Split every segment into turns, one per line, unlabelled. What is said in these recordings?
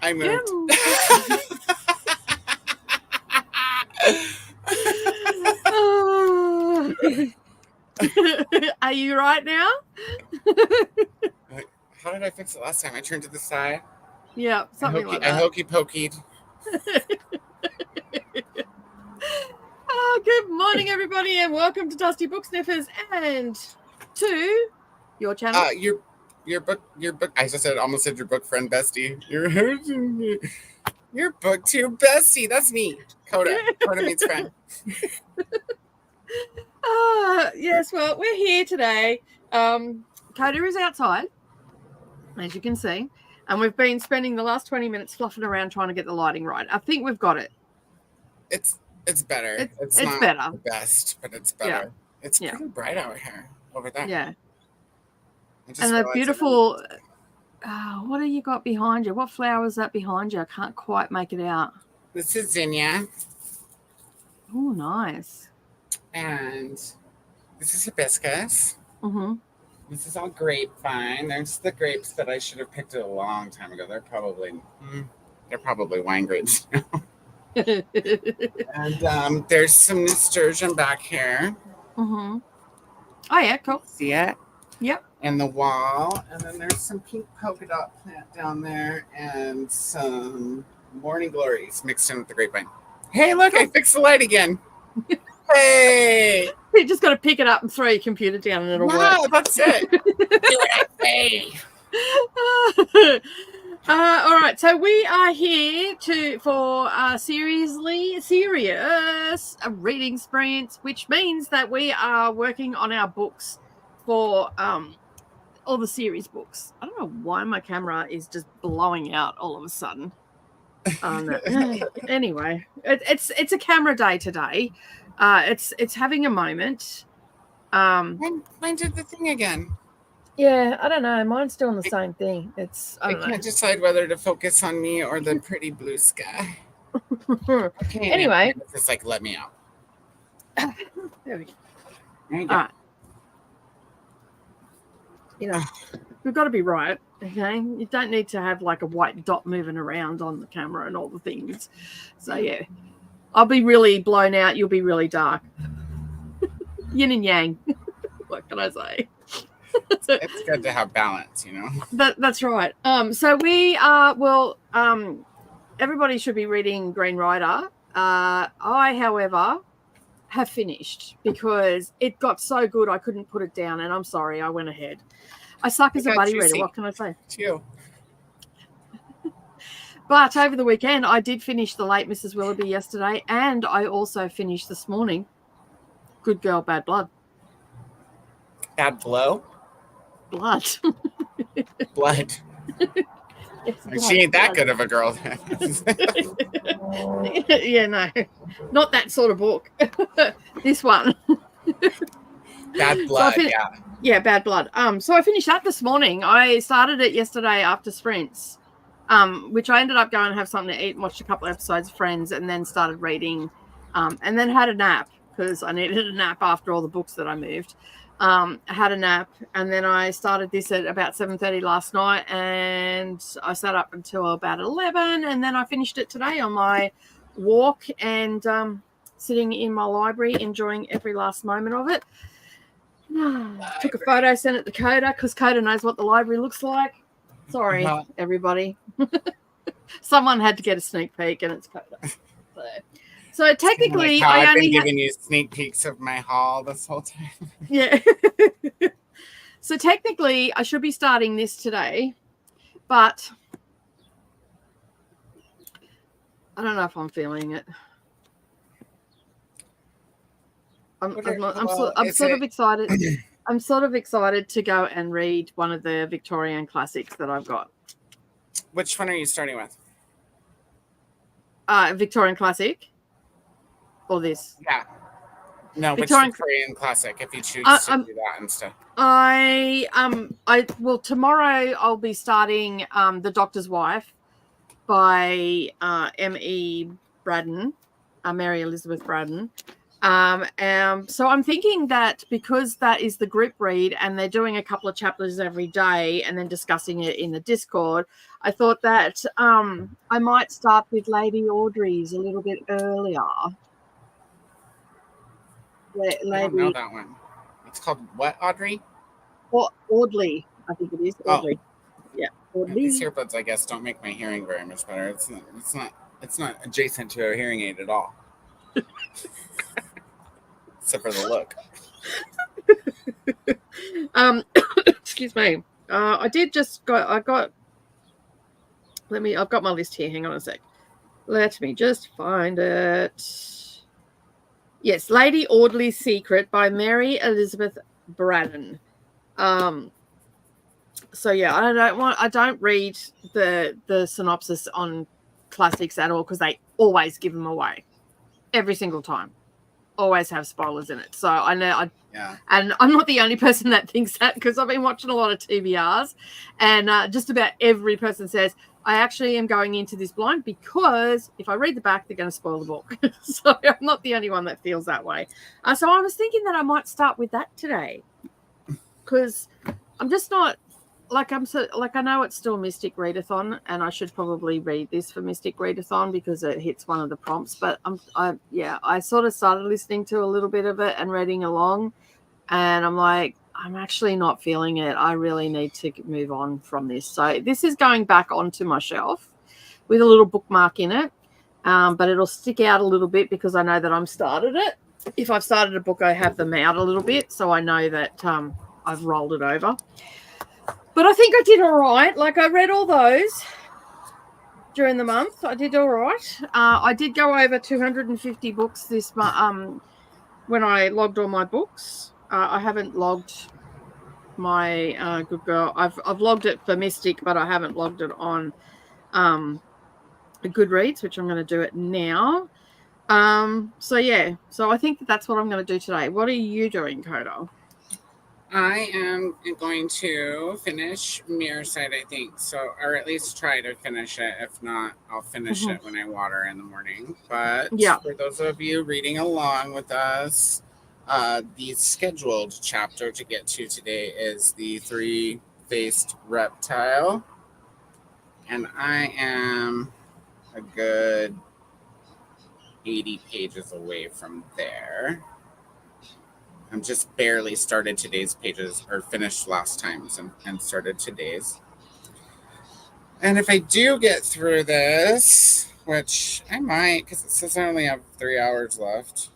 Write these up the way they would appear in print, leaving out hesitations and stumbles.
I moved.
Are you right now?
How did I fix it last time? I turned to the side.
Yeah, something like that.
I hokey pokeyed.
Good morning, everybody, and welcome to Dusty Book Sniffers and to your channel.
Your book. I just almost said your book friend bestie. Your booktube bestie. That's me. Coda. Coda means friend.
Yes, well, we're here today. Coda is outside, as you can see, and we've been spending the last 20 minutes fluffing around trying to get the lighting right. I think we've got it.
It's better. It's not
better.
The best, but it's better.
Yeah.
It's pretty bright out here over there.
Yeah. And the beautiful. What have you got behind you? What flower is that behind you? I can't quite make it out.
This is zinnia.
Oh, nice.
And this is hibiscus.
Mm-hmm.
This is all grapevine. There's the grapes that I should have picked a long time ago. They're probably wine grapes now. And there's some nasturtium back here.
Mm-hmm. Oh, yeah, cool.
See it?
Yep.
And the wall. And then there's some pink polka dot plant down there and some morning glories mixed in with the grapevine. Hey, look, I fixed the light again. Hey!
You just got to pick it up and throw your computer down and it'll work.
That's it. Do what I say.
All right, so we are here for a seriously serious reading experience, which means that we are working on our books for all the series books. I don't know why my camera is just blowing out all of a sudden. Anyway, it's a camera day today. It's having a moment.
Mine did the thing again.
Yeah, I don't know. Mine's doing the same thing. I
can't decide whether to focus on me or the pretty blue sky. Okay,
anyway,
it's like let me out.
There we go.
There you go.
All right. You know, we've got to be right. Okay, you don't need to have like a white dot moving around on the camera and all the things. So yeah, I'll be really blown out. You'll be really dark. Yin and yang. What can I say?
It's good to have balance, you know.
That's right. So we everybody should be reading Green Rider. I, however, have finished because it got so good I couldn't put it down, and I'm sorry, I went ahead. I suck as a buddy reader. What can I say?
It's you.
But over the weekend, I did finish The Late Mrs. Willoughby yesterday, and I also finished this morning Good Girl, Bad Blood.
Bad blow?
Blood.
Blood.
Yes,
she ain't that good of a girl.
Yeah, no. Not that sort of book. This one.
Bad Blood, yeah.
Yeah, Bad Blood. So I finished that this morning. I started it yesterday after sprints, which I ended up going to have something to eat and watched a couple of episodes of Friends and then started reading, and then had a nap because I needed a nap after all the books that I moved. I had a nap, and then I started this at about 7:30 last night, and I sat up until about 11, and then I finished it today on my walk and sitting in my library, enjoying every last moment of it. Took a photo, sent it to Coda, because Coda knows what the library looks like. Sorry, everybody. Someone had to get a sneak peek, and it's Coda. So technically,
like I've been giving you sneak peeks of my haul this whole time.
Yeah. So technically, I should be starting this today, but I don't know if I'm feeling it. I'm sort of excited. I'm sort of excited to go and read one of the Victorian classics that I've got.
Which one are you starting with?
Victorian classic. Or this?
Yeah. No, which
Victorian
Victorian classic, if you choose to do that instead.
Well, tomorrow I'll be starting The Doctor's Wife by M.E. Braddon, Mary Elizabeth Braddon. So I'm thinking that because that is the group read and they're doing a couple of chapters every day and then discussing it in the Discord, I thought that I might start with Lady Audrey's a little bit earlier.
I don't know that one. It's called what, Audrey?
Audley, I think it is. Audley. Oh. Yeah. Audley.
These earbuds, I guess, don't make my hearing very much better. It's not adjacent to a hearing aid at all. Except for the look.
Excuse me. I've got my list here. Hang on a sec. Let me just find it. Yes, Lady Audley's Secret by Mary Elizabeth Braddon. So yeah, I don't read the synopsis on classics at all because they always give them away every single time. Always have spoilers in it. So I know and I'm not the only person that thinks that because I've been watching a lot of TBRs and just about every person says, I actually am going into this blind because if I read the back, they're going to spoil the book. So I'm not the only one that feels that way. So I was thinking that I might start with that today because I'm just not I know it's still Mystic Readathon and I should probably read this for Mystic Readathon because it hits one of the prompts, but I sort of started listening to a little bit of it and reading along and I'm like, I'm actually not feeling it. I really need to move on from this. So this is going back onto my shelf with a little bookmark in it, but it'll stick out a little bit because I know that I'm started it. If I've started a book, I have them out a little bit so I know that I've rolled it over. But I think I did all right. Like I read all those during the month. I did all right. I did go over 250 books this month when I logged all my books. I haven't logged my Good Girl. I've logged it for Mystic, but I haven't logged it on Goodreads, which I'm going to do it now. So I think that's what I'm going to do today. What are you doing, Coda?
I am going to finish Mirrorside, I think. So, or at least try to finish it. If not, I'll finish it when I water in the morning. But for those of you reading along with us, the scheduled chapter to get to today is the Three-Faced Reptile. And I am a good 80 pages away from there. I'm just barely started today's pages, or finished last time's and started today's. And if I do get through this, which I might, because it says I only have 3 hours left,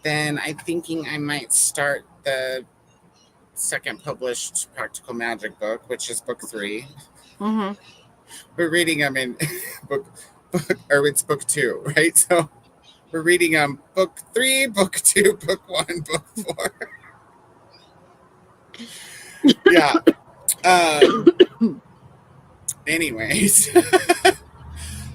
then I'm thinking I might start the second published Practical Magic book, which is book 3.
Mm-hmm.
We're reading them in it's book 2, right? So we're reading book 3, book 2, book 1, book 4. Yeah. Anyways, I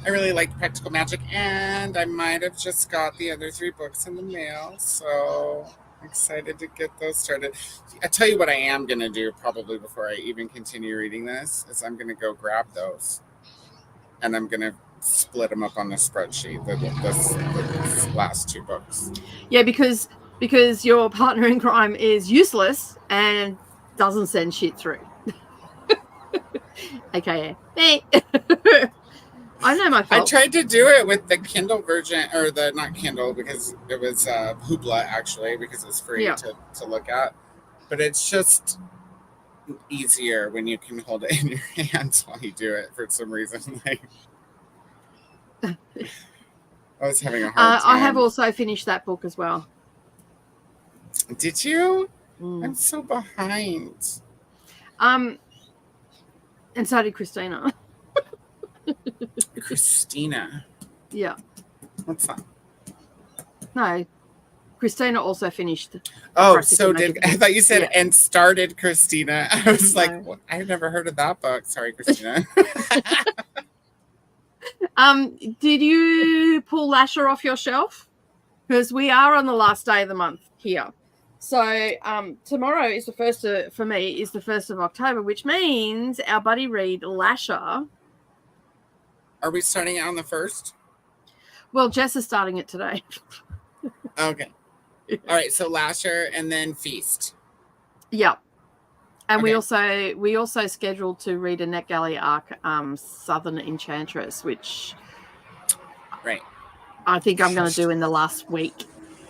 really like Practical Magic, and I might have just got the other 3 books in the mail, so I'm excited to get those started. I tell you what I am going to do probably before I even continue reading this is I'm going to go grab those, and I'm going to split them up on the spreadsheet, the last 2 books. Yeah,
because your partner in crime is useless and doesn't send shit through. AKA me. I know my fault.
I tried to do it with the Kindle version, or the not Kindle because it was Hoopla actually, because it's free to look at. But it's just easier when you can hold it in your hands while you do it for some reason. Like I was having a hard time.
I have also finished that book as well.
Did you? I'm so behind.
And so did Christina.
Christina.
Yeah.
What's that?
No. Christina also finished.
Oh, so did I thought you said and started Christina. I was like, what? I've never heard of that book. Sorry, Christina.
Did you pull Lasher off your shelf? because we are on the last day of the month here. So tomorrow is the first for me is the 1st of October, which means our buddy Reed Lasher.
Are we starting out on the 1st?
Well, Jess is starting it today.
Okay. All right. So Lasher and then Feast.
Yeah. And
Okay.
we also scheduled to read a NetGalley arc, Southern Enchantress, which
Right.
I think I'm going to do in the last week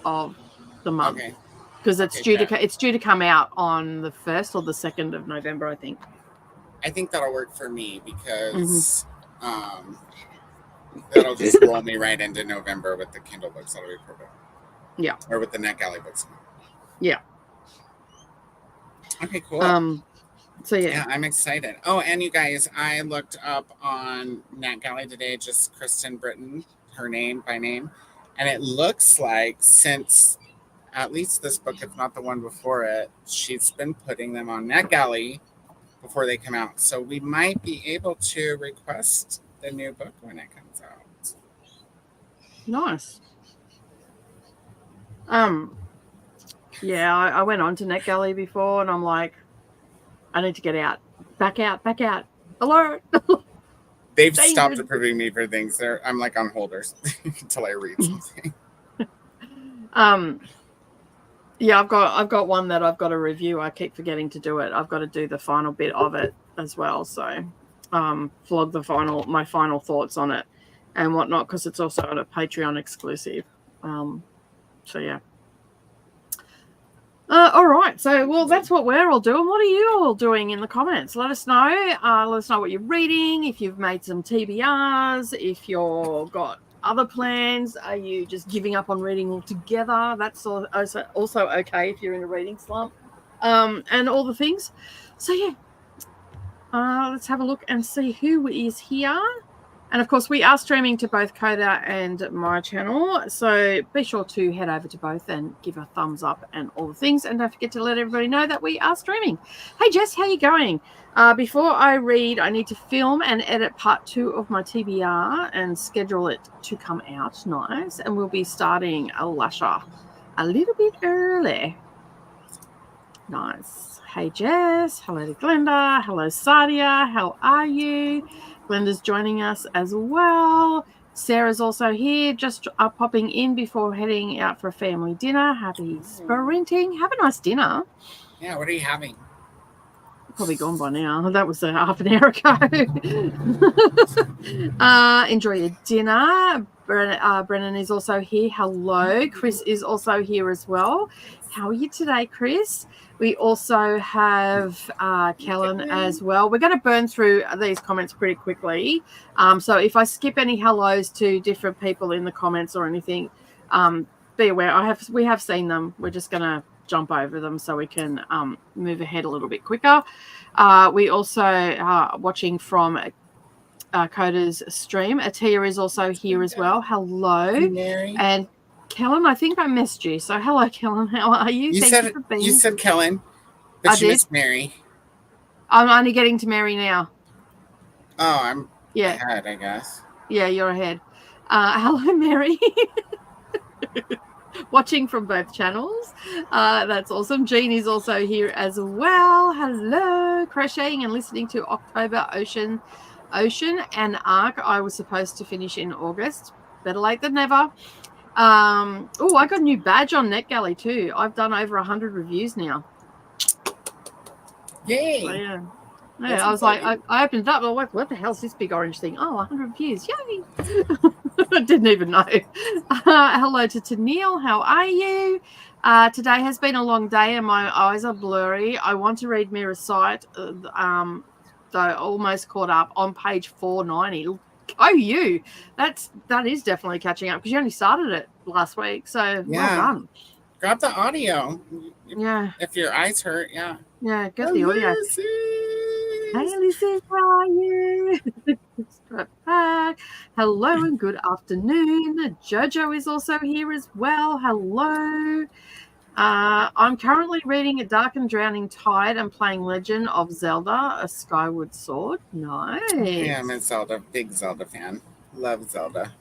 of the month.
Okay.
Because it's due to come out on the 1st or the 2nd of November, I think.
I think that'll work for me because that'll just roll me right into November with the Kindle books. That'll be perfect.
Yeah.
Or with the NetGalley books.
Yeah.
Okay, cool.
So
yeah, I'm excited. Oh, and you guys, I looked up on NetGalley today, just Kristen Britton, her name by name, and it looks like since at least this book, if not the one before it, she's been putting them on NetGalley before they come out. So we might be able to request the new book when it comes out.
Nice. Yeah, I went on to NetGalley before and I'm like, I need to get out. Back out. Alert.
They've stopped approving me for things. I'm like on holders until I read something.
Yeah, I've got one that I've got to review. I keep forgetting to do it. I've got to do the final bit of it as well. So vlog my final thoughts on it and whatnot, because it's also a Patreon exclusive. So yeah. All right. So, well, that's what we're all doing. What are you all doing in the comments? Let us know. Let us know what you're reading. If you've made some TBRs, if you've got other plans, are you just giving up on reading altogether? That's also okay if you're in a reading slump, and all the things. So yeah, let's have a look and see who is here. And of course, we are streaming to both Coda and my channel. So be sure to head over to both and give a thumbs up and all the things. And don't forget to let everybody know that we are streaming. Hey, Jess, how you going? Before I read, I need to film and edit part 2 of my TBR and schedule it to come out. Nice. And we'll be starting a Lasher a little bit early. Nice. Hey, Jess. Hello to Glenda. Hello, Sadia. How are you? Glenda's joining us as well. Sarah's also here, just popping in before heading out for a family dinner. Happy sprinting. Have a nice dinner.
Yeah, what are you having?
Probably gone by now. That was half an hour ago. Enjoy your dinner. Brennan is also here. Hello. Chris is also here as well. How are you today, Chris? We also have Kellen as well. We're going to burn through these comments pretty quickly. So if I skip any hellos to different people in the comments or anything, be aware. We have seen them. We're just going to jump over them so we can move ahead a little bit quicker. We also are watching from Coda's stream. Atia is also here as well. Hello.
Mary.
And Kellen, I think I missed you. So hello, Kellen. How are you?
You said Kellen, but you missed Mary.
I'm only getting to Mary now.
Oh, I'm ahead, I guess.
Yeah, you're ahead. Hello, Mary. Watching from both channels. That's awesome. Jean is also here as well. Hello. Crocheting and listening to October Ocean and Arc. I was supposed to finish in August. Better late than never. I got a new badge on NetGalley too. I've done over 100 reviews now.
Yay!
So, yeah. I was like, I opened it up. I'm like, what the hell's this big orange thing? Oh, 100 views. Yay! I didn't even know. Hello to Tennille. How are you? Today has been a long day and my eyes are blurry. I want to read Mirror Sight. Though almost caught up on page 490. Oh, you. That is definitely catching up because you only started it last week. So well done.
Grab the audio.
Yeah.
If your eyes hurt, yeah.
Yeah, get the audio. Hey, Lucy, how are you? Hello and good afternoon. Jojo is also here as well. Hello. I'm currently reading A Dark and Drowning Tide and playing Legend of Zelda, A Skyward Sword. Nice.
Yeah, I'm a big Zelda fan. Love Zelda.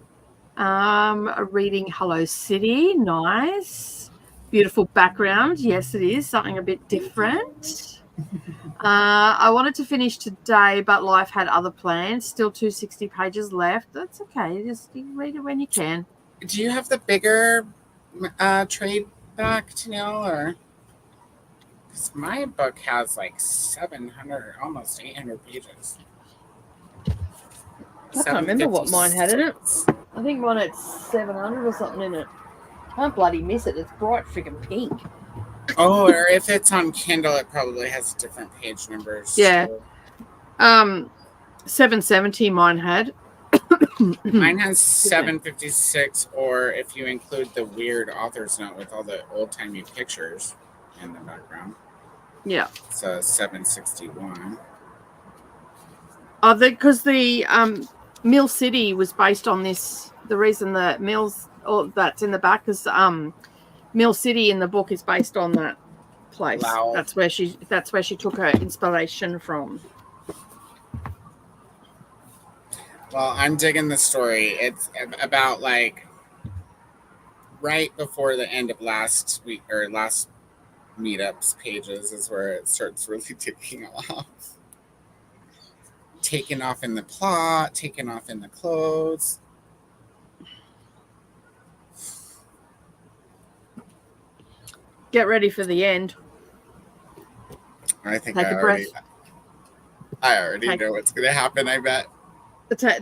Reading Hello City, nice. Beautiful background. Yes, it is something a bit different. I wanted to finish today, but life had other plans. Still 260 pages left. That's okay. Just you read it when you can.
Do you have the bigger trade back, Tennille, or? Because my book has like 700, almost 800 pages.
I can't remember what mine had in it. I think mine had 700 or something in it. I can't bloody miss it. It's bright freaking pink.
Oh, or if it's on Kindle, it probably has different page numbers.
Yeah. 770 mine had.
Mine has 756, or if you include the weird author's note with all the old-timey pictures in the background.
Yeah.
So 761.
Because the Mill City was based on this. The reason the Mills, that's in the back, is Mill City in the book is based on that place.
Wow.
That's where she took her inspiration from.
Well, I'm digging the story. It's about like right before the end of last week or last meetups pages is where it starts really taking off. Taking off in the plot, taking off in the clothes.
Get ready for the end.
I think
Take
I
a breath.
already know what's going to happen, I bet.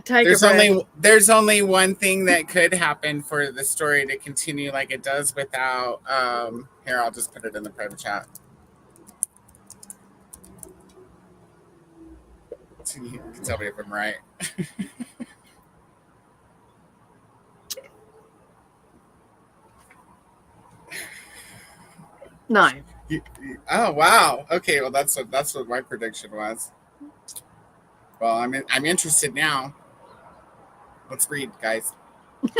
There's
only one thing that could happen for the story to continue like it does without here, I'll just put it in the private chat. So you can tell me if I'm right.
No.
Oh wow. Okay, well that's what my prediction was. Well, I'm interested now. Let's read, guys. I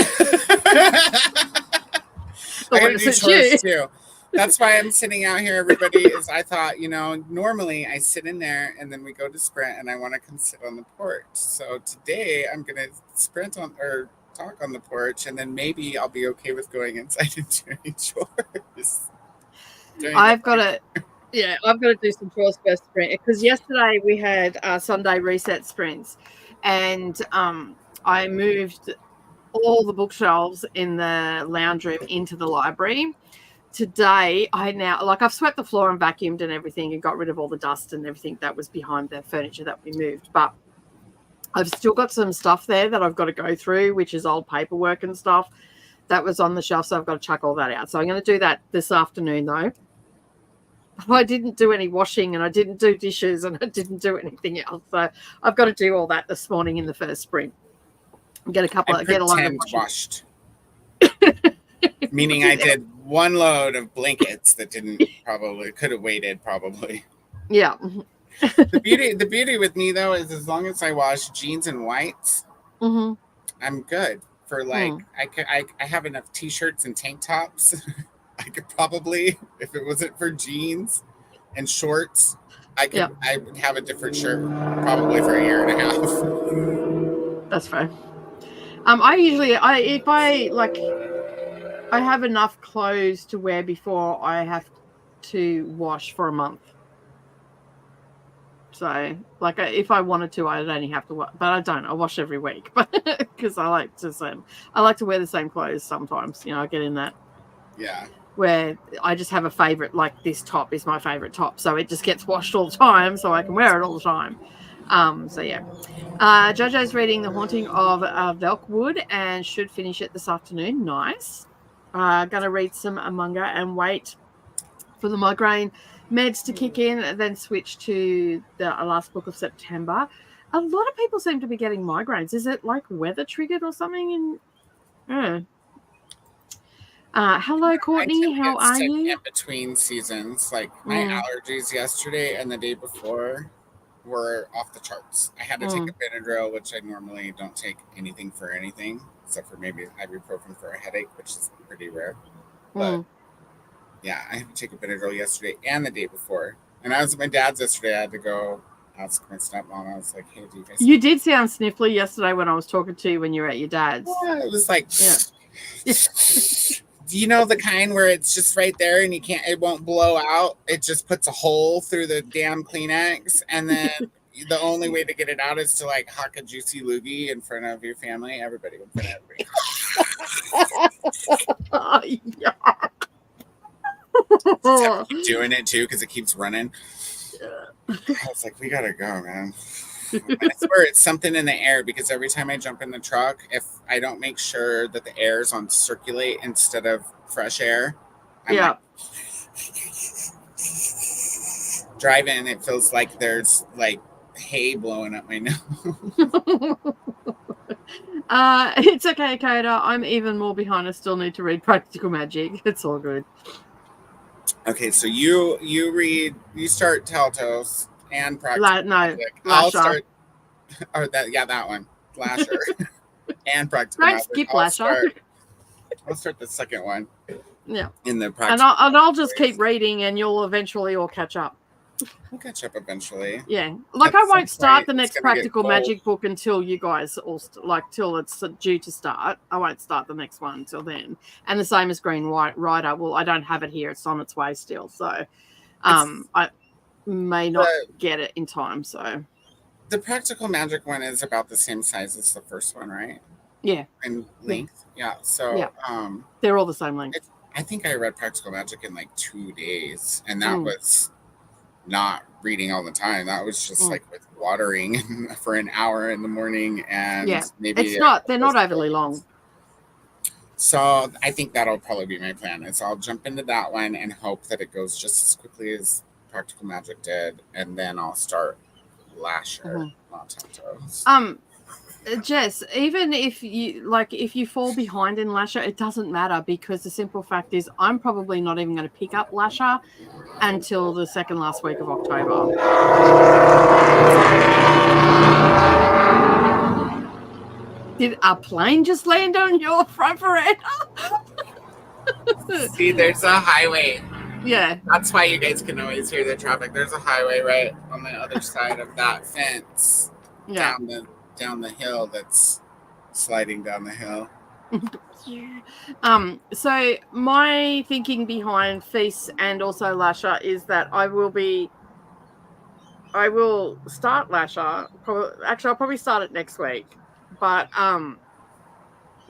gotta do chores too. That's why I'm sitting out here, everybody. Is I thought, normally I sit in there and then we go to sprint, and I want to come sit on the porch. So today I'm gonna sprint on or talk on the porch, and then maybe I'll be okay with going inside and doing chores.
I've got to do some chores first sprint, because yesterday we had Sunday reset sprints, and I moved all the bookshelves in the lounge room into the library. Today I've swept the floor and vacuumed and everything and got rid of all the dust and everything that was behind the furniture that we moved, but I've still got some stuff there that I've got to go through, which is old paperwork and stuff that was on the shelf, so I've got to chuck all that out. So I'm going to do that this afternoon, though. I didn't do any washing, and I didn't do dishes, and I didn't do anything else. So I've got to do all that this morning in the first sprint. Get a lot of
washed. Meaning I did one load of blankets that could have waited probably.
Yeah.
The beauty with me though is as long as I wash jeans and whites, I'm good for I have enough t-shirts and tank tops. I could probably, if it wasn't for jeans and shorts, I would have a different shirt probably for a year and a half.
That's fair. I have enough clothes to wear before I have to wash for a month. So, if I wanted to, I'd only have to wash, but I don't. I wash every week, because I like to wear the same clothes sometimes. I get in that.
Yeah.
Where I just have a favorite, like this top is my favorite top, so it just gets washed all the time, so I can wear it all the time. So yeah, Jojo's reading The Haunting of Velkwood and should finish it this afternoon. Nice. Gonna read some manga and wait for the migraine meds to kick in, and then switch to the last book of September. A lot of people seem to be getting migraines. Is it like weather triggered or something? Hello, Courtney. How are you?
In between seasons, like my allergies yesterday and the day before were off the charts. I had to take a Benadryl, which I normally don't take anything for anything, except for maybe ibuprofen for a headache, which is pretty rare. But yeah, I had to take a Benadryl yesterday and the day before. And I was at my dad's yesterday. I had to go ask my stepmom. I was like, hey, do you guys?
You did sound sniffly yesterday when I was talking to you when you were at your dad's.
Yeah, it was like,
Yeah.
Do you know the kind where it's just right there and it won't blow out? It just puts a hole through the damn Kleenex, and then the only way to get it out is to like huck a juicy loogie in front of your family. Everybody in front of everybody.
Oh, yeah.
Just have to keep doing it too because it keeps running. I was like, we gotta go, man. I swear it's something in the air because every time I jump in the truck, if I don't make sure that the air is on circulate instead of fresh air, I'm like, driving, it feels like there's like hay blowing up my nose.
It's okay, Coda. I'm even more behind. I still need to read Practical Magic. It's all good.
Okay, so you start Telltales and Practical Magic. I'll start, or that one, Lasher, and Practical Magic.
Skip Lasher.
I'll start the second one.
Yeah.
In the Practical
and I'll just keep reading, and you'll eventually all catch up.
We'll catch up eventually.
Yeah, like I won't start the next Practical Magic book until you guys all till it's due to start. I won't start the next one until then. And the same as Green White Rider. Well, I don't have it here; it's on its way still. So, I may not get it in time. So,
the Practical Magic one is about the same size as the first one, right?
Yeah.
In length, yeah. So,
they're all the same length.
I think I read Practical Magic in like 2 days, and that was not reading all the time. That was just like with watering for an hour in the morning, and maybe
they're not overly long.
So I think that'll probably be my plan. Is I'll jump into that one and hope that it goes just as quickly as Practical Magic did, and then I'll start Lasher.
Jess, even if you fall behind in Lasher, it doesn't matter because the simple fact is I'm probably not even going to pick up Lasher until the second last week of October. Did a plane just land on your front veranda?
See, there's a highway.
Yeah.
That's why you guys can always hear the traffic. There's a highway right on the other side of that fence.
Yeah.
Down the hill that's sliding down the hill.
So my thinking behind Feast and also Lasher is that I will start Lasher. I'll probably start it next week. But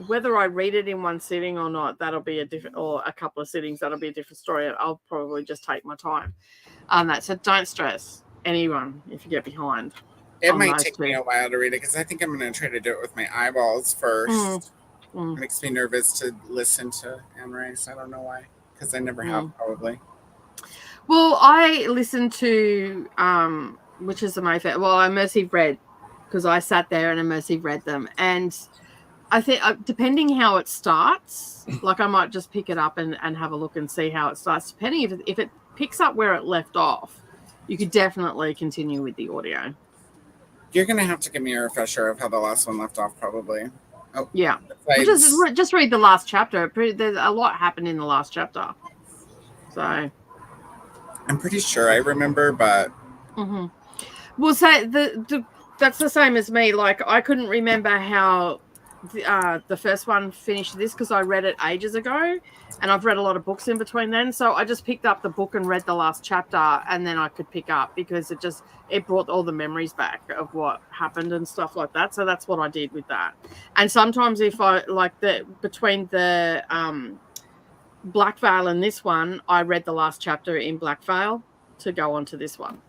whether I read it in one sitting or not, that'll be or a couple of sittings, that'll be a different story. I'll probably just take my time on that. So don't stress anyone if you get behind.
It might take me a while to read it because I think I'm going to try to do it with my eyeballs first. It makes me nervous to listen to Anne Rice. I don't know why, because I never have, probably.
Well, I listened to, which is my favorite, immersive read, because I sat there and immersive read them. And I think, depending how it starts, like I might just pick it up and have a look and see how it starts. Depending if it picks up where it left off, you could definitely continue with the audio.
You're going to have to give me a refresher of how the last one left off, probably. Oh,
yeah. Just read the last chapter. There's a lot happened in the last chapter. So.
I'm pretty sure I remember, but.
Mm-hmm. Well, say that's the same as me. Like, I couldn't remember how the first one finished this because I read it ages ago, and I've read a lot of books in between then. So I just picked up the book and read the last chapter, and then I could pick up because it brought all the memories back of what happened and stuff like that. So that's what I did with that. And sometimes if I between the Black Veil and this one, I read the last chapter in Black Veil to go on to this one.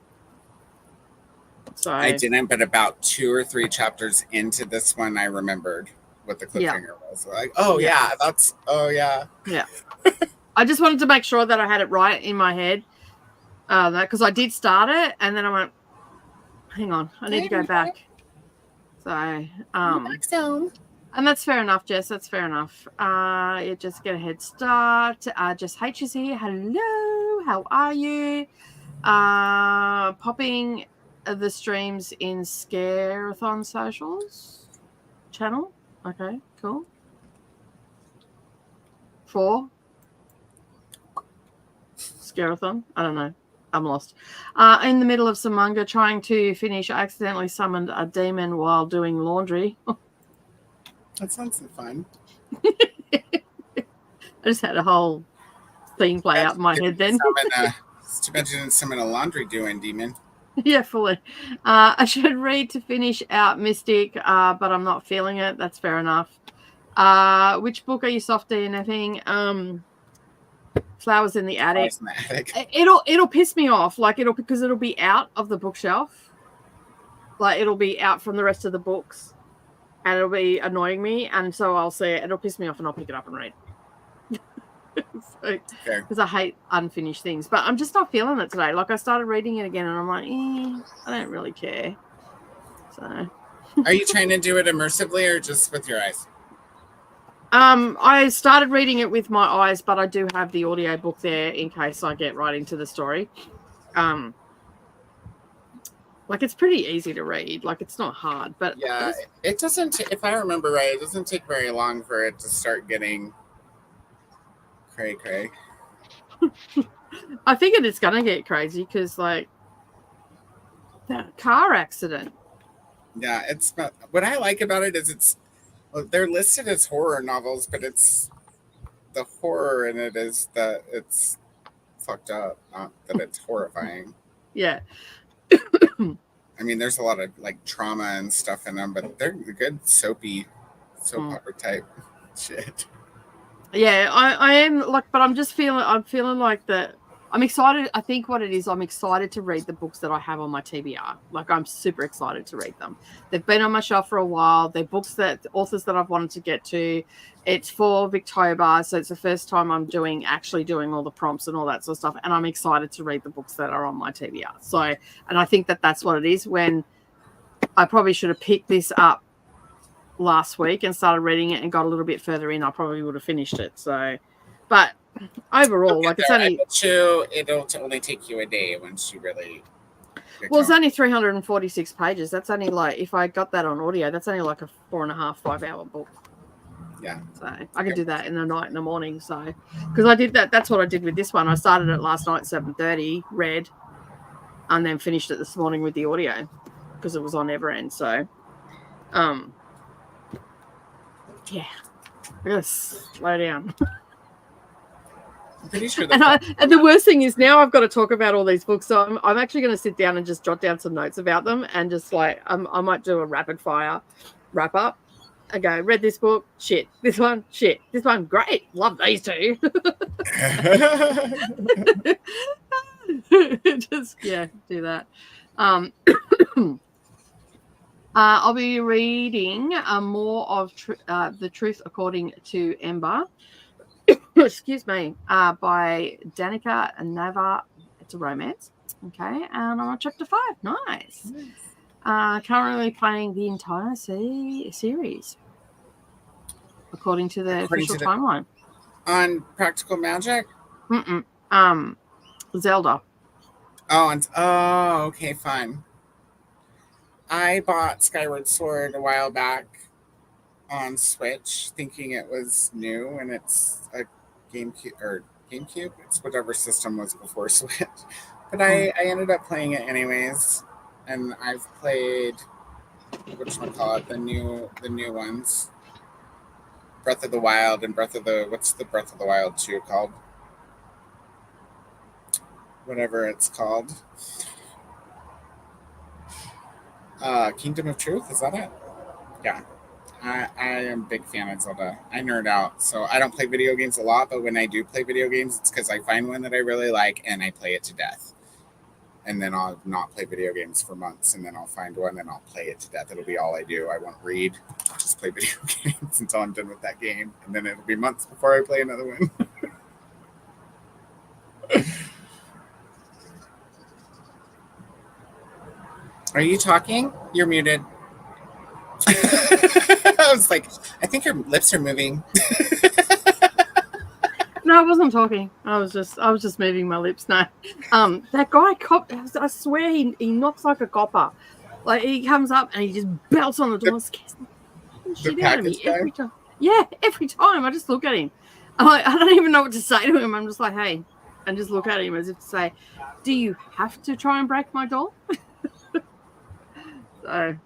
So
I didn't, but about 2 or 3 chapters into this one, I remembered what the cliffhanger was. Like,
yeah. I just wanted to make sure that I had it right in my head, because I did start it, and then I went, "Hang on, I need to go back." So, and that's fair enough, Jess. That's fair enough. You just get a head start. Just H is here. Hello, how are you? Popping the streams in Scareathon socials channel. Okay, cool. 4 Scareathon. I don't know. I'm lost. In the middle of some manga, trying to finish, I accidentally summoned a demon while doing laundry.
That sounds fun.
I just had a whole thing play out in my head then.
It's too bad you didn't summon a laundry doing demon.
Yeah, fully. I should read to finish out Mystic, but I'm not feeling it. That's fair enough. Which book are you soft DNFing? Flowers in the Attic. It'll piss me off, because it'll be out of the bookshelf, like it'll be out from the rest of the books, and it'll be annoying me, and so I'll see it. It'll piss me off, and I'll pick it up and read. Because I hate unfinished things, but I'm just not feeling it today. Like I started reading it again, and I'm like, I don't really care. So,
are you trying to do it immersively or just with your eyes?
I started reading it with my eyes, but I do have the audio book there in case I get right into the story. Like it's pretty easy to read. Like it's not hard, but
yeah, it doesn't. If I remember right, it doesn't take very long for it to start getting cray.
I figured it's gonna get crazy because like that car accident.
Yeah, it's not, what I like about it is they're listed as horror novels, but it's the horror in it is that it's fucked up, not that it's horrifying.
Yeah.
I mean, there's a lot of like trauma and stuff in them, but they're good soap opera type shit.
Yeah, I am like, but I'm feeling like that. I'm excited. I think what it is, I'm excited to read the books that I have on my TBR. Like I'm super excited to read them. They've been on my shelf for a while. They're authors that I've wanted to get to. It's for Victober, so it's the first time I'm actually doing all the prompts and all that sort of stuff. And I'm excited to read the books that are on my TBR. So, and I think that's what it is. When I probably should have picked this up last week and started reading it and got a little bit further in, I probably would have finished it. So, but overall, like it's only
it'll only take you a day once you really.
Well, it's only 346 pages. That's only like, if I got that on audio, that's only like a 4.5-5 hour book.
Yeah.
So I can do that in the night, in the morning. So, because I did that, that's what I did with this one. I started it last night, 7:30, read, and then finished it this morning with the audio because it was on Everend. So, yeah, I gotta slow down.
I'm pretty sure
and the worst thing is now I've got to talk about all these books, so I'm actually going to sit down and just jot down some notes about them and just like I might do a rapid fire wrap up. I go, read this book, shit. This one, shit. This one, great. Love these two. Just do that. I'll be reading more of The Truth According to Ember. Excuse me, by Danica Nava. It's a romance. Okay, and I'm on chapter 5. Nice. Currently playing the entire series according to the official timeline.
On Practical Magic?
Zelda.
Oh, okay, fine. I bought Skyward Sword a while back on Switch, thinking it was new, and it's a GameCube. It's whatever system was before Switch. But I ended up playing it anyways, and I've played the new ones, Breath of the Wild and what's the Breath of the Wild 2 called? Whatever it's called. Kingdom of Truth, is that it? Yeah. I am a big fan of Zelda. I nerd out, so I don't play video games a lot, but when I do play video games, it's because I find one that I really like and I play it to death. And then I'll not play video games for months, and then I'll find one and I'll play it to death. It'll be all I do. I won't read. I'll just play video games until I'm done with that game, and then it'll be months before I play another one. Are you talking? You're muted. I was like, I think your lips are moving.
No, I wasn't talking. I was just moving my lips. No, that guy cop. I swear he knocks like a copper. Like he comes up and he just belts on the door and scares the shit out of me every time. Yeah, every time I just look at him. I'm like, I don't even know what to say to him. I'm just like, hey, and just look at him as if to say, do you have to try and break my doll? So,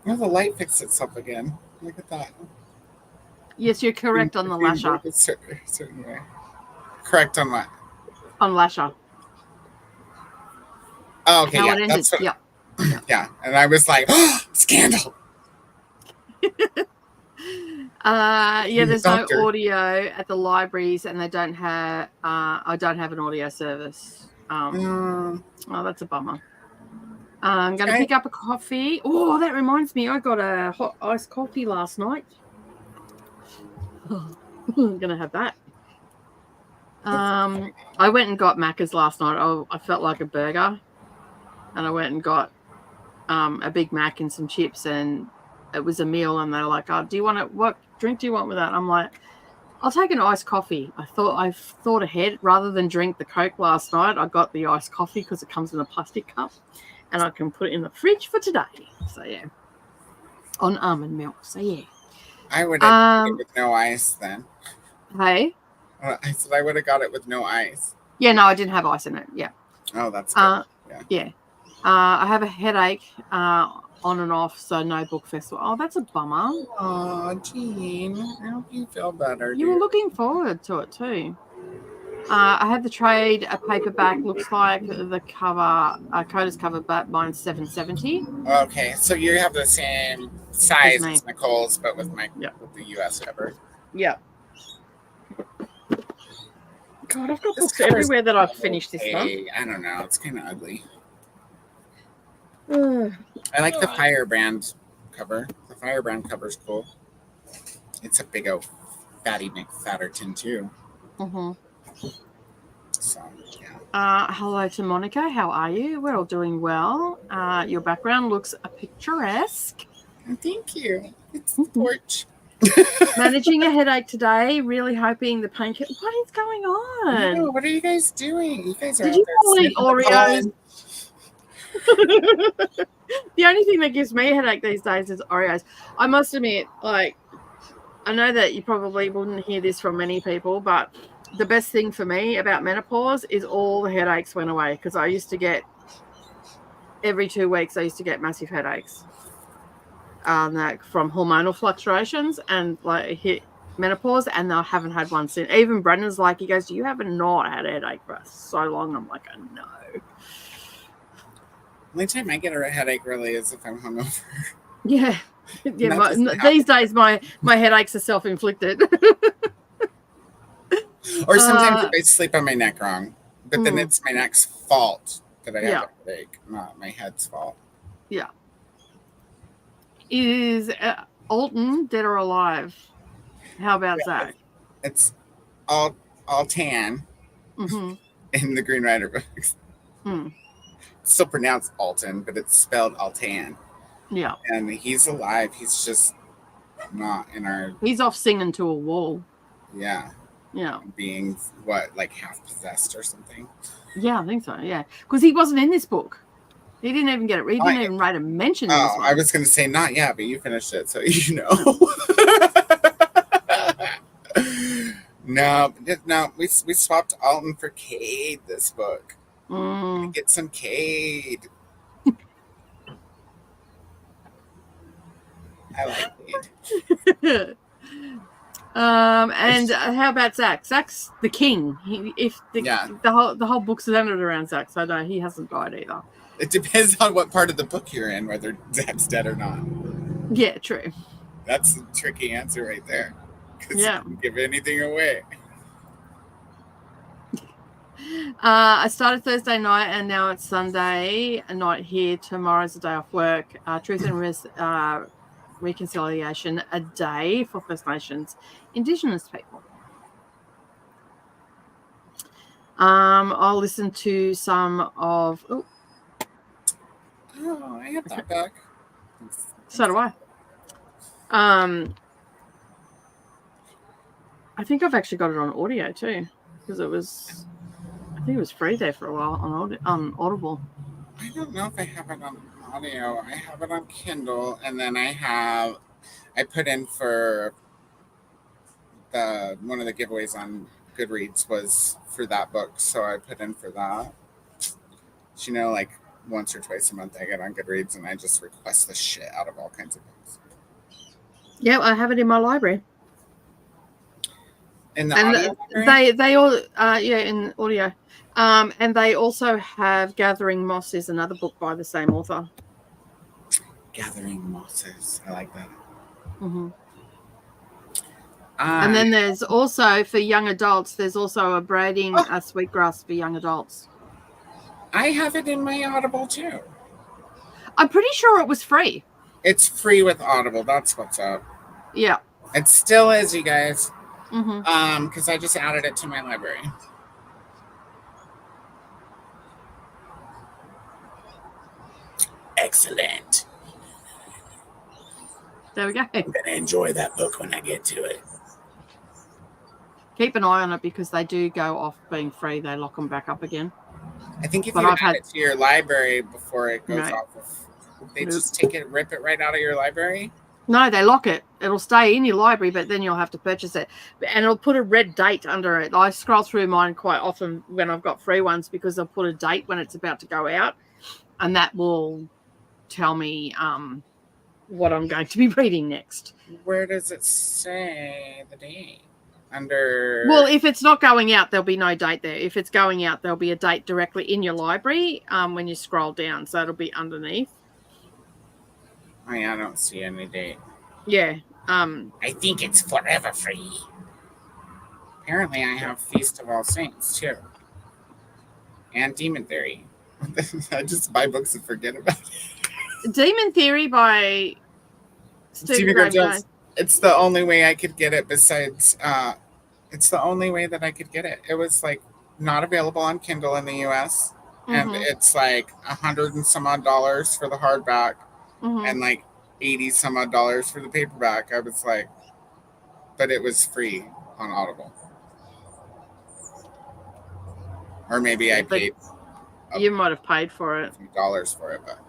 Oh, the light fixed itself again. Look at that.
yes, you're correct on the lasher.
Certain way. Correct on what?
On lasher.
Oh, okay,
How
yeah.
it ended.
That's what,
Yeah.
yeah. And I was like, oh, scandal.
There's no
Doctor.
audio at the libraries, and they don't have. I don't have an audio service. Oh, that's a bummer. I'm going to pick up a coffee. Oh, that reminds me, I got a hot iced coffee last night. I'm going to have that. I went and got Macca's last night. I felt like a burger, and I went and got a Big Mac and some chips, and it was a meal. And they're like, "Oh, what drink do you want with that?" I'm like, "I'll take an iced coffee." I thought ahead. Rather than drink the Coke last night, I got the iced coffee because it comes in a plastic cup, and I can put it in the fridge for today. So yeah, on almond milk. So yeah,
I would have it with no ice then.
Hey.
I said I would have got it with no ice.
Yeah, no, I didn't have ice in it. Yeah.
Oh, that's good.
Yeah. I have a headache on and off, so no book festival. Oh, that's a bummer.
Oh, Jean, I hope you feel better.
You were looking forward to it too. I had the trade, a paperback. Looks like the cover, Coda's cover, but mine's $7.70.
Okay, so you have the same size as Nicole's, but with with the US cover.
Yeah. God, I've got books everywhere that I've finished this month.
I don't know. It's kind of ugly. I like the Firebrand cover. The Firebrand cover's cool. It's a big old fatty McFatterton too.
Mm-hmm.
So, yeah.
Hello to Monica. How are you? We're all doing well. Your background looks picturesque.
Thank you. It's the porch.
Managing a headache today. Really hoping the painkiller. What is going on?
No, what are you guys doing? You guys are.
Did you all eat Oreos? The only thing that gives me a headache these days is Oreos. I must admit, I know that you probably wouldn't hear this from many people, but the best thing for me about menopause is all the headaches went away, because I used to get every 2 weeks. I used to get massive headaches. From hormonal fluctuations, and hit menopause, and I haven't had one since. Even Brendan's like, he goes, "You haven't not had a headache for so long." I'm like, "No."
The only time I get a headache really is if I'm hungover.
Yeah. These days my headaches are self-inflicted.
Or sometimes if I sleep on my neck wrong, but then it's my neck's fault that I have a headache, not my head's fault.
Yeah. Is Alton dead or alive? How about Zach?
It's all tan in the Green Rider books. Still pronounced Alton, but it's spelled Altan.
Yeah.
And he's alive. He's just not in our...
He's off singing to a wall.
Yeah.
Yeah.
Being, half possessed or something?
Yeah, I think so, yeah. Because he wasn't in this book. He didn't even get it. He didn't even write a mention in this one.
I was going to say not yet, but you finished it, so you know. No, we swapped Alton for Cade this book. Get some Cade. I like Cade.
And how about Zach? Zach's the king. The whole book's centered around Zach, so no, he hasn't died either.
It depends on what part of the book you're in, whether Zach's dead or not.
Yeah, true.
That's a tricky answer right there. Because you can give anything away.
I started Thursday night, and now it's Sunday night here. Tomorrow's a day off work. Truth and Reconciliation, a day for First Nations Indigenous people. I'll listen to some of...
Oh, I have that back.
So do I. I think I've actually got it on audio too, because I think it was free there for a while on Audible.
I don't know if I have it on audio. I have it on Kindle, and then I put in for one of the giveaways on Goodreads was for that book, so I put in for that. You know, like once or twice a month I get on Goodreads and I just request the shit out of all kinds of books.
Yeah, I have it in my library.
In the audio library?
They all in audio. And they also have Gathering Moss is another book by the same author.
Gathering Mosses. I like that.
Mm-hmm. And then there's also for young adults, there's also a Braiding a Sweetgrass for young adults.
I have it in my Audible too.
I'm pretty sure it was free.
It's free with Audible. That's what's up.
Yeah.
It still is, you guys.
Mm-hmm.
Because I just added it to my library. Excellent.
There we go.
I'm gonna enjoy that book when I get to it.
Keep an eye on it because they do go off being free. They lock them back up again.
I think if you add it to your library before it goes off, they just take it, rip it right out of your library.
No, they lock it. It'll stay in your library, but then you'll have to purchase it. And it'll put a red date under it. I scroll through mine quite often when I've got free ones because they'll put a date when it's about to go out. And that will tell me what I'm going to be reading next.
Where does it say the date? Under...
Well, if it's not going out, there'll be no date there. If it's going out, there'll be a date directly in your library when you scroll down. So it'll be underneath.
Oh, yeah, I don't see any date.
Yeah.
I think it's forever free. Apparently, I have Feast of All Saints, too. And Demon Theory. I just buy books and forget about it.
Demon Theory by Stephen Graham Jones.
It's the only way I could get it besides... it's the only way that I could get it. It was, like, not available on Kindle in the U.S. And it's, like, $100 and some odd for the hardback. And like $80 some odd for the paperback. I was like, but it was free on Audible. Or maybe I paid.
You might have paid for it.
$2 for it, but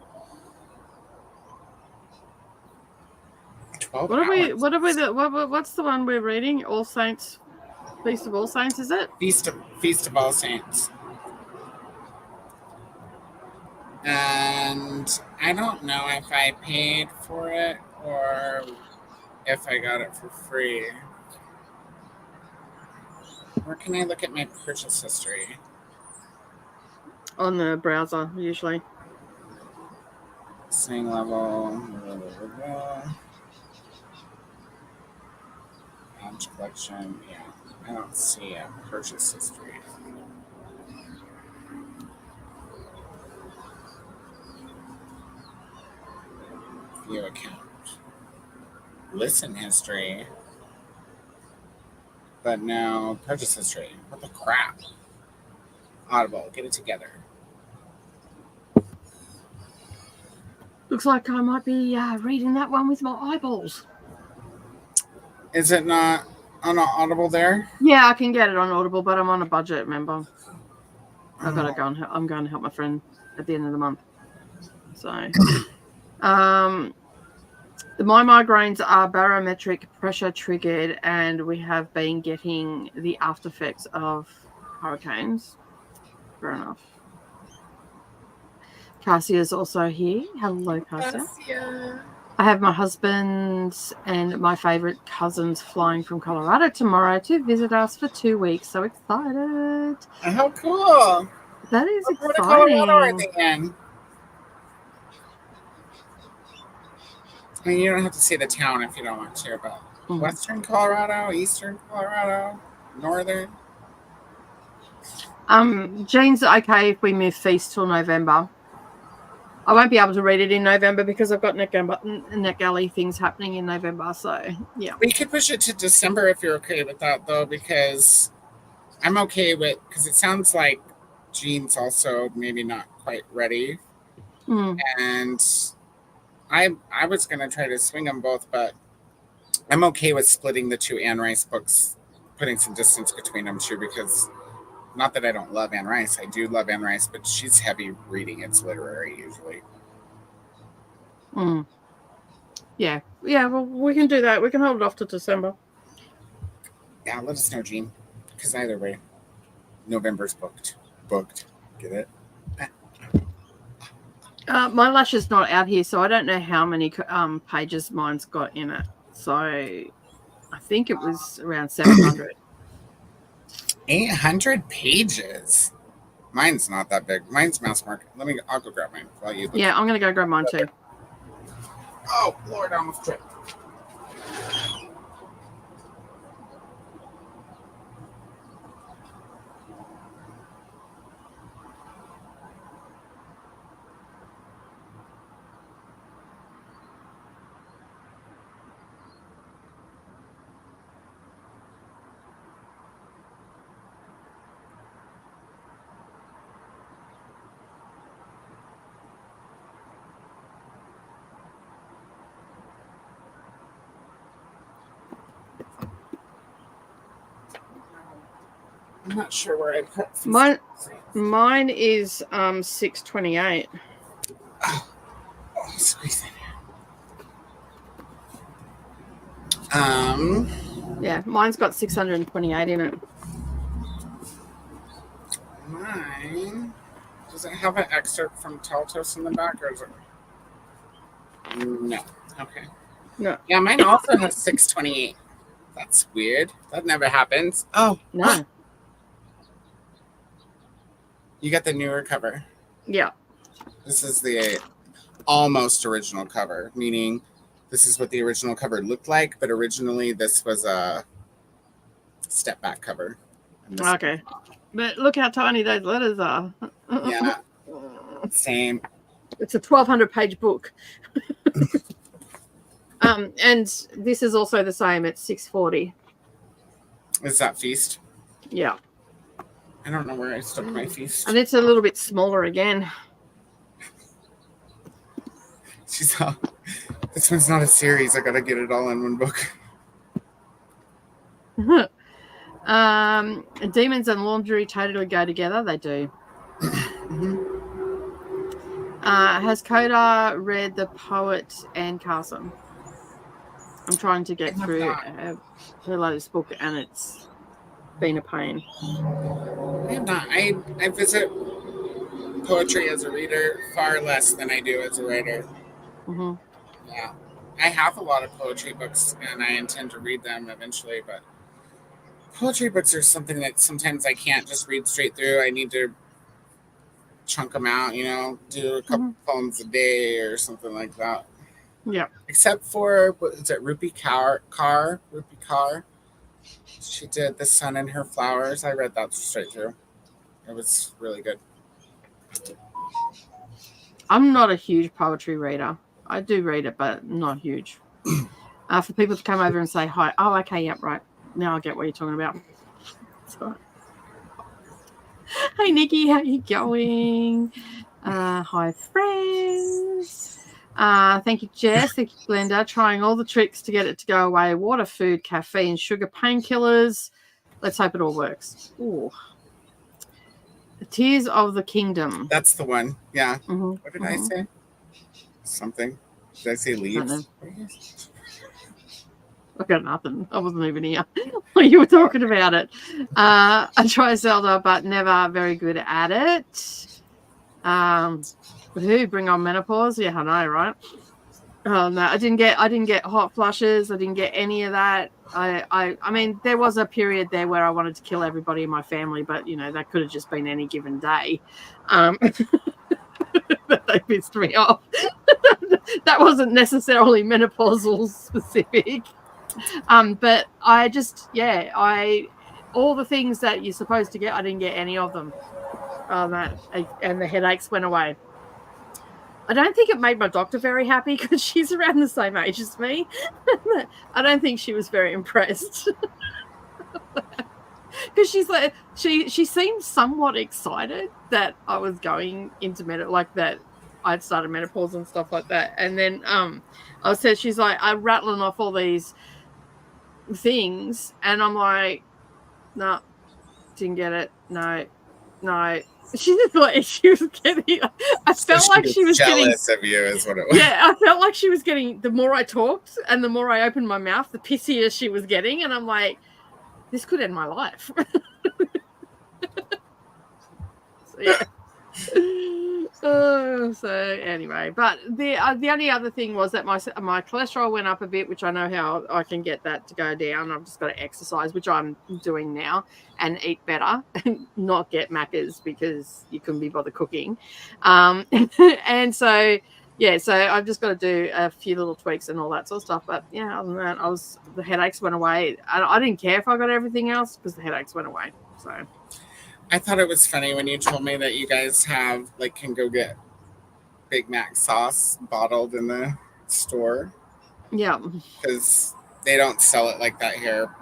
12
what's the one we're reading? All Saints, Feast of All Saints, is it?
Feast of All Saints. And I don't know if I paid for it or if I got it for free. Where can I look at my purchase history?
On the browser, usually.
Sing level. Launch collection. Yeah, I don't see a purchase history. View account. Listen history. But no purchase history. What the crap? Audible, get it together.
Looks like I might be reading that one with my eyeballs.
Is it not on Audible there?
Yeah, I can get it on Audible, but I'm on a budget, remember. I've got to go and I'm going to help my friend at the end of the month. So, my migraines are barometric pressure triggered, and we have been getting the after effects of hurricanes. Fair enough. Cassia's also here. Hello, Cassia. I have my husband and my favorite cousins flying from Colorado tomorrow to visit us for 2 weeks. So excited.
How cool.
That is exciting.
Colorado are they in? I mean, you don't have to say the town if you don't want to, but Western Colorado, Eastern Colorado, Northern.
Jean's okay if we move Feast till November. I won't be able to read it in November because I've got NetGalley things happening in November. So, yeah.
We could push it to December if you're okay with that, though, because I'm okay with... Because it sounds like Jean's also maybe not quite ready. And I was going to try to swing them both, but I'm okay with splitting the two Anne Rice books, putting some distance between them, too, because... Not that I don't love Anne Rice. I do love Anne Rice, but she's heavy reading. It's literary, usually.
Yeah. Yeah, well, we can do that. We can hold it off to December.
Yeah, let us know, Jean. Because either way, November's booked. Get it?
My lash is not out here, so I don't know how many pages mine's got in it. So I think it was around 700.
800 pages. Mine's not that big. Mine's mass market. I'll go grab mine while you look.
Yeah, I'm gonna go grab mine too.
Oh Lord, I almost tripped. I'm not sure where I put
mine is 628.
Oh, squeeze it.
Yeah, mine's got 628 in it.
Mine does it have an excerpt from Teltos in the back, or is it? No. Okay.
No.
Yeah, mine also has 628. That's weird. That never happens. Oh
no.
You got the newer cover.
Yeah.
This is the almost original cover, meaning this is what the original cover looked like, but originally this was a step back cover.
Okay. But look how tiny those letters are.
Yeah. Same.
It's a 1,200 page book. And this is also the same. It's 640.
Is that Feast?
Yeah.
I don't know where I stuck my Feast.
And it's a little bit smaller again.
She's all, this one's not a series. I gotta get it all in one book.
Demons and laundry totally go together. They do. Has Coda read The Poet Anne Carson? I'm trying to get through her latest book, and it's been a pain.
I have not. I visit poetry as a reader far less than I do as a writer.
Mm-hmm.
Yeah. I have a lot of poetry books, and I intend to read them eventually, but poetry books are something that sometimes I can't just read straight through. I need to chunk them out, do a couple poems a day or something like that.
Yeah.
Except for, what is it, Rupi Kaur? She did The Sun and Her Flowers. I read that straight through. It was really good.
I'm not a huge poetry reader. I do read it, but not huge. For people to come over and say hi. Oh, okay, yep, right. Now I get what you're talking about. Sorry. Hey, Nikki, how you going? Hi, friends. Thank you, Jess. Thank you, Glenda. Trying all the tricks to get it to go away. Water, food, caffeine, sugar, painkillers. Let's hope it all works. Ooh. The Tears of the Kingdom.
That's the one. Yeah.
Mm-hmm.
What did I say? Something. Did I say leaves?
I got nothing. I wasn't even here when you were talking about it. I try Zelda, but never very good at it. Who bring on menopause? Yeah, I know, right? Oh no, I didn't get hot flushes. I didn't get any of that. I mean, there was a period there where I wanted to kill everybody in my family, but that could have just been any given day. They pissed me off. That wasn't necessarily menopausal specific. But I just, all the things that you're supposed to get, I didn't get any of them. And the headaches went away. I don't think it made my doctor very happy because she's around the same age as me. I don't think she was very impressed. Because she's like, she seemed somewhat excited that I was going into that I'd started menopause and stuff like that. And then she's like, I'm rattling off all these things, and I'm like, no, didn't get it. No. She was getting. I felt like she was
jealous of you, is what it was.
Yeah, I felt like she was getting. The more I talked and the more I opened my mouth, the pissier she was getting, and I'm like, this could end my life. So, yeah. So anyway, but the only other thing was that my cholesterol went up a bit, which I know how I can get that to go down. I've just got to exercise, which I'm doing now, and eat better, and not get Maccas because you couldn't be bothered cooking. And so yeah, so I've just got to do a few little tweaks and all that sort of stuff. But yeah, other than that, the headaches went away. I didn't care if I got everything else because the headaches went away. So.
I thought it was funny when you told me that you guys have can go get Big Mac sauce bottled in the store.
Yeah.
Because they don't sell it like that here,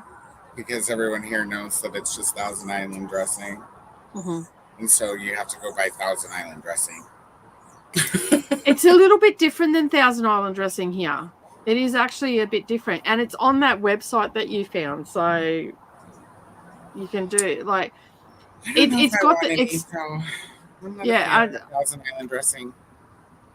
because everyone here knows that it's just Thousand Island dressing.
Mm-hmm.
And so you have to go buy Thousand Island dressing.
It's a little bit different than Thousand Island dressing here. It is actually a bit different. And it's on that website that you found. So you can do it's got the
Thousand Island dressing.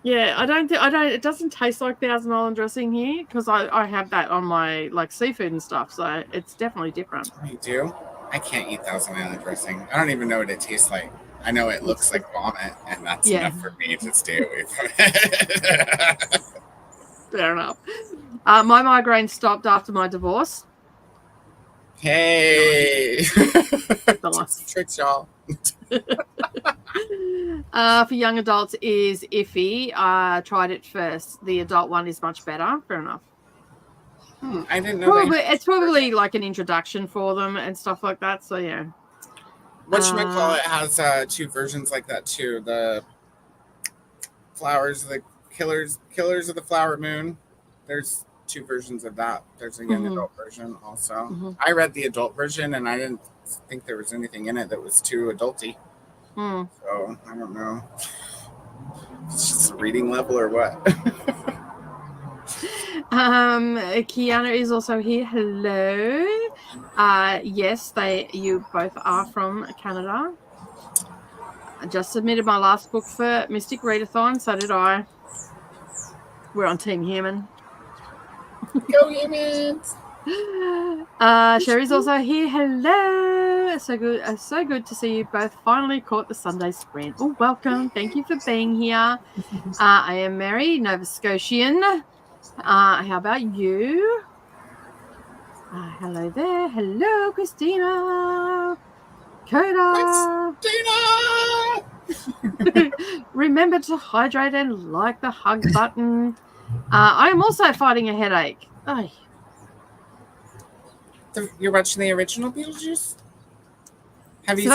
Yeah, I don't. It doesn't taste like Thousand Island dressing here because I have that on my seafood and stuff. So it's definitely different.
You do? I can't eat Thousand Island dressing. I don't even know what it tastes like. I know it looks like vomit, and that's enough for me to stay away from it.
Fair enough. My migraine stopped after my divorce.
Hey, tricks, y'all.
For young adults is iffy. I tried it first. The adult one is much better. Fair enough.
I didn't know.
It's probably like an introduction for them and stuff like that. So yeah.
Whatchamacallit has two versions like that too. The flowers, the killers of the flower moon. There's two versions of that. There's a young adult version also. Mm-hmm. I read the adult version and I didn't think there was anything in it that was too adulty. So I don't know. It's just a reading level or what.
Kiana is also here. Hello. Yes, you both are from Canada. I just submitted my last book for Mystic Readathon, so did I. We're on Team Human.
Go humans!
Sherry's also here. Hello. So good to see you both. Finally caught the Sunday sprint. Oh, welcome. Thank you for being here. I am Mary, Nova Scotian. How about you? Hello there. Hello, Christina. Coda.
Christina!
Remember to hydrate and like the hug button. I am also fighting a headache. Oh.
You're watching the original Beetlejuice? Have you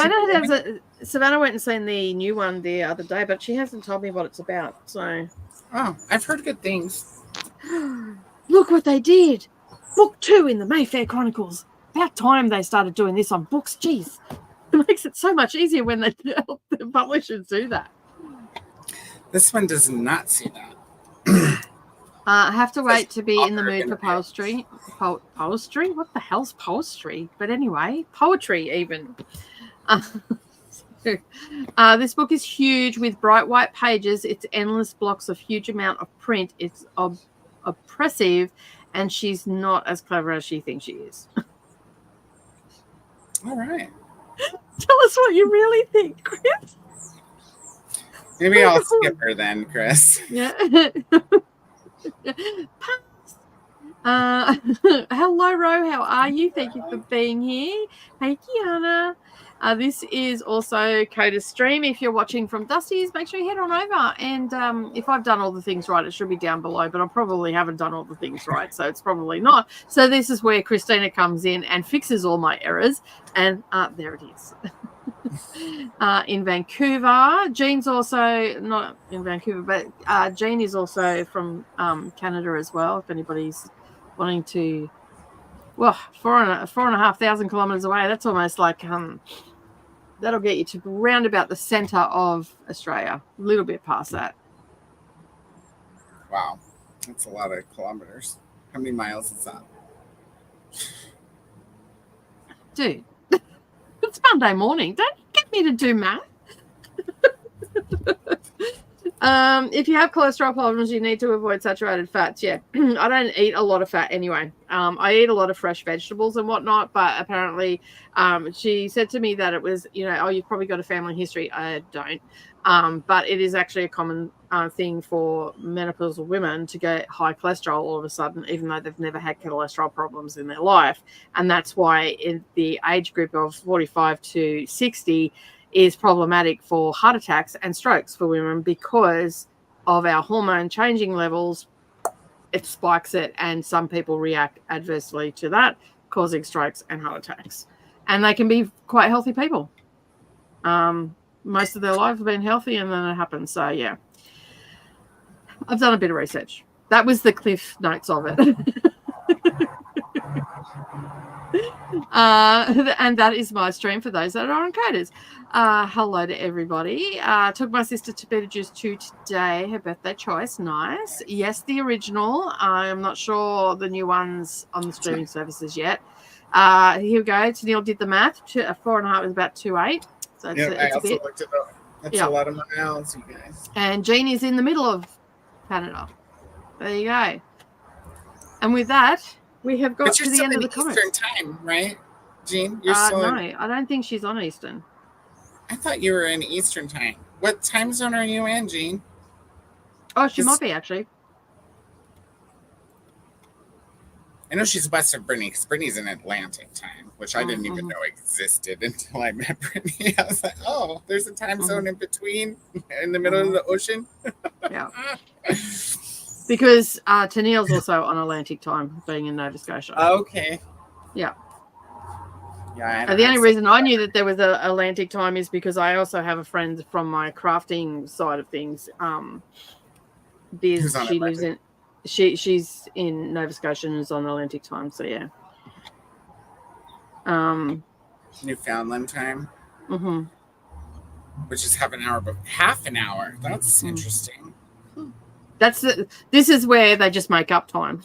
Savannah went and seen the new one the other day, but she hasn't told me what it's about. So,
I've heard good things.
Look what they did! Book 2 in the Mayfair Chronicles. About time they started doing this on books. Jeez, it makes it so much easier when the publishers do that.
This one does not see that.
I have to wait to be in the mood for poetry. Poetry? What the hell's poetry? But anyway, poetry even. This book is huge with bright white pages. It's endless blocks of huge amount of print. It's oppressive, and she's not as clever as she thinks she is.
All right.
Tell us what you really think, Chris.
Maybe I'll skip her then, Chris.
Yeah. Hello, Ro. How are you? Thank you for being here. Hey, Kiana. This is also Coda's stream. If you're watching from Dusty's, make sure you head on over. And if I've done all the things right, it should be down below. But I probably haven't done all the things right, so it's probably not. So this is where Christina comes in and fixes all my errors. And there it is. In Vancouver. Jean's also not in Vancouver, but Jean is also from Canada as well. If anybody's wanting to, 4,500 kilometers away. That's almost like that'll get you to round about the center of Australia, a little bit past that.
Wow, that's a lot of kilometers. How many miles is that?
Dude. It's Monday morning. Don't get me to do math. If you have cholesterol problems, you need to avoid saturated fats. Yeah, I don't eat a lot of fat anyway. I eat a lot of fresh vegetables and whatnot, but apparently, she said to me that it was, oh, you've probably got a family history. I don't, but it is actually a common thing for menopausal women to get high cholesterol all of a sudden, even though they've never had cholesterol problems in their life, and that's why in the age group of 45 to 60. Is problematic for heart attacks and strokes for women because of our hormone changing levels. It spikes it, and some people react adversely to that, causing strokes and heart attacks. And they can be quite healthy people. Most of their life have been healthy, and then it happens. So, yeah. I've done a bit of research. That was the cliff notes of it. And that is my stream for those that are on coders. Hello to everybody. Took my sister to Beetlejuice 2 today, her birthday choice. Nice. Yes, the original. I'm not sure the new ones on the streaming services yet. Here we go. Tennille did the math. 4.5 is about 2.8. So it's,
I also looked it up. That's a lot of miles, you guys.
And Jean is in the middle of Canada. There you go. And with that, we have got to the end of the comments.
Eastern time, right, Jean? You're still
no, I don't think she's on Eastern.
I thought you were in Eastern time. What time zone are you in, Jean?
Oh, she might be, actually.
I know she's west of Brittany because Brittany's in Atlantic time, which I didn't even know existed until I met Brittany. I was like, oh, there's a time zone in between, in the middle of the ocean.
Yeah. Because Tennille's also on Atlantic time, being in Nova Scotia.
Okay.
Yeah.
Yeah.
The only reason I knew that there was a Atlantic time is because I also have a friend from my crafting side of things. Biz, she lives in. She's in Nova Scotia and is on Atlantic time. So yeah.
Newfoundland time.
Mm-hmm.
Which is half an hour. That's interesting.
This is where they just make up time.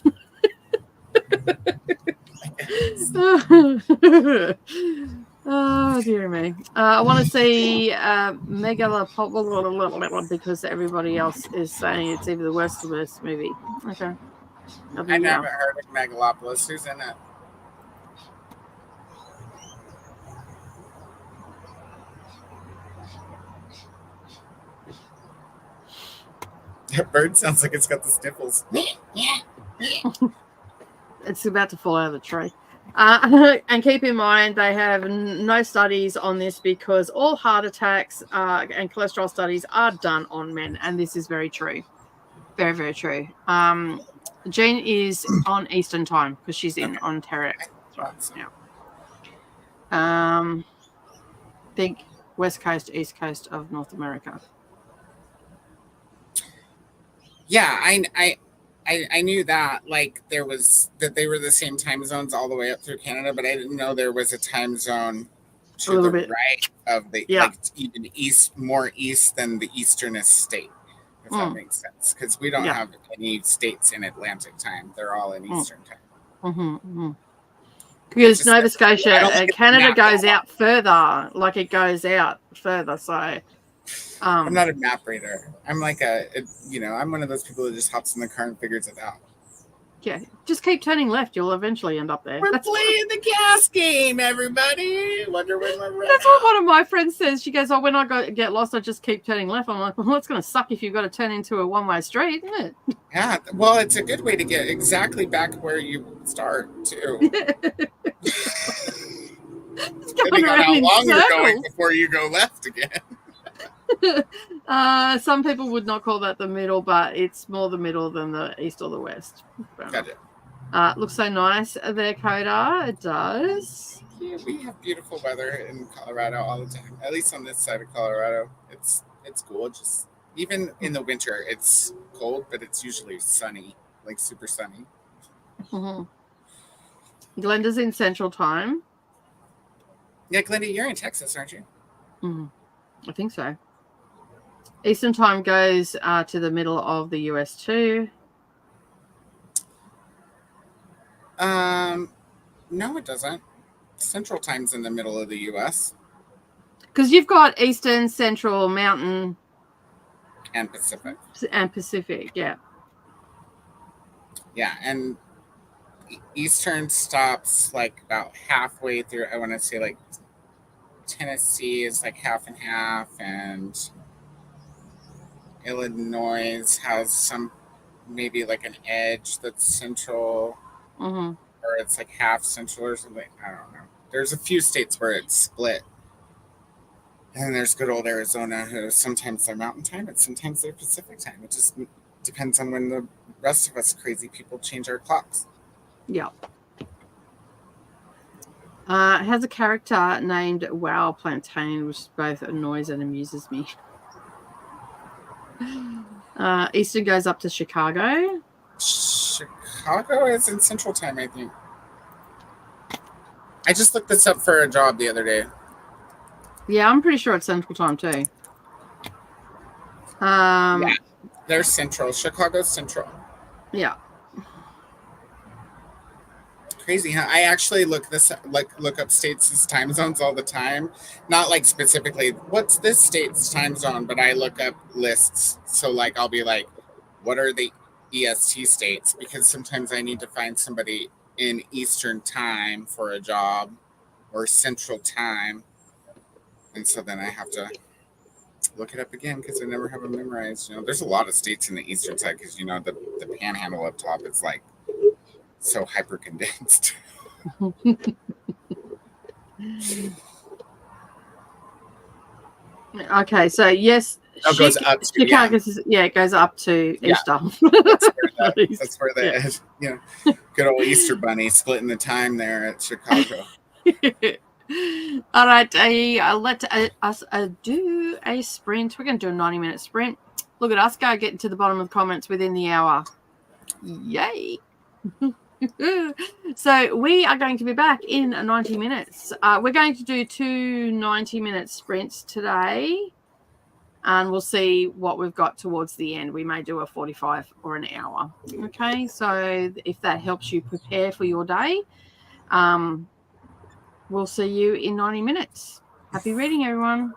Oh dear me. I want to see Megalopol because everybody else is saying it's either the worst or the worst movie. Okay.
I never heard of Megalopolis. Who's in it? That bird sounds like it's got the sniffles.
It's about to fall out of the tree. And keep in mind, they have no studies on this because all heart attacks and cholesterol studies are done on men. And this is very true. Very, very true. Jean is on Eastern time because she's in Ontario. Yeah. Think West Coast, East Coast of North America.
Yeah, I knew that, like, they were the same time zones all the way up through Canada, but I didn't know there was a time zone to the right of the, like, even more east than the easternest state, if that makes sense. Because we don't have any states in Atlantic time; they're all in Eastern time.
Mm-hmm. Because Nova Scotia, Canada goes out further, like it goes out further. So.
I'm not a map reader. I'm like I'm one of those people that just hops in the car and figures it out.
Yeah, just keep turning left. You'll eventually end up there.
We're playing the gas game, everybody. Wonder when we're
That's what one of my friends says. She goes, "Oh, when I get lost, I just keep turning left." I'm like, "Well, it's going to suck if you've got to turn into a one-way street, isn't it?"
Yeah. Well, it's a good way to get exactly back where you start too. Depending on how long you're going before you go left again.
Some people would not call that the middle, but it's more the middle than the east or the west.
Gotcha.
Looks so nice there, Coda. It does.
Yeah, we have beautiful weather in Colorado all the time. At least on this side of Colorado, it's gorgeous. Even in the winter, it's cold, but it's usually sunny, like super sunny.
Mm-hmm. Glenda's in Central Time.
Yeah, Glenda, you're in Texas, aren't you?
Mm-hmm. I think so. Eastern time goes to the middle of the US too.
No, it doesn't. Central time's in the middle of the US.
Because you've got Eastern, Central, Mountain.
and Pacific.
And Pacific, yeah.
Yeah, and Eastern stops like about halfway through. I want to say like Tennessee is like half and half, and Illinois has some maybe like an edge that's central,
Mm-hmm.
or it's like half central or something. I don't know. There's a few states where it's split. And then there's good old Arizona, who sometimes they're mountain time and sometimes they're Pacific time. It just depends on when the rest of us crazy people change our clocks.
Yeah. It has a character named Wow Plantain, which both annoys and amuses me. Eastern goes up to Chicago.
Chicago is in Central Time, I think. I just looked this up for a job the other day.
Yeah, I'm pretty sure it's Central Time too.
Yeah, they're Central. Chicago's Central.
Yeah.
Crazy, huh? I actually look up states' time zones all the time. Not like specifically what's this state's time zone, but I look up lists. So like I'll be like, what are the EST states? Because sometimes I need to find somebody in Eastern time for a job or Central time. And so then I have to look it up again because I never have them memorized. You know, there's a lot of states in the Eastern side because you know the panhandle up top is like so hyper condensed.
Okay, so yes,
it goes up to,
Chicago. Yeah, it goes up to Easter.
That's where good old Easter Bunny splitting the time there at Chicago.
All right, let us do a sprint. We're going to do a 90-minute sprint. Look at us go getting to the bottom of the comments within the hour. Yay. So we are going to be back in 90 minutes. We're going to do 2 90-minute sprints today, and we'll see what we've got towards the end. We may do a 45 or an hour. Okay, so if that helps you prepare for your day, we'll see you in 90 minutes. Happy reading, everyone.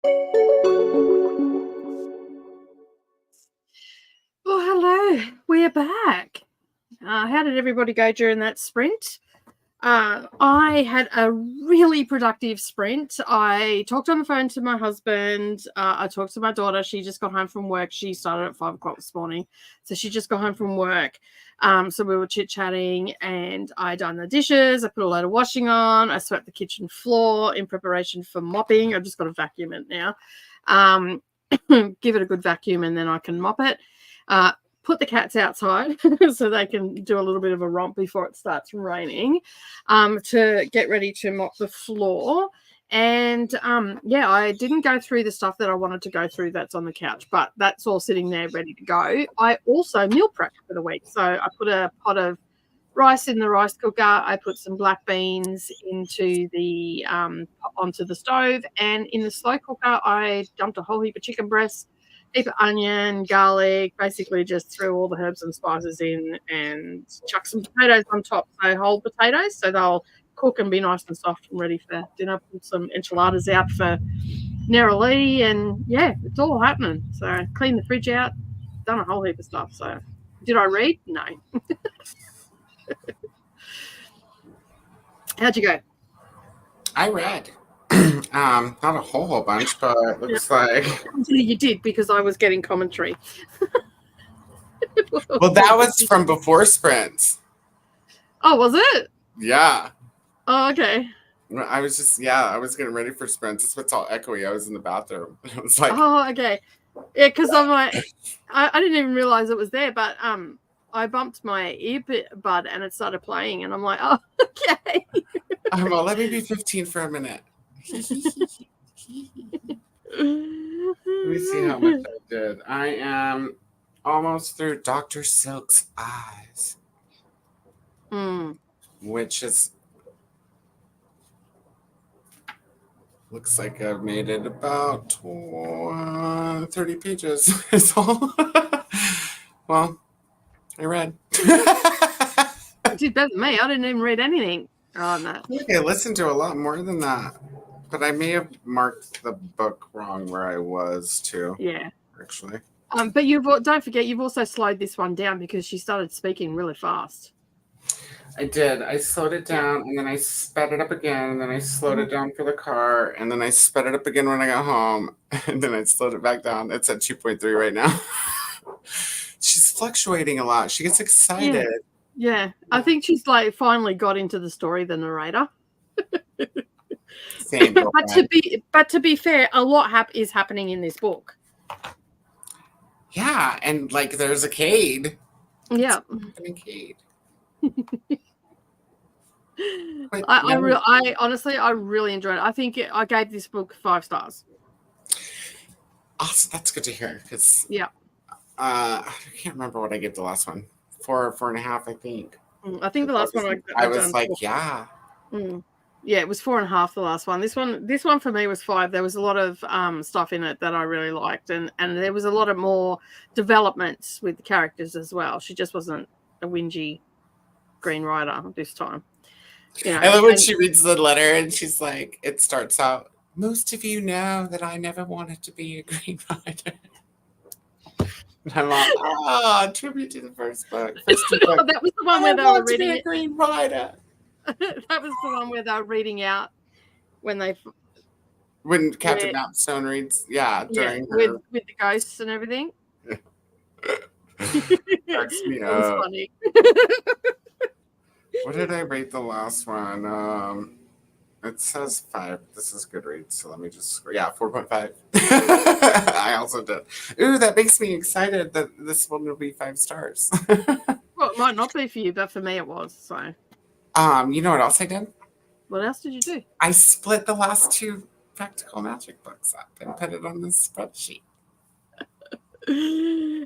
Well, hello. We're back. How did everybody go during that sprint? I had a really productive sprint. I talked on the phone to my husband. I talked to my daughter. She just got home from work. She started at 5 o'clock this morning. So she just got home from work. So we were chit-chatting, and I done the dishes. I put a load of washing on. I swept the kitchen floor in preparation for mopping. I've just got to vacuum it now. Give it a good vacuum, and then I can mop it. Put the cats outside so they can do a little bit of a romp before it starts raining, to get ready to mop the floor. And I didn't go through the stuff that I wanted to go through that's on the couch, but that's all sitting there ready to go. I also meal prepped for the week. So I put a pot of rice in the rice cooker. I put some black beans into the onto the stove, and in the slow cooker I dumped a whole heap of chicken breasts, heap of onion, garlic, basically just threw all the herbs and spices in and chuck some potatoes on top. So whole potatoes, so they'll cook and be nice and soft and ready for dinner. Put some enchiladas out for Neroli, and yeah, it's all happening. So clean the fridge out, done a whole heap of stuff. So did I read? No. How'd you go?
I read. Not a whole bunch, but it looks like.
You did, because I was getting commentary.
Well, that was from before sprints.
Oh, was it?
Yeah.
Oh, okay.
I was getting ready for sprints. It's what's all echoey. I was in the bathroom. It was like,
oh, okay. Yeah, because I'm like, I didn't even realize it was there, but I bumped my earbud and it started playing, and I'm like, oh, okay.
Well, let me be 15 for a minute. Let me see how much I did. I am almost through Dr. Silk's Eyes, which is looks like I've made it about 30 pages. Is all. Well, I read.
You did better than me. I didn't even read anything on that.
Okay, I listened to a lot more than that. But I may have marked the book wrong where I was too.
Yeah.
Actually.
But don't forget, you've also slowed this one down because she started speaking really fast.
I did. I slowed it down, and then I sped it up again, and then I slowed it down for the car, and then I sped it up again when I got home, and then I slowed it back down. It's at 2.3 right now. She's fluctuating a lot. She gets excited.
Yeah. I think she's like finally got into the story, the narrator.
Same,
but to be fair, a lot is happening in this book.
Yeah, and like there's a Cade.
Yeah.
Cade.
I honestly really enjoyed it. I think I gave this book 5 stars.
Awesome, that's good to hear. Because
I
can't remember what I gave the last one. 4.5, I think.
I think the last one
I was like, yeah.
Yeah, it was 4.5 the last one. This one for me was 5. There was a lot of stuff in it that I really liked, and there was a lot of more developments with the characters as well. She just wasn't a whingy Green Rider this time. You know,
I love when she reads the letter and she's like, it starts out, most of you know that I never wanted to be a Green Rider. And I'm like, tribute to the first book.
That was the one where they were reading
it. Green Rider.
That was the one where they were reading out when
Captain Napstone reads, during
with the ghosts and everything.
Cracks me up.
That was funny.
What did I rate the last one? It says 5. This is Goodreads, so let me just 4.5. I also did. Ooh, that makes me excited that this one will be 5 stars.
Well, it might not be for you, but for me it was. So.
You know what else I did?
What else did you do?
I split the last 2 Practical Magic books up and put it on this spreadsheet.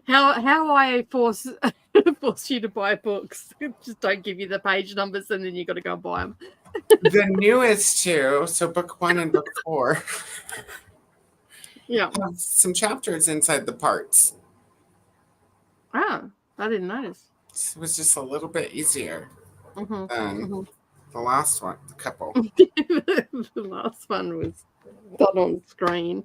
How I force you to buy books. Just don't give you the page numbers, and then you got to go and buy them.
The newest 2, so book 1 and book 4.
Yeah.
Have some chapters inside the parts.
Oh, I didn't notice.
It was just a little bit easier than
Mm-hmm.
the last one, the couple.
The last one was Done on screen.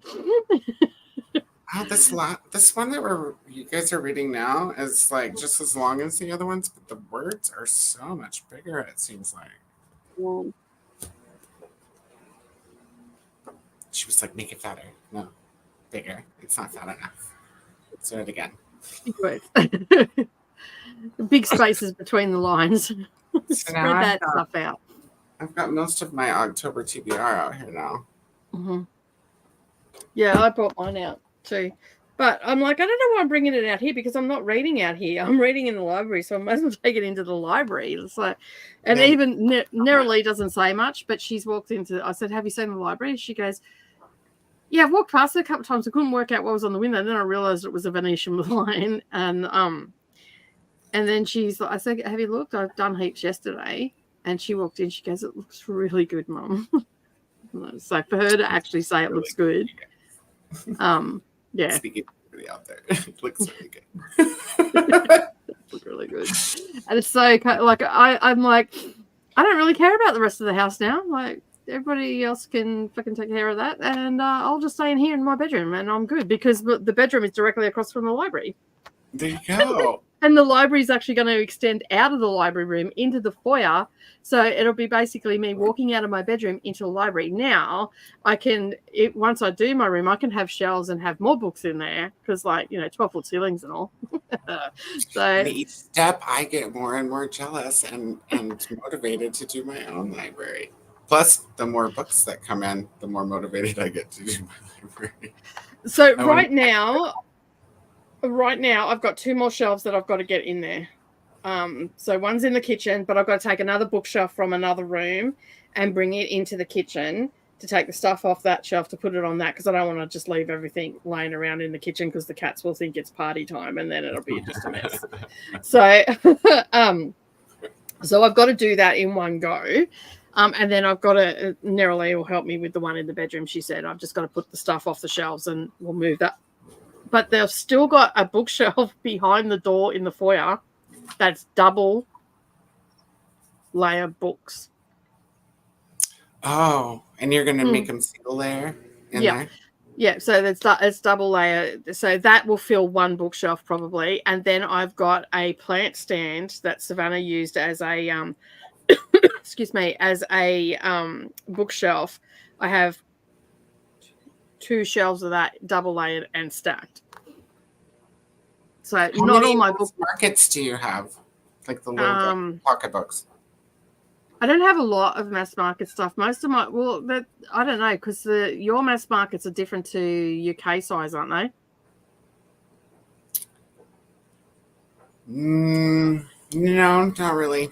Oh, this one that you guys are reading now is like just as long as the other ones, but the words are so much bigger. It seems like she was like, make it fatter. No, bigger. It's not fat enough. Let's do it again.
Big spaces between the lines. Spread that stuff out.
I've got most of my October TBR out here now.
Mm-hmm. Yeah, I brought mine out too. But I'm like, I don't know why I'm bringing it out here because I'm not reading out here. I'm reading in the library, so I might as well take it into the library. It's like, and then, even Neralee doesn't say much, but she's walked into. I said, "Have you seen the library?" She goes, "Yeah, I've walked past it a couple of times. I couldn't work out what was on the window. Then I realized it was a Venetian blind." And then I said, "Have you looked? I've done heaps yesterday." And she walked in. She goes, "It looks really good, Mum." So for her to actually say it looks good, yeah.
Speaking really out there, it looks really good.
Looks really good, and it's so like I'm like, I don't really care about the rest of the house now. Like everybody else can fucking take care of that, and I'll just stay in here in my bedroom, and I'm good because the bedroom is directly across from the library.
There you go.
And the library is actually going to extend out of the library room into the foyer. So it'll be basically me walking out of my bedroom into the library. Now, once I do my room, I can have shelves and have more books in there because, 12-foot ceilings and all. So
each step, I get more and more jealous and motivated to do my own library. Plus, the more books that come in, the more motivated I get to do my library.
So right now, I've got 2 more shelves that I've got to get in there. So one's in the kitchen, but I've got to take another bookshelf from another room and bring it into the kitchen to take the stuff off that shelf to put it on that because I don't want to just leave everything laying around in the kitchen because the cats will think it's party time and then it'll be just a mess. So I've got to do that in one go. And then I've got to, Neralee will help me with the one in the bedroom. She said, I've just got to put the stuff off the shelves and we'll move that. But they've still got a bookshelf behind the door in the foyer that's double layer books.
Oh, and you're going to make them single layer in there?
Yeah, so it's double layer. So that will fill one bookshelf probably. And then I've got a plant stand that Savannah used as a bookshelf. I have 2 shelves of that double layered and stacked. So
how
not
many
all my
book markets do you have? Like the little pocketbooks.
I don't have a lot of mass market stuff. Most of my I don't know because your mass markets are different to UK size, aren't they?
No, not really.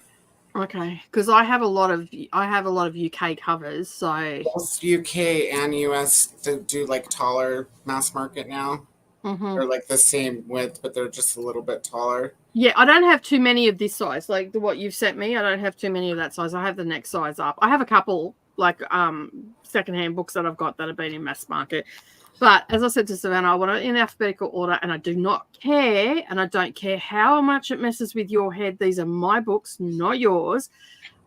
Okay, because I have a lot of UK covers, so
both UK and US do like taller mass market now. Mm-hmm. They're like the same width, but they're just a little bit taller.
Yeah, I don't have too many of this size, like what you've sent me. I don't have too many of that size. I have the next size up. I have a couple secondhand books that I've got that have been in mass market. But as I said to Savannah, I want it in alphabetical order, and I do not care, and I don't care how much it messes with your head. These are my books, not yours.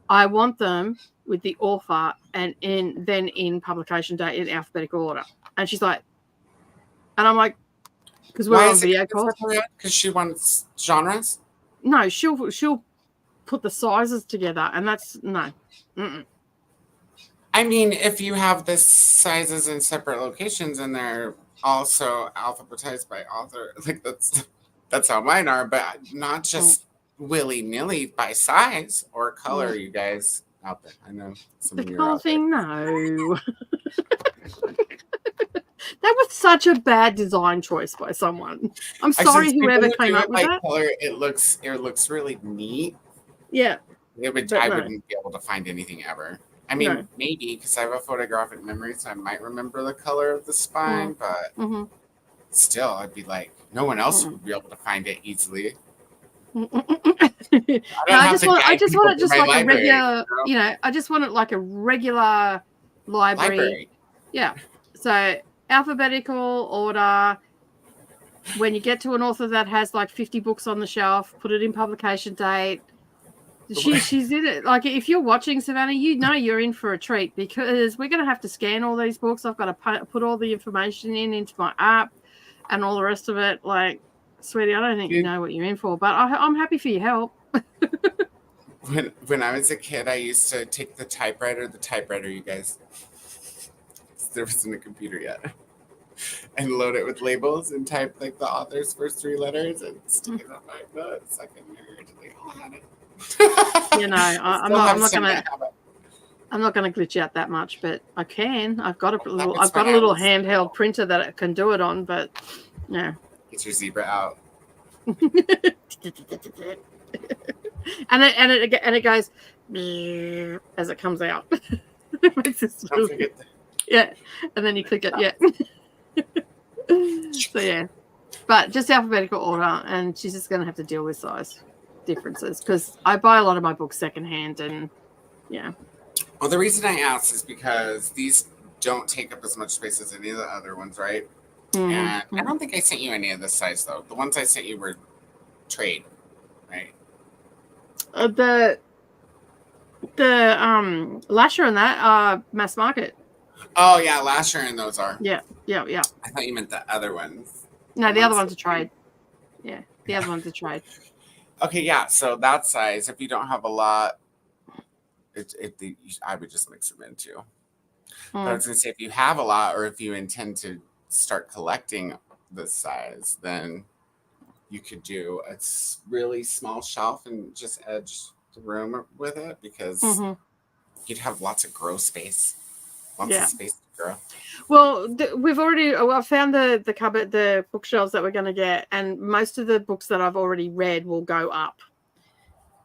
I want them with the author and then in publication date in alphabetical order. And she's like, and I'm like, because we're on video call.
Because she wants genres?
No, she'll put the sizes together, and that's no. Mm-mm.
I mean, if you have the sizes in separate locations and they're also alphabetized by author, like that's how mine are, but not just willy-nilly by size or color, you guys out there. I know some of you are out there.
No. That was such a bad design choice by someone. I'm sorry whoever came up with that.
Color, it looks really neat.
Yeah.
I wouldn't be able to find anything ever. I mean, maybe because I have a photographic memory, so I might remember the color of the spine, but still, I'd be like, no one else would be able to find it easily. I just want it just like a regular,
I just want it like a regular library. Yeah. So alphabetical order. When you get to an author that has like 50 books on the shelf, put it in publication date. She's in it. Like, if you're watching, Savannah, you know you're in for a treat because we're going to have to scan all these books. I've got to put all the information into my app and all the rest of it. Like, sweetie, I don't think you know what you're in for, but I'm happy for your help.
When I was a kid, I used to take the typewriter, you guys. There wasn't a computer yet. And load it with labels and type like the author's first 3 letters and stick it on my notes. Like a nerd. They all had it.
You know, I'm not gonna glitch out that much, but I can. I've got a little handheld printer that I can do it on, but yeah.
Get your zebra out.
and it goes as it comes out. It makes this little, yeah, and then you click it, yeah. So yeah, but just alphabetical order, and she's just gonna have to deal with size differences because I buy a lot of my books secondhand, and yeah.
Well, the reason I asked is because these don't take up as much space as any of the other ones, right? Mm-hmm. And I don't think I sent you any of this size though. The ones I sent you were trade, right?
The Lasher and that are mass market.
Oh yeah, Lasher and those are.
Yeah. I
thought you meant the other ones.
No, the other ones are trade. Yeah, the other ones are trade.
Okay, yeah. So that size, if you don't have a lot, I would just mix them into. But I was gonna say, if you have a lot, or if you intend to start collecting this size, then you could do a really small shelf and just edge the room with it because you'd have lots of grow space. Lots of space to grow. Well,
I found the cupboard, the bookshelves that we're going to get, and most of the books that I've already read will go up.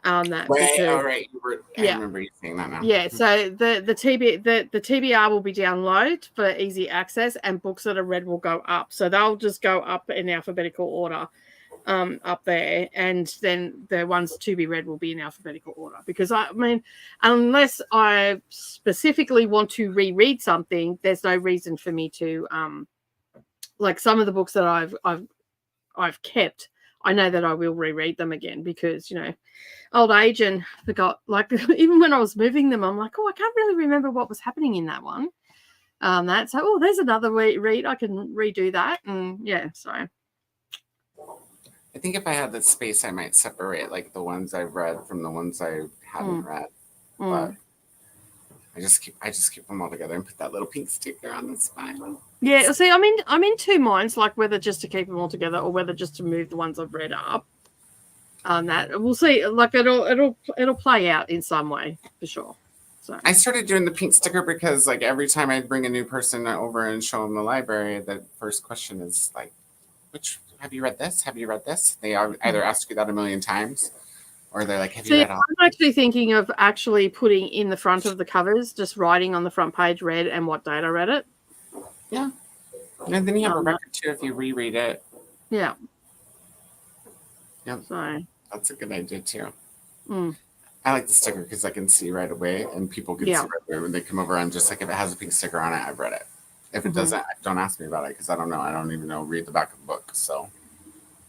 That
right, all right. I remember you saying that now.
Yeah, so the TBR will be download for easy access, and books that are read will go up. So they'll just go up in alphabetical order. Up there, and then the ones to be read will be in alphabetical order because I mean, unless I specifically want to reread something, there's no reason for me to like some of the books that I've kept. I know that I will reread them again because, you know, old age and forgot, like even when I was moving them, I'm like, I can't really remember what was happening in that one. There's another read, I can redo that, and yeah, so.
I think if I had the space, I might separate like the ones I've read from the ones I haven't read. But I just keep them all together and put that little pink sticker on the spine.
Yeah, see, I'm in two minds, like whether just to keep them all together or whether just to move the ones I've read up. That we'll see. Like it'll play out in some way for sure. So
I started doing the pink sticker because like every time I bring a new person over and show them the library, the first question is like, which. Have you read this? Have you read this? They either ask you that a million times or they're like, have you read all?
I'm actually thinking of actually putting in the front of the covers, just writing on the front page, read and what date I read it.
Yeah. And then you have a record too if you reread it.
Yeah.
Yep.
So
that's a good idea too. I like the sticker because I can see right away and people can see right away when they come over. I'm just like, if it has a pink sticker on it, I've read it. If it doesn't, don't ask me about it because I don't know. I don't even know. Read the back of the book. So,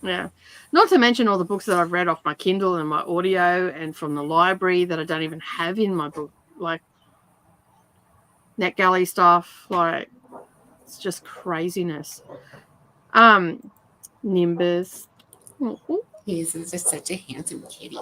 yeah. Not to mention all the books that I've read off my Kindle and my audio and from the library that I don't even have in my book, like NetGalley stuff. Like it's just craziness. Nimbus.
He's just such a handsome kitty.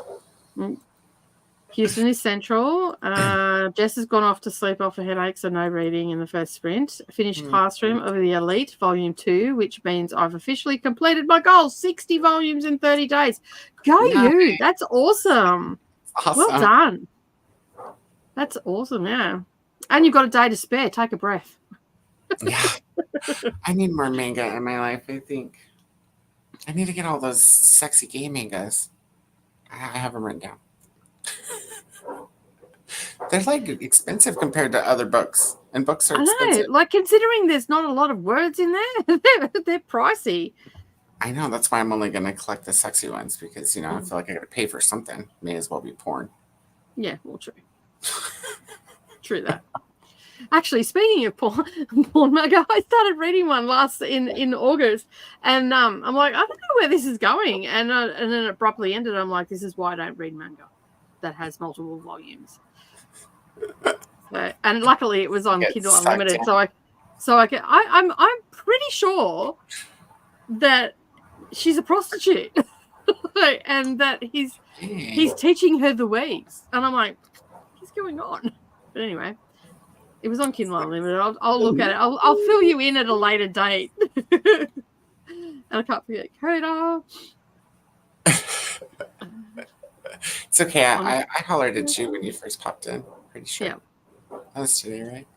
Houston is Central. Jess has gone off to sleep off her headache, so no reading in the first sprint. Finished Classroom of the Elite, Volume 2, which means I've officially completed my goal, 60 volumes in 30 days. Go you! That's awesome. Well done. That's awesome, yeah. And you've got a day to spare. Take a breath.
Yeah. I need more manga in my life, I think. I need to get all those sexy gay mangas. I have them written down. They're like expensive compared to other books, and books are expensive.
Like considering there's not a lot of words in there, they're pricey.
I know, that's why I'm only going to collect the sexy ones because, you know, I feel like I got to pay for something. May as well be porn.
Yeah, well, true. True that. Actually, speaking of porn manga, I started reading one in August, and I'm like, I don't know where this is going, and then it abruptly ended. I'm like, this is why I don't read manga. that has multiple volumes. So, and luckily it was on
Get
Kindle
sucked
Unlimited,
in.
I'm pretty sure that she's a prostitute and that he's teaching her the ways, and I'm like, what's going on? But anyway, it was on Kindle Unlimited. I'll look at it. I'll fill you in at a later date. And I can't forget Coda.
It's okay. I hollered at you when you first popped in. Pretty sure.
Yeah.
That was today,
right?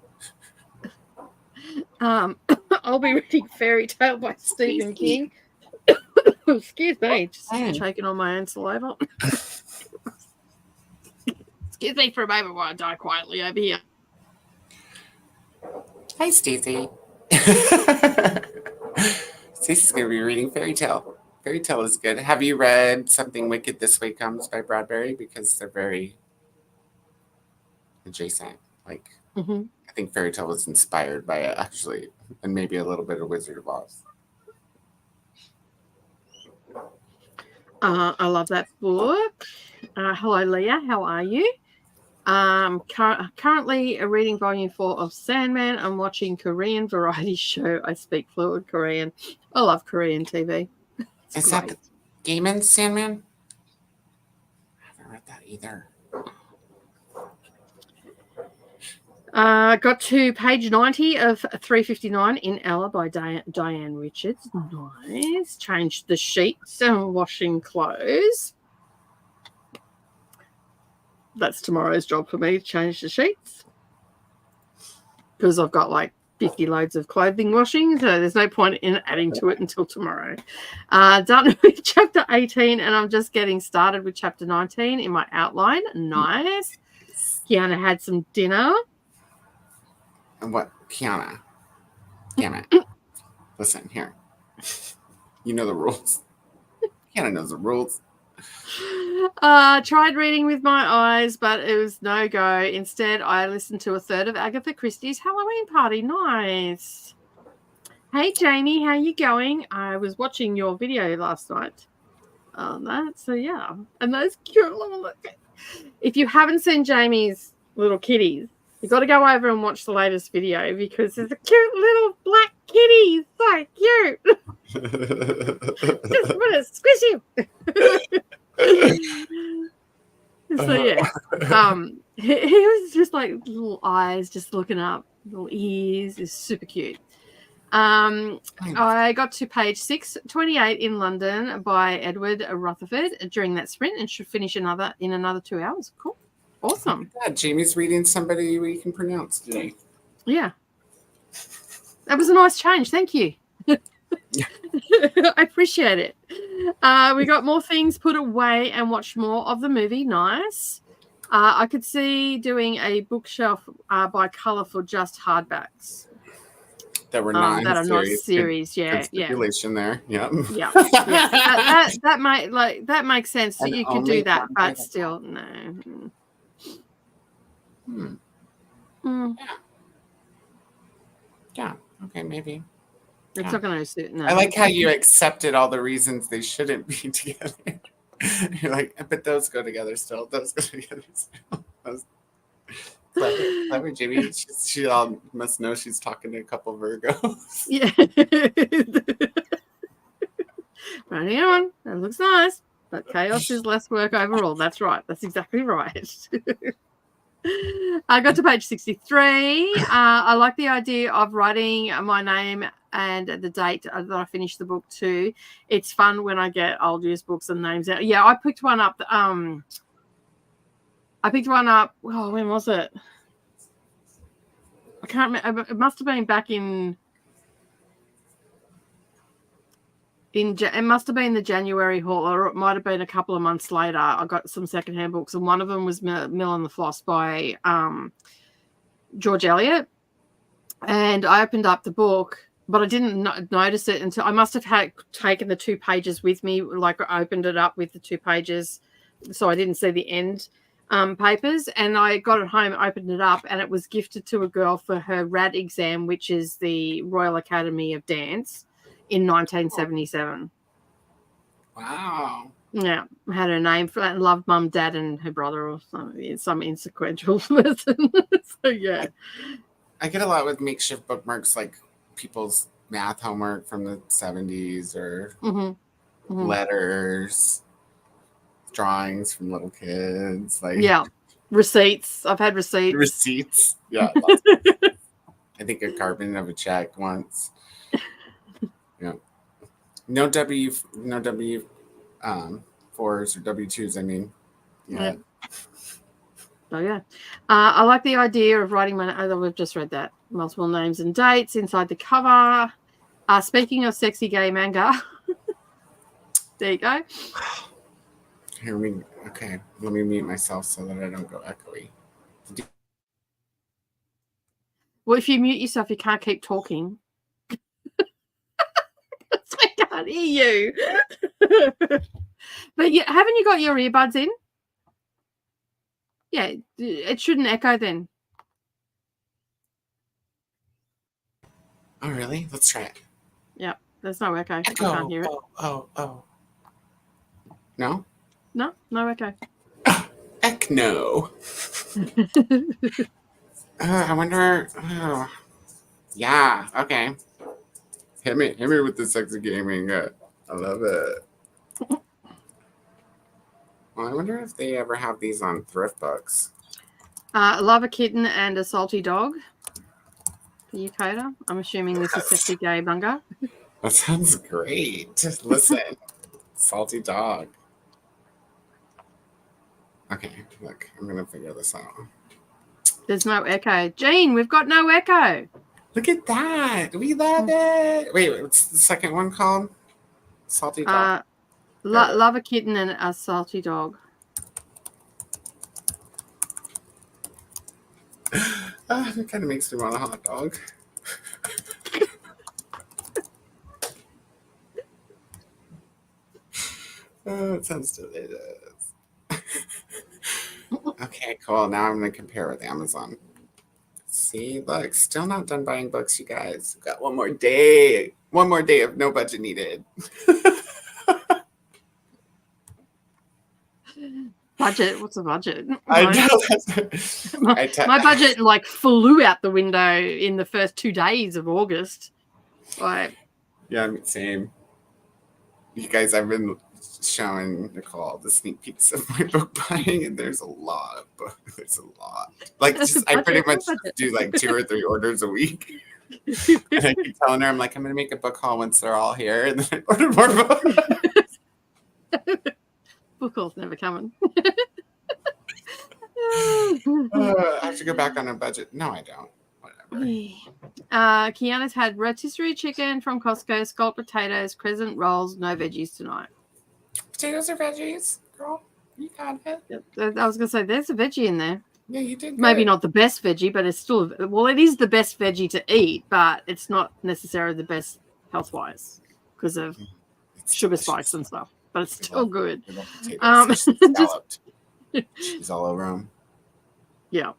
I'll be reading Fairy Tale by Stephen King. Excuse me, just choking on my own saliva. Excuse me for a moment while I die quietly over here.
Hi, Stacey. Stacey's going to be reading Fairy Tale. Fairy Tale is good. Have you read Something Wicked This Way Comes by Bradbury? Because they're very adjacent. Like, I think Fairy Tale was inspired by it, actually, and maybe a little bit of Wizard of Oz.
I love that book. Hello, Leah. How are you? Currently reading volume 4 of Sandman. I'm watching Korean variety show. I speak fluent Korean. I love Korean TV.
Is that the Gaiman's Sandman? I haven't read that either.
Got to page 90 of 359 in Ella by Diane Richards. Nice. Changed the sheets and washing clothes. That's tomorrow's job for me, to change the sheets. Because I've got like 50 loads of clothing washing, so there's no point in adding to it until tomorrow. Done with chapter 18, and I'm just getting started with chapter 19 in my outline. Nice. Kiana had some dinner.
And what? Kiana. Damn it. Listen, here. You know the rules. Kiana knows the rules.
Tried reading with my eyes, but it was no go. Instead, I listened to a third of Agatha Christie's Halloween Party. Nice. Hey, Jamie, how you going? I was watching your video last night on that. So, yeah. And those cute little... If you haven't seen Jamie's little kitties, you've got to go over and watch the latest video because there's a cute little black kitty. So cute. Just want to squish him. So yeah, he was just like little eyes just looking up, little ears, is super cute. I got to page 628 in London by Edward Rutherford during that sprint and should finish in another 2 hours. Cool. Awesome.
Yeah, Jamie's reading somebody we can pronounce today.
Yeah. That was a nice change. Thank you. I appreciate it. We got more things put away and watched more of the movie. Nice. I could see doing a bookshelf by colour for just hardbacks.
That were not
that are not series. Yeah,
stipulation there. Yeah.
Yeah. That makes sense that you could do that, but still no.
Yeah. Okay, maybe.
It's not going to suit. No.
I like how you accepted all the reasons they shouldn't be together. You're like, but those go together still. Those go together still. Clever, Jamie. She all must know she's talking to a couple Virgos.
Yeah. Running on. That looks nice. But chaos is less work overall. That's right. That's exactly right. I got to page 63. I like the idea of writing my name and the date that I finished the book too. It's fun when I get old used books and names out. Yeah, I picked one up. Oh, when was it? I can't remember. It must have been back in it must have been the January haul, or it might have been a couple of months later. I got some secondhand books, and one of them was Mill and the Floss by George Eliot. And I opened up the book, but I didn't notice it until I must have taken the 2 pages with me. Like I opened it up with the 2 pages, so I didn't see the end papers. And I got it home, opened it up, and it was gifted to a girl for her RAD exam, which is the Royal Academy of Dance, in 1977.
Wow.
Yeah, had her name for that. Loved mum, dad, and her brother, or some insequential person. So yeah,
I get a lot with makeshift bookmarks, like people's math homework from the 70s or letters, drawings from little kids, like
yeah, receipts. I've had receipts.
receipts. Yeah, I think a carbon of a check once. Yeah, no W, fours or W2s. I mean, yeah.
So yeah, I like the idea of writing my. Oh, we've just read that multiple names and dates inside the cover. Speaking of sexy gay manga, there you go.
Okay, let me mute myself so that I don't go echoey.
Well, if you mute yourself, you can't keep talking. I can't hear you. But yeah, haven't you got your earbuds in? Yeah, it shouldn't echo then.
Oh, really? Let's try it.
Yeah, there's no echo. I can't hear it.
Oh. No?
No echo.
Echo. I wonder. Oh. Yeah. Okay. Hit me with the sexy gaming. I love it. Well, I wonder if they ever have these on thrift books.
Love a Kitten and a Salty Dog. For you, Coda. I'm assuming this is sexy gay manga.
That sounds great. Just listen. Salty Dog. Okay, look, I'm gonna figure this out.
There's no echo. Jean, we've got no echo.
Look at that. We love it. Wait, what's the second one called? Salty Dog.
Love a Kitten and a Salty Dog.
It kind of makes me want a hot dog. Oh, it sounds delicious. Okay, cool. Now I'm going to compare with Amazon. See, look, still not done buying books, you guys. We've got one more day. One more day of no budget needed.
Budget? What's a budget?
I know.
My budget like flew out the window in the first 2 days of August. Like,
yeah, same. You guys, I've been showing Nicole the sneak peeks of my book buying, and there's a lot of books. There's a lot. Like, I pretty much do like 2 or 3 orders a week. And I keep telling her, I'm like, I'm going to make a book haul once they're all here, and then I order more books.
Book haul's never coming.
I have to go back on a budget. No, I don't. Whatever.
Kiana's had rotisserie chicken from Costco, scalloped potatoes, crescent rolls, no veggies tonight.
Potatoes are veggies, girl. You got it.
I was going to say, there's a veggie in there.
Yeah, you did.
Maybe not the best veggie, but it's still, well, it is the best veggie to eat, but it's not necessarily the best health-wise because of sugar spikes and stuff. But it's still good.
Scalloped. Cheese all over them.
Yeah.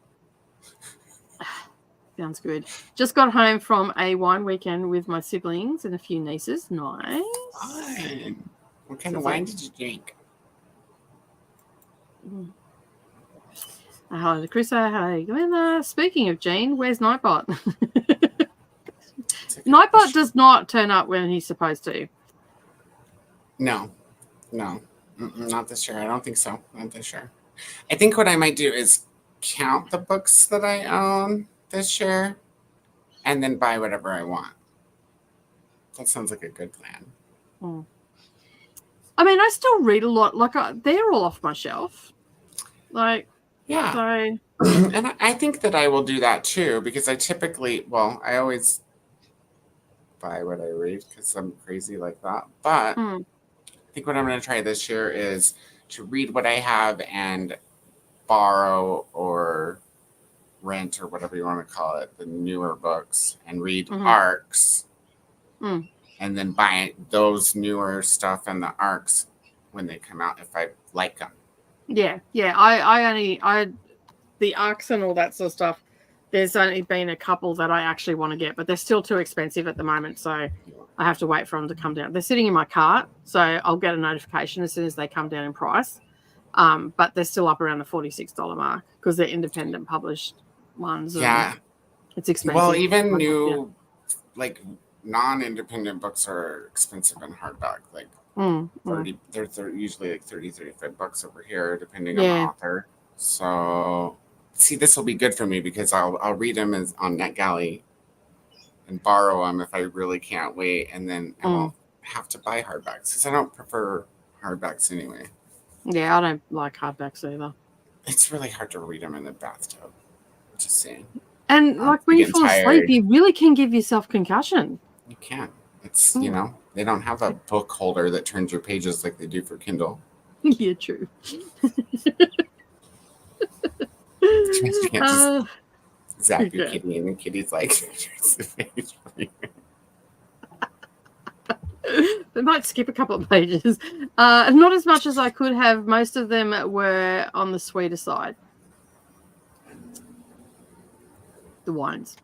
Sounds good. Just got home from a wine weekend with my siblings and a few nieces. Nice.
Fine. What kind of wine did you drink?
Hello to Chris. Hello, speaking of Jean, where's Nightbot? Nightbot does not turn up when he's supposed to.
No. Not this year. I don't think so. Not this year. I think what I might do is count the books that I own this year and then buy whatever I want. That sounds like a good plan.
I mean, I still read a lot. Like, they're all off my shelf. Like,
yeah.
So...
And I think that I will do that too, because I I always buy what I read because I'm crazy like that. But I think what I'm going to try this year is to read what I have and borrow or rent or whatever you want to call it, the newer books, and read arcs. And then buy those newer stuff and the arcs when they come out if I like them.
Yeah. I the arcs and all that sort of stuff. there's only been a couple that I actually want to get, but they're still too expensive at the moment. So I have to wait for them to come down. They're sitting in my cart, so I'll get a notification as soon as they come down in price. But they're still up around the $46 mark because they're independent published ones.
Yeah.
It's expensive.
Well, even new, like, non-independent books are expensive in hardback. Like, 30, they're usually like $30-$35 over here, depending on the author. So, see, this will be good for me because I'll read them on NetGalley and borrow them if I really can't wait, and then I won't have to buy hardbacks because I don't prefer hardbacks anyway.
Yeah, I don't like hardbacks either.
It's really hard to read them in the bathtub. Just saying.
And like when you fall asleep, you really can give yourself concussion.
You can. It's, you know, they don't have a book holder that turns your pages like they do for Kindle.
Yeah, true.
You can't just zap your kitty and the kitty's like, turns the page for you.
They might skip a couple of pages. Not as much as I could have. Most of them were on the sweeter side. The wines.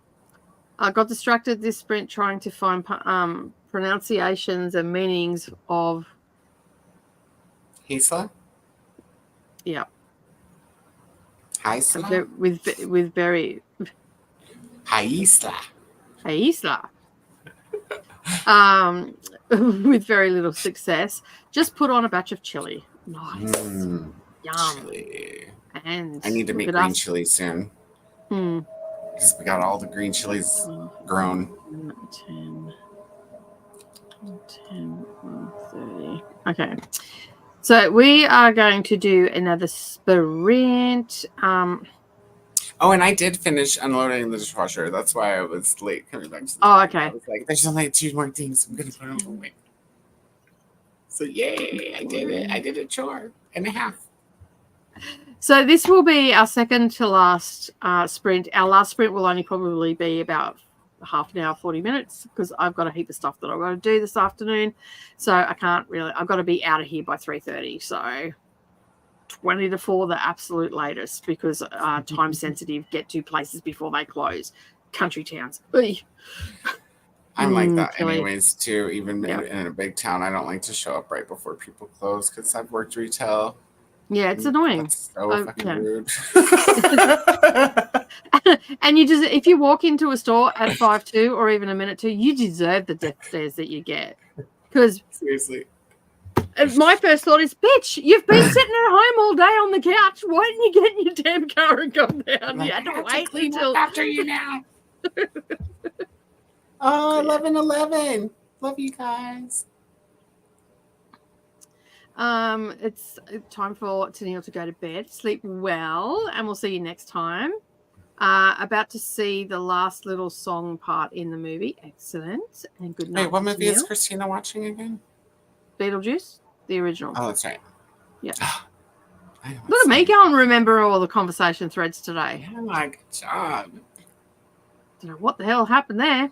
I got distracted this sprint trying to find pronunciations and meanings of
Heisla?
Yeah.
Heisla?
With very
Heisla.
Heisla. With very little success. Just put on a batch of chili. Nice. Yum.
Chili.
And
I need to make green chili soon. Because we got all the green chilies grown.
10, 30. Okay. So we are going to do another sprint.
Oh, and I did finish unloading the dishwasher. That's why I was late coming back to the
okay.
I was like, there's only 2 more things. I'm going to put them away. So, yay, I did it. I did a chore and a half.
So this will be our second to last sprint. Our last sprint will only probably be about half an hour, 40 minutes, because I've got a heap of stuff that I've got to do this afternoon. So I can't really, I've got to be out of here by 3:30. So 20 to 4, the absolute latest, because time sensitive, get to places before they close. Country towns.
I'm like that anyways, too. Even in a big town, I don't like to show up right before people close because I've worked retail.
Yeah, it's annoying.
That's so fucking rude.
And you just, if you walk into a store at 5:02 or even a minute to, you deserve the death stares that you get. Because
seriously,
my first thought is, bitch, you've been sitting at home all day on the couch. Why didn't you get in your damn car and come down?
Like,
you had to wait
clean
until
up after you now. Oh, 11:11. Love you guys.
It's time for Tennille to go to bed. Sleep well, and we'll see you next time. About to see the last little song part in the movie. Excellent. And good night.
Wait, what movie
Tennille.
is Christina watching again?
Beetlejuice, the original.
Oh, that's right.
Yeah. Look at me go and remember all the conversation threads today.
Oh my good job.
Don't know what the hell happened there.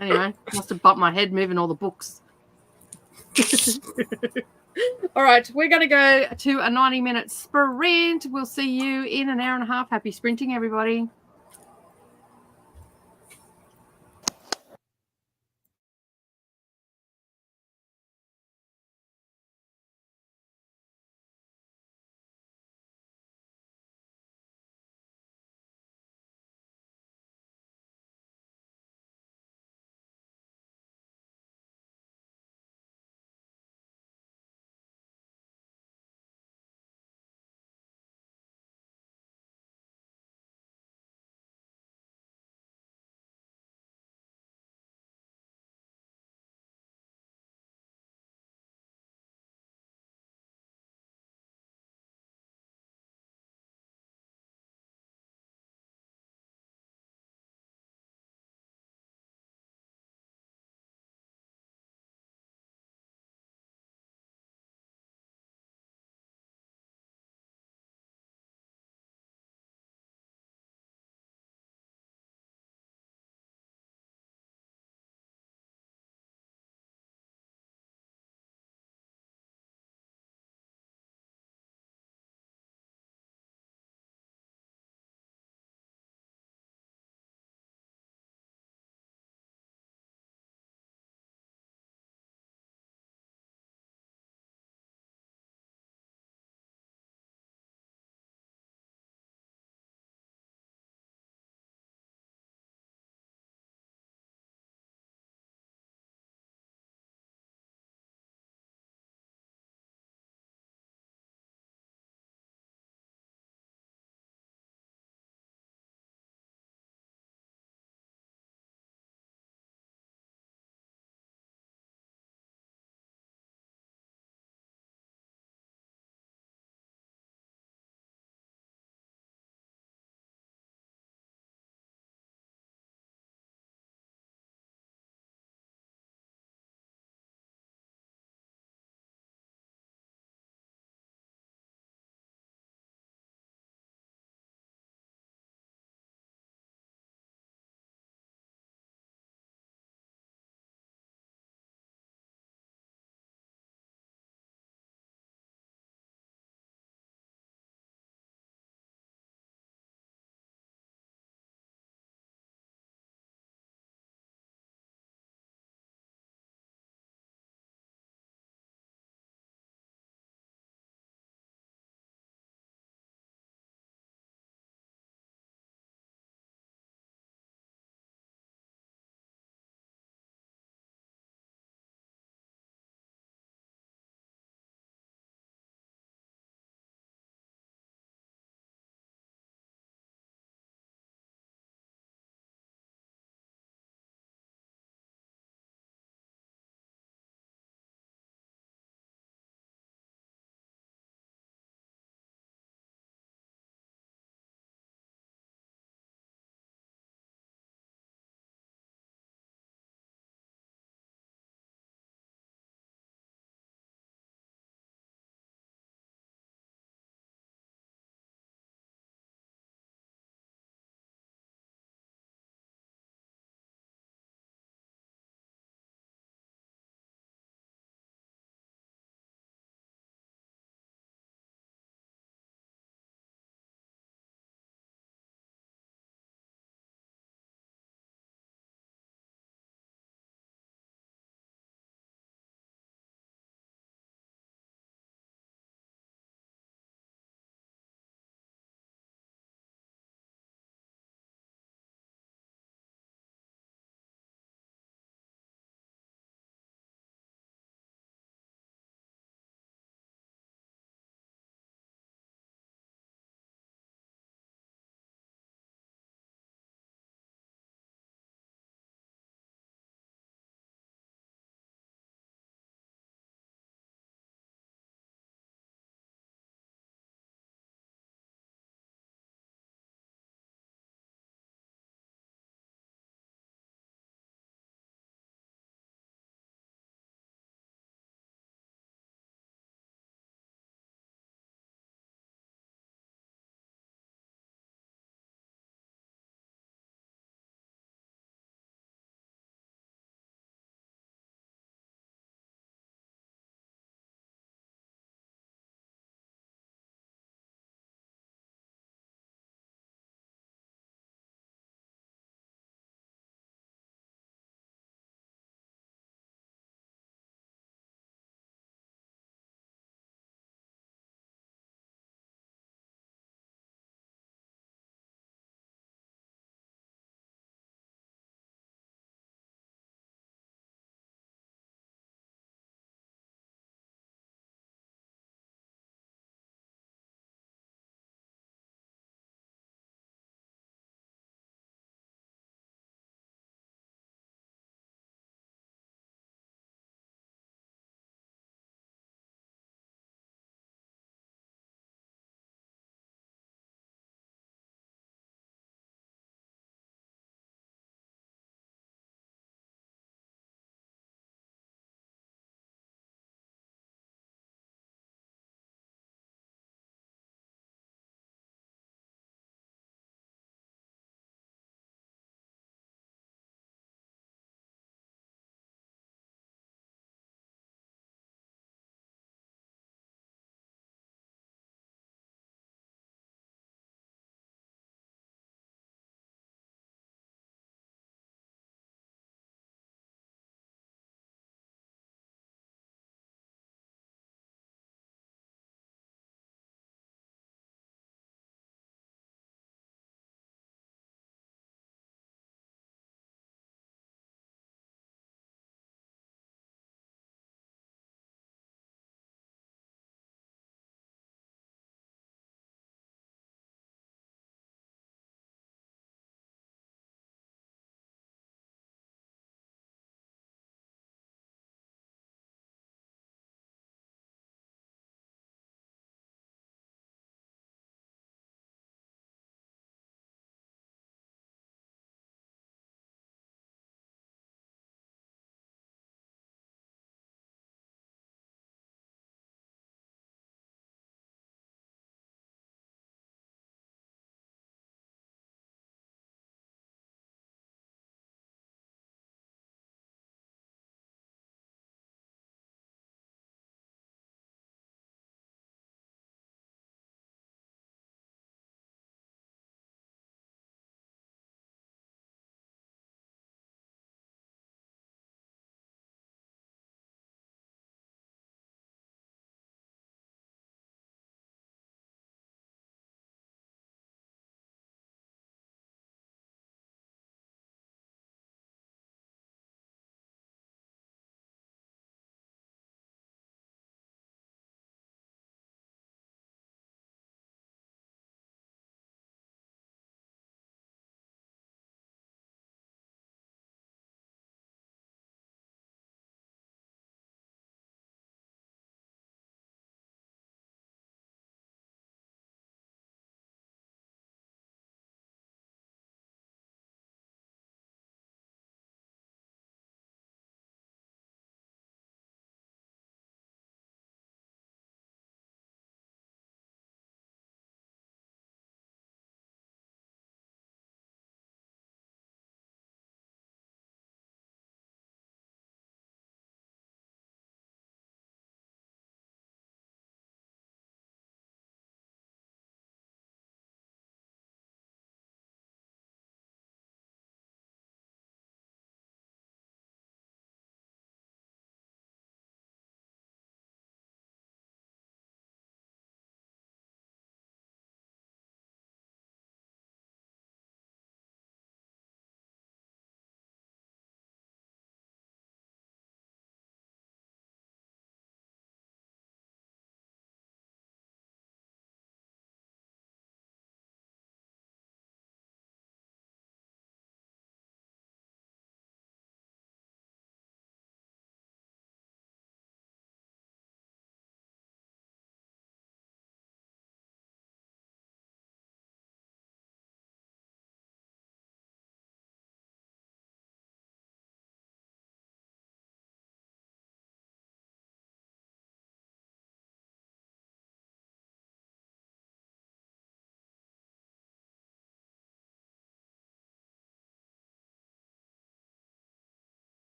Anyway, must have bumped my head moving all the books. All right, we're going to go to a 90-minute sprint. We'll see you in an hour and a half. Happy sprinting, everybody.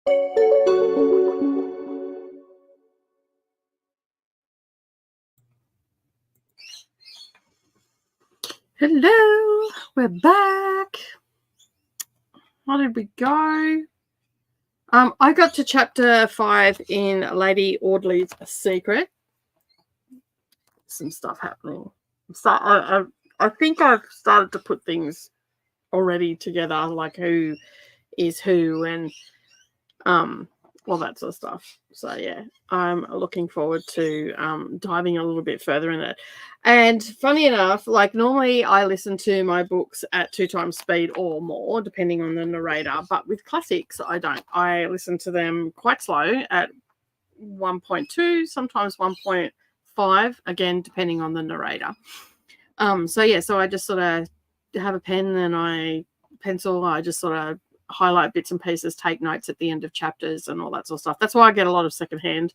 Hello, we're back. How did we go? I got to chapter 5 in Lady Audley's Secret. Some stuff happening. So I think I've started to put things already together, like who is who and all that sort of stuff. So yeah, I'm looking forward to diving a little bit further in it. And funny enough, like normally I listen to my books at 2 times speed or more, depending on the narrator. But with classics, I don't. I listen to them quite slow at 1.2, sometimes 1.5, again, depending on the narrator. So yeah, so I just sort of have a pen and I just sort of highlight bits and pieces, take notes at the end of chapters and all that sort of stuff. That's why I get a lot of secondhand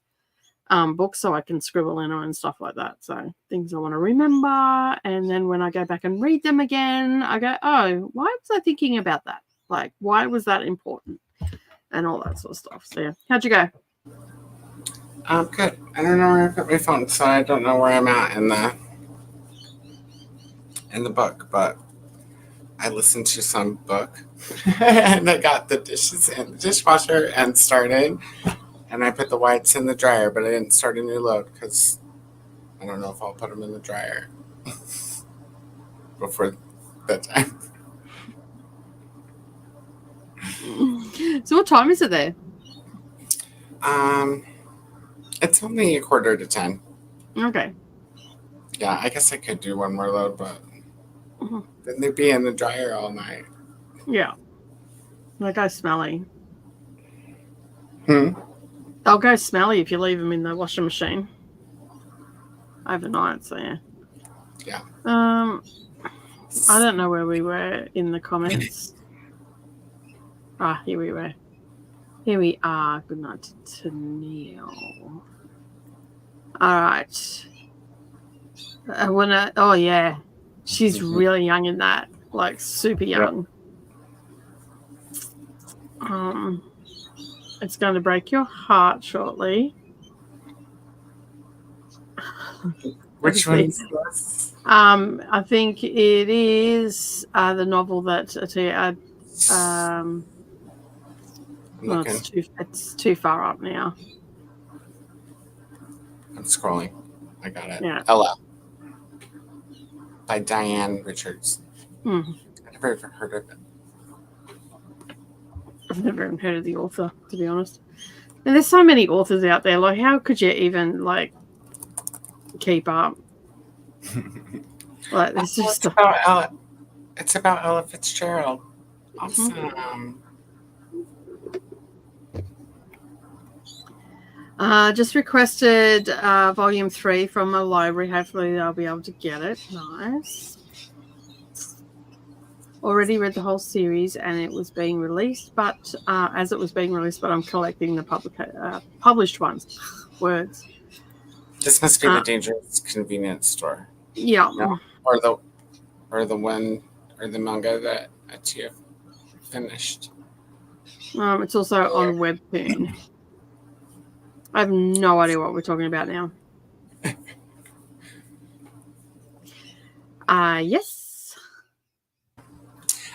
books, so I can scribble in them and stuff like that. So things I want to remember, and then when I go back and read them again, I go, oh, why was I thinking about that? Like, why was that important? And all that sort of stuff. So yeah, how'd you go?
Good. I don't know where I put my phone, so I don't know where I'm at in the book, but I listened to some book and I got the dishes in the dishwasher and started, and I put the whites in the dryer, but I didn't start a new load because I don't know if I'll put them in the dryer before bedtime.
So what time is it there?
It's only 9:45.
Okay.
Yeah, I guess I could do one more load, but
Mhm.
then they'd be in the dryer all night.
Yeah. They go smelly.
Hmm?
They'll go smelly if you leave them in the washing machine overnight. So yeah.
Yeah.
I don't know where we were in the comments. Here we were. Here we are. Good night to Neil. All right. Oh yeah, she's really young in that, like super young. Yep. It's going to break your heart shortly.
Which one is this?
I think it is the novel that well, it's too far up now.
I'm scrolling. I got it.
Yeah.
Ella by Diane Richards. I never even heard of it.
I've never even heard of the author, to be honest. And there's so many authors out there. Like, how could you even like keep up? Like, it's just
about Ella. It's about Ella Fitzgerald. Awesome.
Just requested volume 3 from a library. Hopefully I'll be able to get it. Nice. Already read the whole series and it was being released, but as it was being released, but I'm collecting the published ones. Words.
This must be the Dangerous Convenience Store.
Yeah.
No? Or the manga that Atia finished.
It's also on Webtoon. I have no idea what we're talking about now. Yes.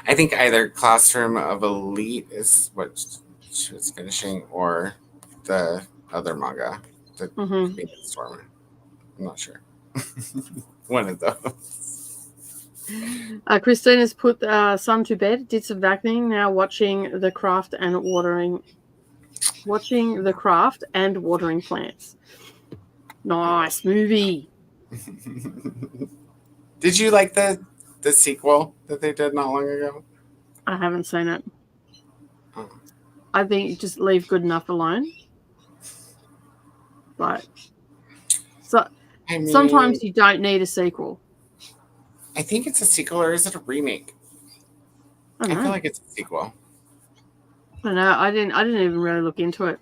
I think either Classroom of Elite is what she was finishing, or the other manga, the convenience store one. I'm not sure. One of those.
Christine has put son to bed, did some vacuuming, now watching The Craft and watering plants. Nice movie.
Did you like the sequel that they did not long ago?
I haven't seen it. Oh. I think just leave good enough alone. But sometimes you don't need a sequel.
I think it's a sequel, or is it a remake? I feel like it's a sequel.
I don't know. I didn't even really look into it.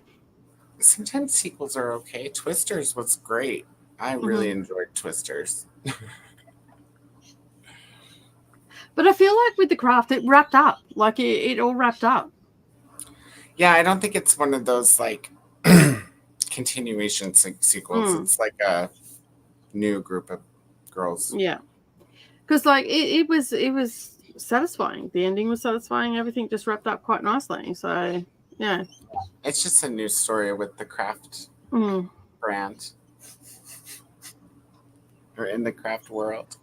Sometimes sequels are okay. Twisters was great. I really enjoyed Twisters. But
I feel like with The Craft, it wrapped up. Like it all wrapped up.
Yeah, I don't think it's one of those like continuation sequels. It's like a new group of girls.
Yeah, because like it was satisfying. The ending was satisfying. Everything just wrapped up quite nicely. So yeah,
It's just a new story with the craft brand or in the craft world.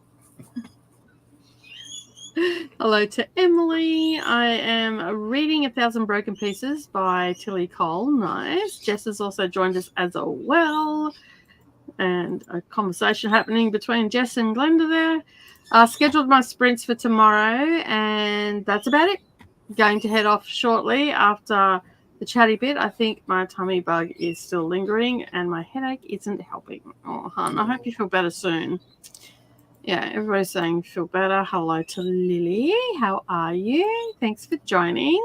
Hello to Emily. I am reading 1,000 Broken Pieces by Tilly Cole. Nice. Jess has also joined us as well. And a conversation happening between Jess and Glenda there. Scheduled my sprints for tomorrow, and that's about it. Going to head off shortly after the chatty bit. I think my tummy bug is still lingering, and my headache isn't helping. Oh, hon, I hope you feel better soon. Yeah, everybody's saying feel better. Hello to Lily. How are you? Thanks for joining.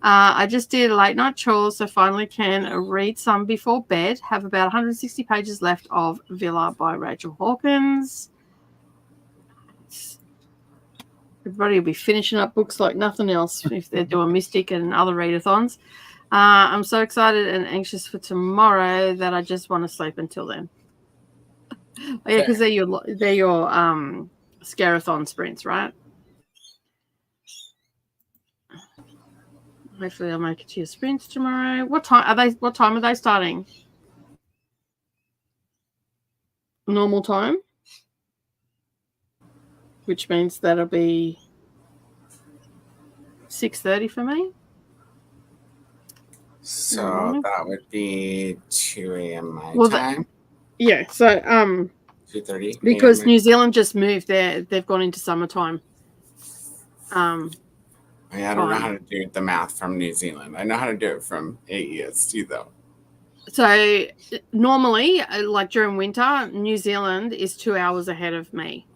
I just did a late night chores, so finally can read some before bed. Have about 160 pages left of Villa by Rachel Hawkins. Everybody will be finishing up books like nothing else if they're doing Mystic and other readathons. I'm so excited and anxious for tomorrow that I just want to sleep until then. Yeah, because they're your Scarathon sprints, right? Hopefully, I'll make it to your sprints tomorrow. What time are they starting? Normal time, which means that'll be 6:30 for me.
So that would be 2 a.m. my time.
Yeah. So
2:30
because New Zealand just moved there, they've gone into summertime.
I don't know how to do the math from New Zealand. I know how to do it from AEST though.
So normally, like during winter, New Zealand is 2 hours ahead of me.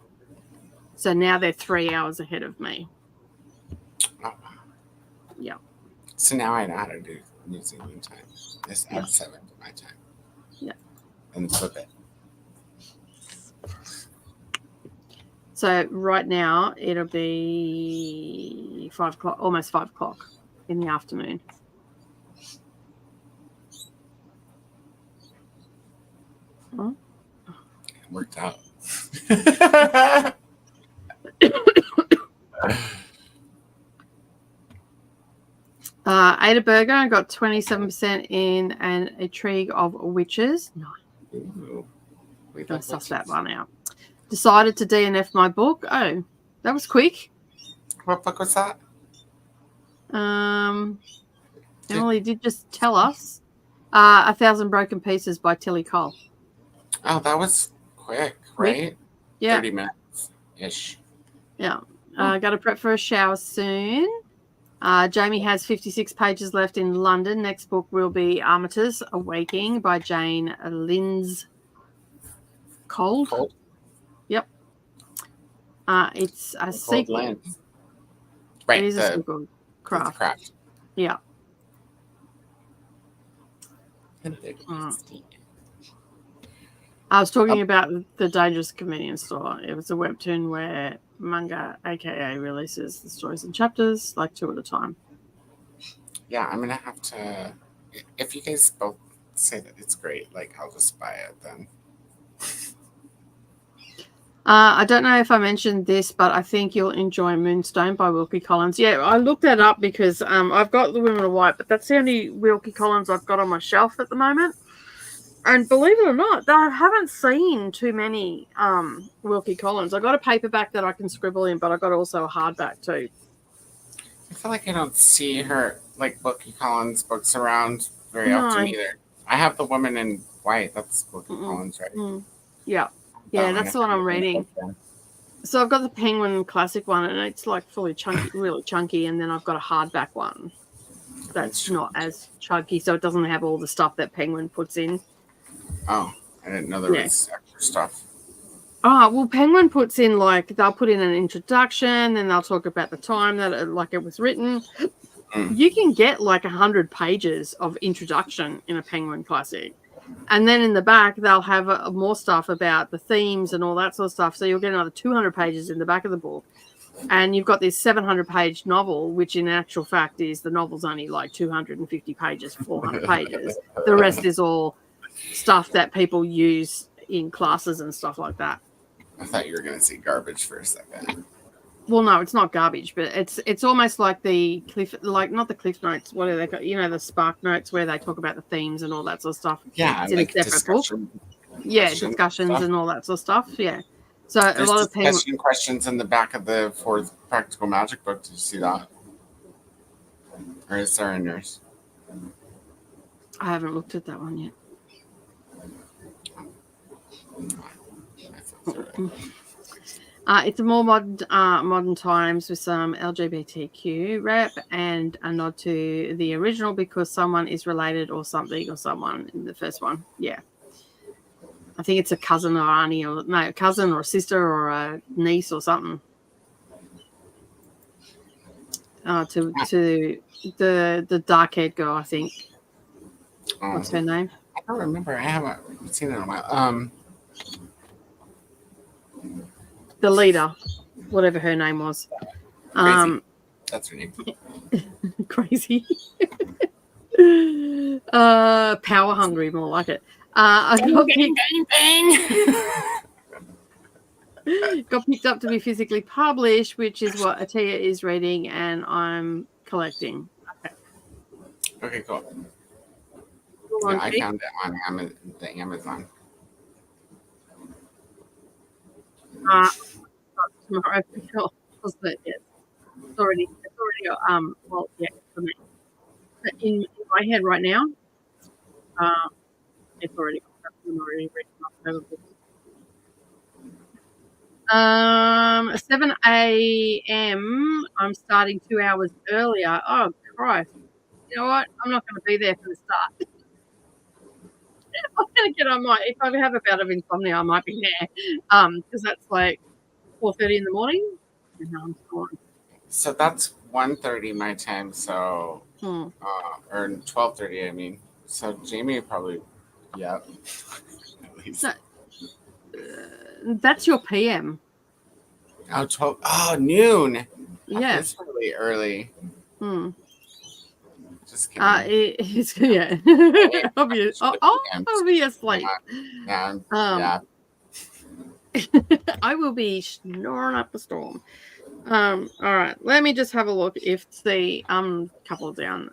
So now they're 3 hours ahead of me.
Oh.
Yeah.
So now I know how to do New Zealand time. Just add 7 to my time.
Yeah.
And flip it.
So right now it'll be 5 o'clock, almost 5 o'clock in the afternoon. Oh.
It worked out.
Ate a burger and got 27% in an Intrigue of Witches. No.
Ooh,
I'm going to suss that one out. Decided to DNF my book. Oh, that was quick.
What book was that?
Emily did just tell us. 1,000 Broken Pieces by Tilly Cole.
Oh, that was quick, right?
Yeah.
30 minutes-ish.
Yeah. Got to prep for a shower soon. Jamie has 56 pages left in London. Next book will be Armitage Awaking by Jane Linds Cold. Yep. It's a sequel.
Lens. Right.
It is a sequel. Craft. Yeah. I was talking about the Dangerous Convenience Store. It was a webtoon where manga, aka, releases the stories in chapters, like 2 at a time.
Yeah, I'm gonna have to. If you guys both say that it's great, like I'll just buy it then.
I don't know if I mentioned this, but I think you'll enjoy Moonstone by Wilkie Collins. Yeah, I looked that up because I've got The Women of White, but that's the only Wilkie Collins I've got on my shelf at the moment. And believe it or not, I haven't seen too many Wilkie Collins. I got a paperback that I can scribble in, but I got also a hardback too.
I feel like I don't see her like Wilkie Collins books around very often either. I have The Woman in White. That's Wilkie Collins, right?
Yeah. Yeah, that's the one I'm reading. So I've got the Penguin Classic one, and it's like fully chunky, really chunky, and then I've got a hardback one that's not as chunky, so it doesn't have all the stuff that Penguin puts in.
Oh, I didn't know there was extra stuff.
Well, Penguin puts in, like, they'll put in an introduction, then they'll talk about the time that it was written. You can get like 100 pages of introduction in a Penguin Classic. And then in the back, they'll have more stuff about the themes and all that sort of stuff. So you'll get another 200 pages in the back of the book. And you've got this 700-page novel, which in actual fact is the novel's only like 250 pages, 400 pages. The rest is all stuff that people use in classes and stuff like that.
I thought you were going to say garbage for a second.
Well, no, it's not garbage, but it's almost like the not the Cliff Notes. What are they called? The Spark Notes where they talk about the themes and all that sort of stuff.
Yeah,
it's in
like
a separate book. Yeah, discussions and all that sort of stuff. Yeah. So
there's
a lot of people
questions in the back of the fourth Practical Magic book. Did you see that? Or is there in yours?
I haven't looked at that one yet. It's a more modern times with some LGBTQ rep and a nod to the original because someone is related or something or someone in the first one. Yeah. I think it's a cousin or auntie or no, cousin or sister or a niece or something. To the dark-haired girl, I think. What's her name?
I don't remember. I haven't seen it in a while.
The leader, whatever her name was.
Crazy. That's her name.
Crazy. Power hungry, more like it. Got picked up to be physically published, which is what Atia is reading and I'm collecting.
Okay, cool. Yeah, I found it on the Amazon.
Tomorrow, it's already well, yeah, for me. But in my head right now, it's already written up. 7 a.m. I'm starting 2 hours earlier. Oh Christ! You know what? I'm not going to be there for the start. I'm going to get on if I have a bout of insomnia, I might be there. Because that's like 4:30 in the morning. And I'm gone.
So that's 1:30 my time. So or 12:30. I mean, so Jamie probably at least.
So, that's your PM.
Oh, 12. Oh, noon.
Yeah,
that's really early. Just kidding.
Yeah. Obviously.
Yeah.
I will be snoring up a storm. All right, let me just have a look if the couple down.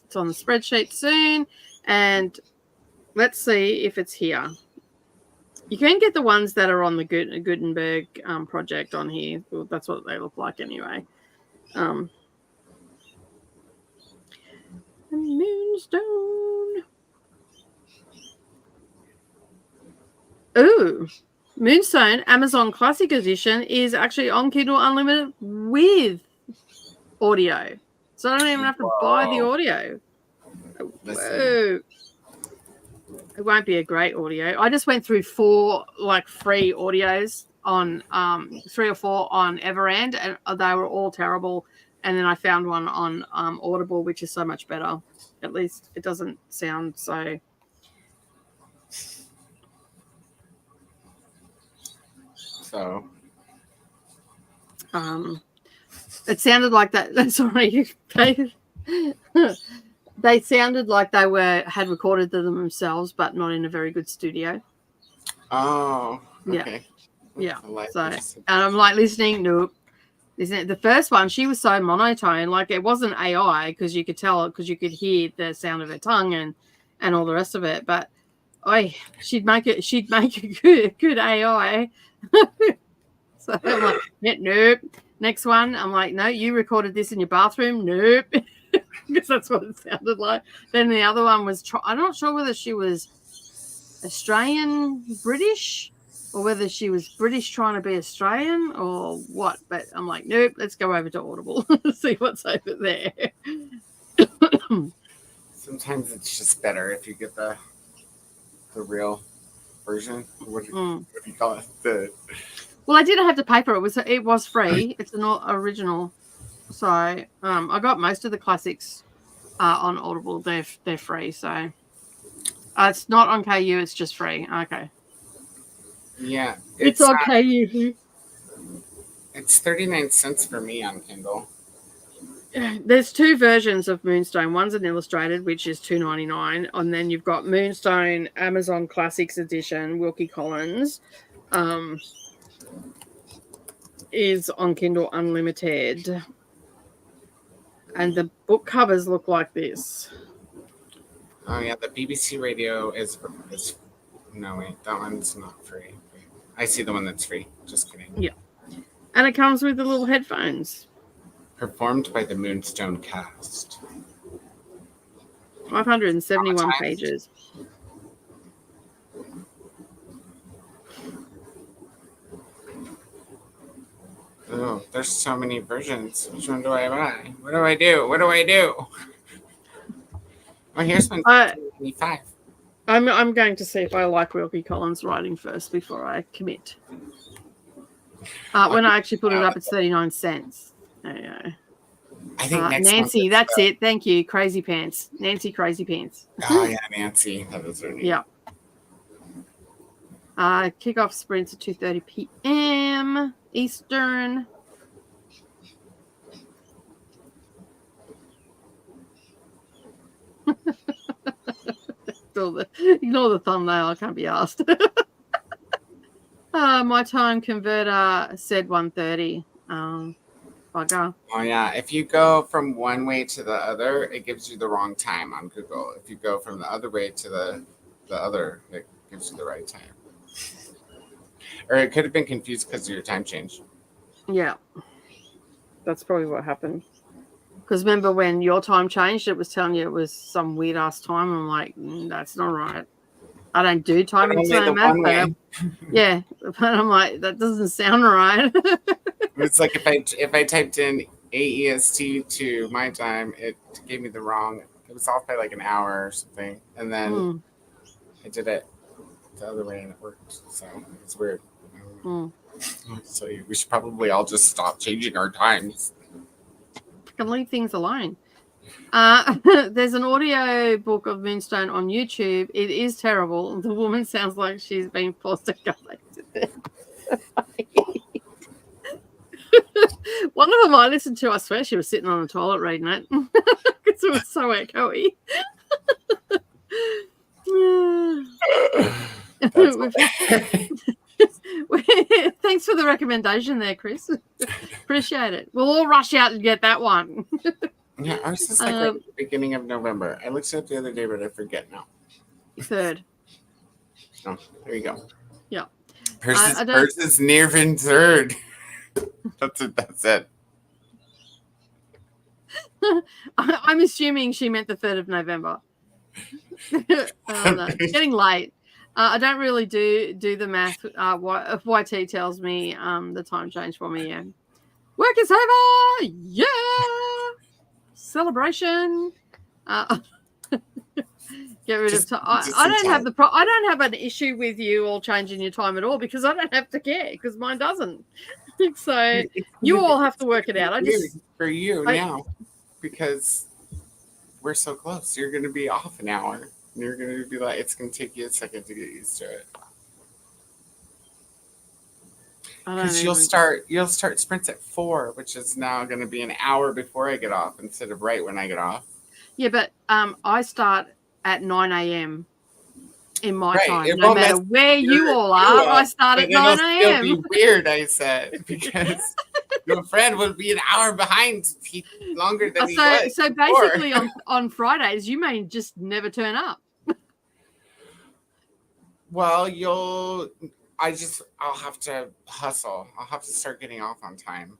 It's on the spreadsheet soon, and let's see if it's here. You can get the ones that are on the Gutenberg project on here. Well, that's what they look like anyway. Moonstone. Ooh, Moonstone Amazon Classic Edition is actually on Kindle Unlimited with audio. So I don't even have to buy the audio. Whoa. It won't be a great audio. I just went through 4 free audios on 3 or 4 on Everand, and they were all terrible. And then I found one on Audible, which is so much better. At least it doesn't sound so.
So.
It sounded like that. Sorry, they sounded like they had recorded them themselves, but not in a very good studio.
Oh. Okay.
Yeah. So, and I'm listening. Nope. The first one, she was so monotone, it wasn't AI because you could tell it because you could hear the sound of her tongue and all the rest of it. But she'd make a good AI. So I'm like, nope. Next one, I'm like, no, you recorded this in your bathroom. Nope. Because that's what it sounded like. Then the other one was, I'm not sure whether she was Australian, British, or whether she was British trying to be Australian or what. But I'm like, nope, let's go over to Audible. See what's over there.
Sometimes it's just better if you get the real version. What do you call it?
Well, I didn't have to pay for it. It was free. It's an original. So I got most of the classics on Audible. They're free. So it's not on KU. It's just free. Okay.
Yeah,
it's on KU.
It's 39 cents for me on Kindle.
There's two versions of Moonstone. One's an illustrated, which is $2.99, and then you've got Moonstone Amazon Classics Edition. Wilkie Collins is on Kindle Unlimited, and the book covers look like this.
Oh yeah, the BBC Radio is. No wait, that one's not free. I see the one that's free. Just kidding.
Yeah, and it comes with the little headphones.
Performed by the Moonstone cast.
571 pages.
Oh, there's so many versions. Which one do I buy? What do I do? What do I do? Oh, here's one. 25.
I'm going to see if I like Wilkie Collins' writing first before I commit. When I actually put it up, it's 39 cents. There you go.
I think
Nancy, that's it. Thank you. Crazy Pants. Nancy Crazy Pants.
Oh, yeah, Nancy. That was her name.
Yeah. Kickoff sprints at 2:30 p.m. Eastern. Ignore the thumbnail. I can't be asked. My time converter said 1:30. Bugger.
Oh yeah, if you go from one way to the other, it gives you the wrong time on Google. If you go from the other way to the other, it gives you the right time. Or it could have been confused because of your time change.
Yeah, that's probably what happened. Because remember when your time changed, it was telling you it was some weird ass time. I'm like, that's not right. I don't do time and math. Yeah, but I'm like, that doesn't sound right.
It's like if I typed in AEST to my time, it gave me the wrong. It was off by like an hour or something, and then I did it the other way and it worked. So it's weird. So we should probably all just stop changing our times.
Can leave things alone. There's an audio book of Moonstone on YouTube. It is terrible. The woman sounds like she's been forced to go back to bed. One of them I listened to, I swear she was sitting on the toilet reading it because it was so echoey. Thanks for the recommendation there, Chris. Appreciate it. We'll all rush out and get that one.
Yeah, ours is like right at the beginning of November. I looked it up the other day, but I forget now.
3rd.
Oh, there you go.
Yeah.
Hers is near 3rd. That's it.
I'm assuming she meant the 3rd of November. No, it's getting late. I don't really do the math. If YT tells me the time change for me, yeah. Work is over! Yeah! Celebration. Get rid of time. I don't have an issue with you all changing your time at all because I don't have to care because mine doesn't. So you all have to work it out.
For you now because we're so close. You're going to be off an hour. And you're going to be like, it's going to take you a second to get used to it. Because you'll start sprints at 4, which is now going to be an hour before I get off instead of right when I get off.
Yeah, but I start at 9 a.m. in my time. No matter where you all are, I start at 9 a.m.
It'll be weird, I said, because your friend will be an hour behind longer than he was.
So basically on Fridays, you may just never turn up.
Well, I'll have to hustle. I'll have to start getting off on time.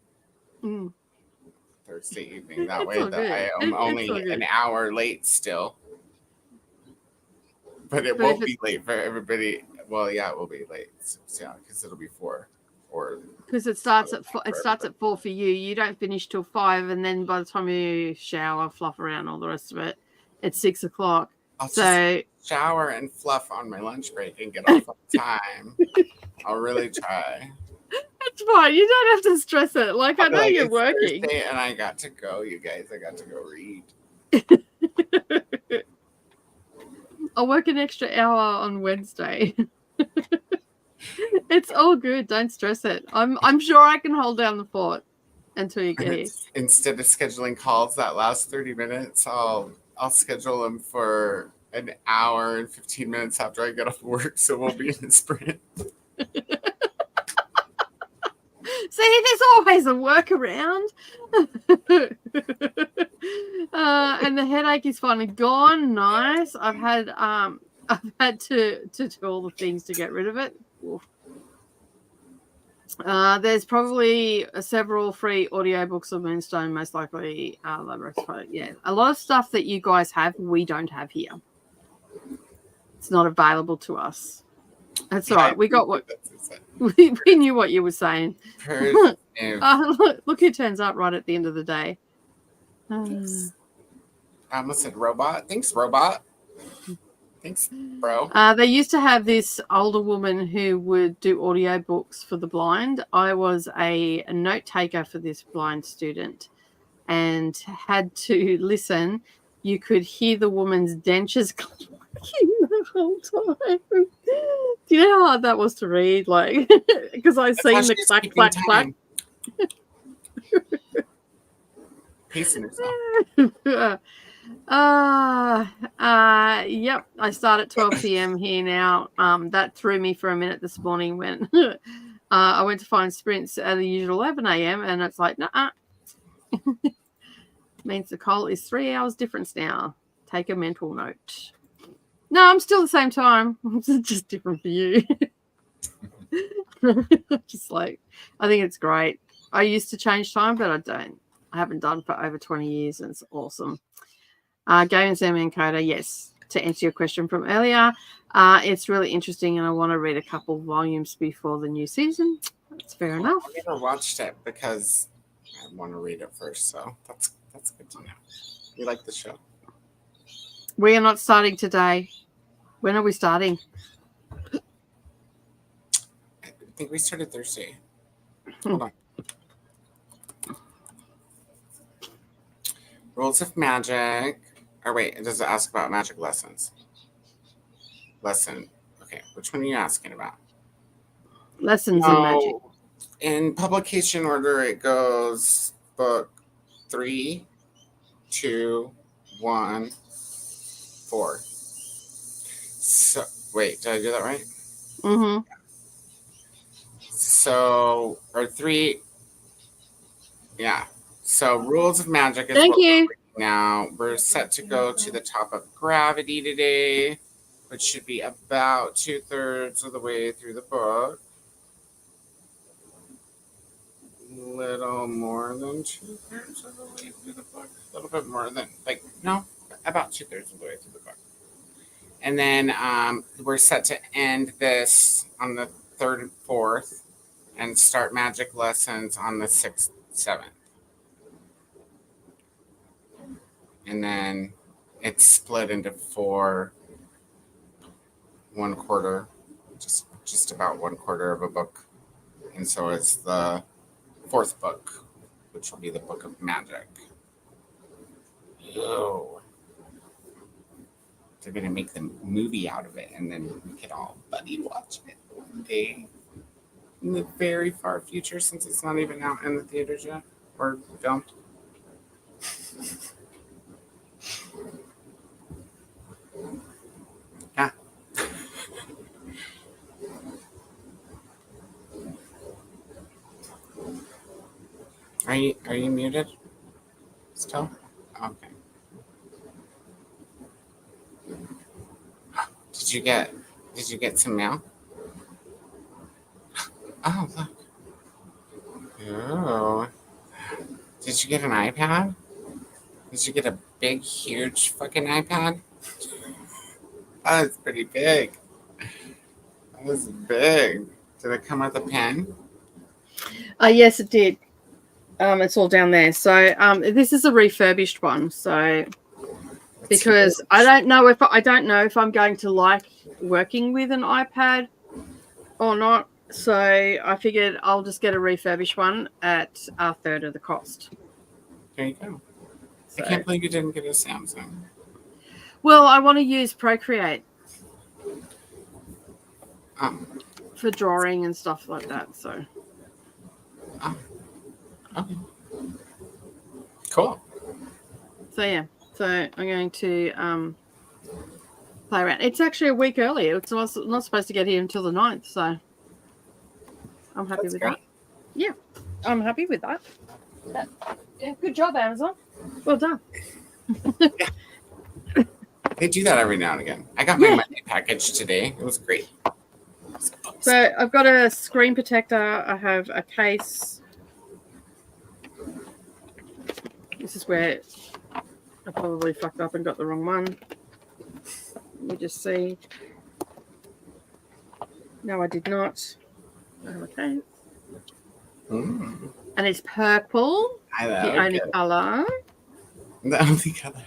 Thursday evening. That way that I am only an hour late still. But it won't be late for everybody. Well, yeah, it will be late. So, yeah, because it'll be 4.
Because it starts at 4 for you. You don't finish till 5, and then by the time you shower, fluff around, all the rest of it, it's 6 o'clock.
I'll just shower and fluff on my lunch break and get off on time. I'll really try.
That's fine. You don't have to stress it. Like, I know you're working.
Thursday and I got to go, you guys. I got to go read.
I'll work an extra hour on Wednesday. It's all good. Don't stress it. I'm sure I can hold down the fort until you get here.
Instead of scheduling calls that last 30 minutes, I'll schedule them for an hour and 15 minutes after I get off work, so we'll be in a sprint.
See, there's always a workaround. And the headache is finally gone. Nice. I've had to do all the things to get rid of it. Oof. There's probably several free audiobooks of Moonstone, most likely. Yeah, a lot of stuff that you guys have, we don't have here. It's not available to us. That's all right. We got what we knew what you were saying. Look who turns up right at the end of the day.
I almost said robot. Thanks, robot. Thanks, bro.
They used to have this older woman who would do audiobooks for the blind. I was a note taker for this blind student and had to listen. You could hear the woman's dentures clicking the whole time. Do you know how hard that was to read? Like, because I seen the clack, clack, clack.
Pacing herself.
Yep. I start at 12 p.m. here now. That threw me for a minute this morning when I went to find sprints at the usual 11 a.m. and it's like, nah. Means Nicole is 3 hours difference now. Take a mental note. No, I'm still the same time. It's just different for you. Just like, I think it's great. I used to change time, but I don't. I haven't done for over 20 years, and it's awesome. Game Sam and Coda, yes. To answer your question from earlier, it's really interesting, and I want to read a couple volumes before the new season. That's fair enough.
I never watched it because I want to read it first, so that's good to know. You like the show?
We are not starting today. When are we starting?
I think we started Thursday. Hold on. Rules of Magic. Or wait, does it ask about magic lessons? Okay, which one are you asking about?
Lessons in magic.
In publication order, it goes book 3, 2, 1, 4. So, wait, did I do that right?
Mm-hmm.
So, or 3. Yeah. So, Rules of Magic is
Thank you.
Now, we're set to go to the top of Gravity today, which should be about 2/3 of the way through the book. Little more than 2/3 of the way through the book. A little bit more than, about 2/3 of the way through the book. And then we're set to end this on the 3rd and 4th and start magic lessons on the 6th, 7th. And then it's split into 4, 1/4, just about 1/4 of a book. And so it's the 4th book, which will be the Book of Magic. Oh. They're going to make the movie out of it, and then we can all buddy watch it one day in the very far future, since it's not even out in the theaters yet, or filmed. Yeah. Are you muted still? Okay. Did you get some mail? Oh, look. Oh. Did you get an iPad? Did you get a big, huge fucking iPad? Oh, it's pretty big. That was big. Did it come with a pen?
Yes, it did. It's all down there. So this is a refurbished one. So because I don't know if I'm going to like working with an iPad or not. So I figured I'll just get a refurbished one at 1/3 of the cost.
There you go. So, I can't believe you didn't get a Samsung.
Well, I want to use Procreate. for drawing and stuff like that. So,
Okay. Cool.
so yeah. So I'm going to play around. It's actually a week earlier. It's not supposed to get here until the 9th. So I'm happy with that. Yeah, I'm happy with that. Yeah, good job, Amazon. Well done.
They do that every now and again. I got my Monday package today. It was great.
So I've got a screen protector. I have a case. This is where I probably fucked up and got the wrong one. Let me just see. No, I did not. Okay.
Mm.
And it's purple. The only colour.
The only color.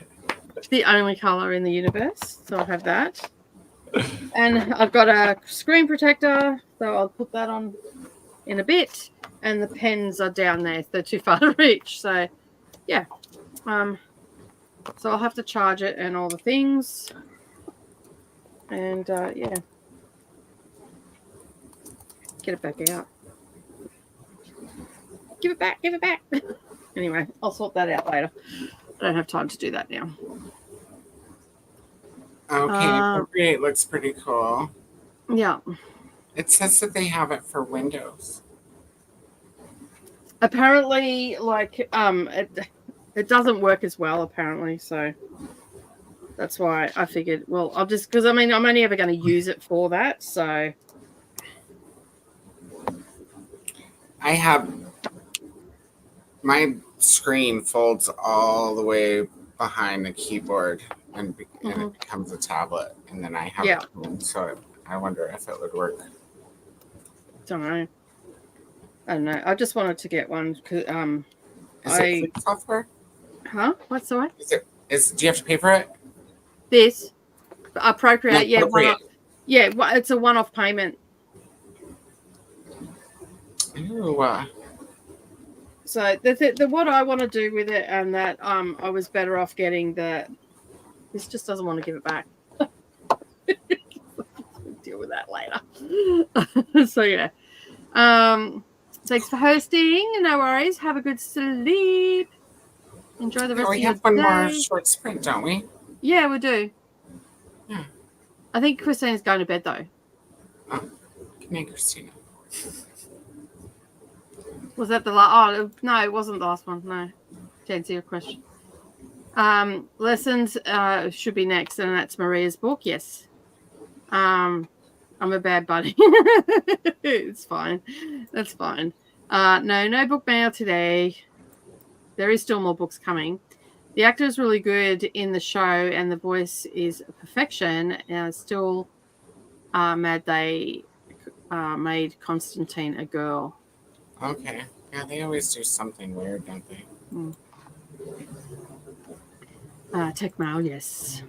The only colour in the universe. So I have that. And I've got a screen protector. So I'll put that on in a bit. And the pens are down there. They're too far to reach. So, yeah. So I'll have to charge it and all the things. And, yeah. Get it back out. Give it back. Give it back. Anyway, I'll sort that out later. I don't have time to do that now.
Okay, Procreate looks pretty cool.
Yeah.
It says that they have it for Windows.
Apparently, like, it doesn't work as well, apparently, so that's why I figured, well, I'll just, because, I mean, I'm only ever going to use it for that, so.
I have, my screen folds all the way behind the keyboard and it becomes a tablet, and then I have a phone, so I wonder if it would work.
I don't know. I just wanted to get one because
Is it free software?
Huh? What's the way?
Do you have to pay for it?
This Procreate, yeah,
Procreate.
It's a one-off payment.
Ooh.
So the what I want to do with it, and that I was better off getting the. This just doesn't want to give it back. Deal with that later. So yeah. Thanks for hosting. No worries. Have a good sleep. Enjoy the rest of your day. We have one more
short sprint, don't we?
Yeah, we do.
Yeah.
I think Christina's going to bed though.
Oh, good night, Christina.
Was that the last? Oh no, it wasn't the last one. No, to answer your question. Lessons should be next, and that's Maria's book. Yes. I'm a bad buddy. It's fine. That's fine. No book mail today. There is still more books coming. The actor is really good in the show, and the voice is perfection. Still mad they made Constantine a girl.
Okay. Yeah, they always do something weird, don't they?
Tech mail, yes.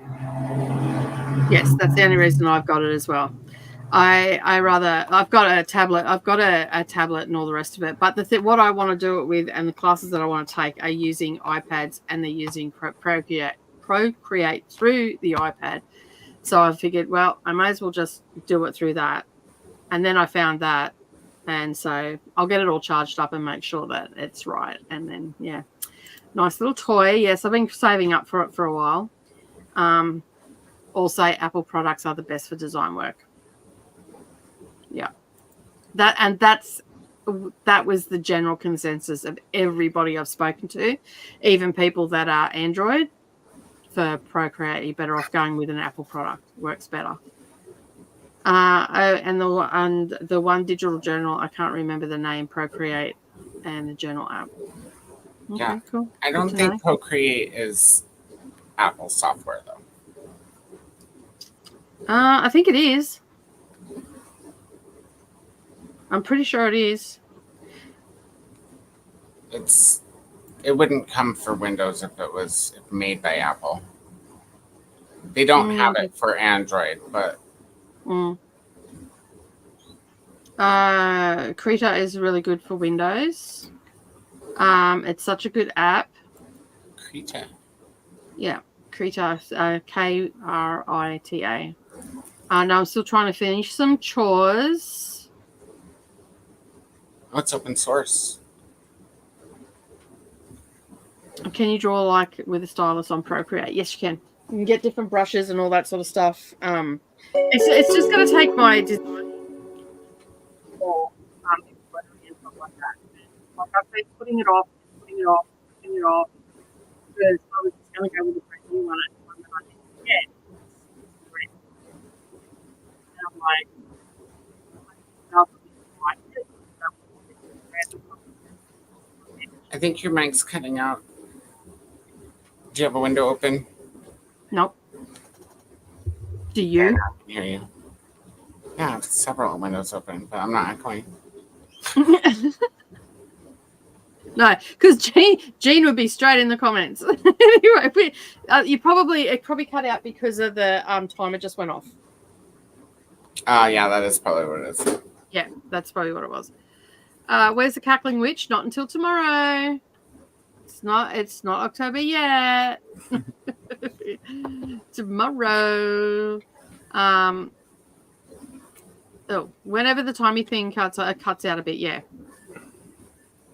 Yes, that's the only reason I've got it as well. I've got a tablet. I've got a tablet and all the rest of it. But what I want to do it with, and the classes that I want to take, are using iPads, and they're using Procreate through the iPad. So I figured, well, I may as well just do it through that. And then I found that, and so I'll get it all charged up and make sure that it's right. And then, yeah, nice little toy. Yes, I've been saving up for it for a while. Also, Apple products are the best for design work. Yeah, that was the general consensus of everybody I've spoken to, even people that are Android. For Procreate, you're better off going with an Apple product. Works better. And the one digital journal, I can't remember the name. Procreate and the journal app. Okay,
yeah,
cool.
I don't think Procreate is Apple software though.
I think it is. I'm pretty sure it is.
It wouldn't come for Windows if it was made by Apple. They don't have it for Android, but
Krita is really good for Windows. It's such a good app.
Krita.
Yeah, Krita, Krita. And I'm still trying to finish some chores.
Oh, it's open source.
Can you draw like with a stylus on Procreate? Yes, you can. You can get different brushes and all that sort of stuff. It's just going to take my design for embroidery and stuff like that. Like I've been putting it off, because I was just going to go with a brand new one and one that I didn't get. And I'm like,
I think your mic's cutting out. Do you have a window open?
nope. Do you?
I can hear you. Yeah, I have several windows open, but I'm not echoing.
No, because Jean would be straight in the comments. Anyway, it probably cut out because of the timer just went off.
Yeah, that is probably what it is.
Yeah, that's probably what it was. Where's the cackling witch? Not until tomorrow. It's not October yet. Tomorrow. Whenever the timey thing cuts out a bit, yeah.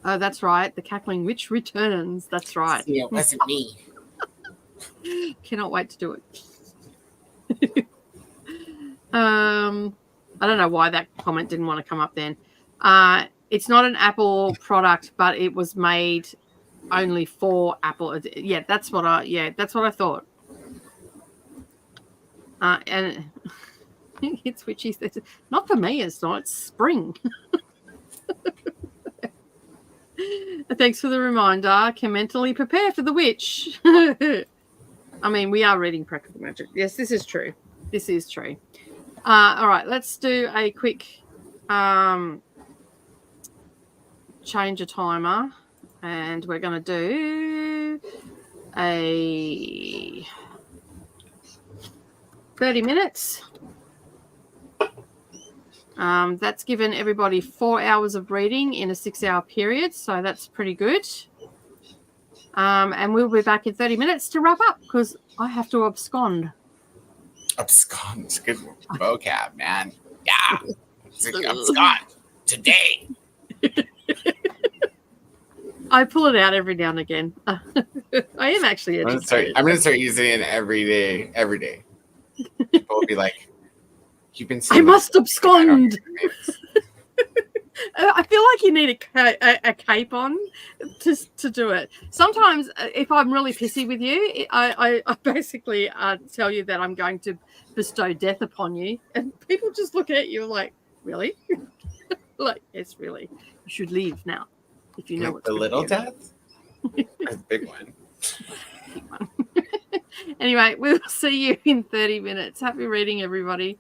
Oh, that's right. The cackling witch returns. That's right.
See, it wasn't me.
Cannot wait to do it. I don't know why that comment didn't want to come up then. It's not an Apple product, but it was made only for Apple. Yeah, that's what I thought. And it's witchy. Not for me, it's not. It's spring. Thanks for the reminder. Can mentally prepare for the witch. I mean, we are reading Practical Magic. Yes, this is true. This is true. All right, let's do a quick change a timer, and we're going to do a 30 minutes. That's given everybody 4 hours of reading in a 6-hour period, so that's pretty good. And we'll be back in 30 minutes to wrap up because I have to abscond.
Abscond. Good vocab, man. Yeah. Abscond. Today.
I pull it out every now and again. I am actually educated.
I'm going to start using it every day. Every day. People will be like, you've been saying
I must abscond. I feel like you need a cape on to do it. Sometimes, if I'm really pissy with you, I basically tell you that I'm going to bestow death upon you, and people just look at you like, really? Like, yes, really. You should leave now if you know what's
the little
do.
death. Or the big one.
Anyway, we'll see you in 30 minutes. Happy reading, everybody.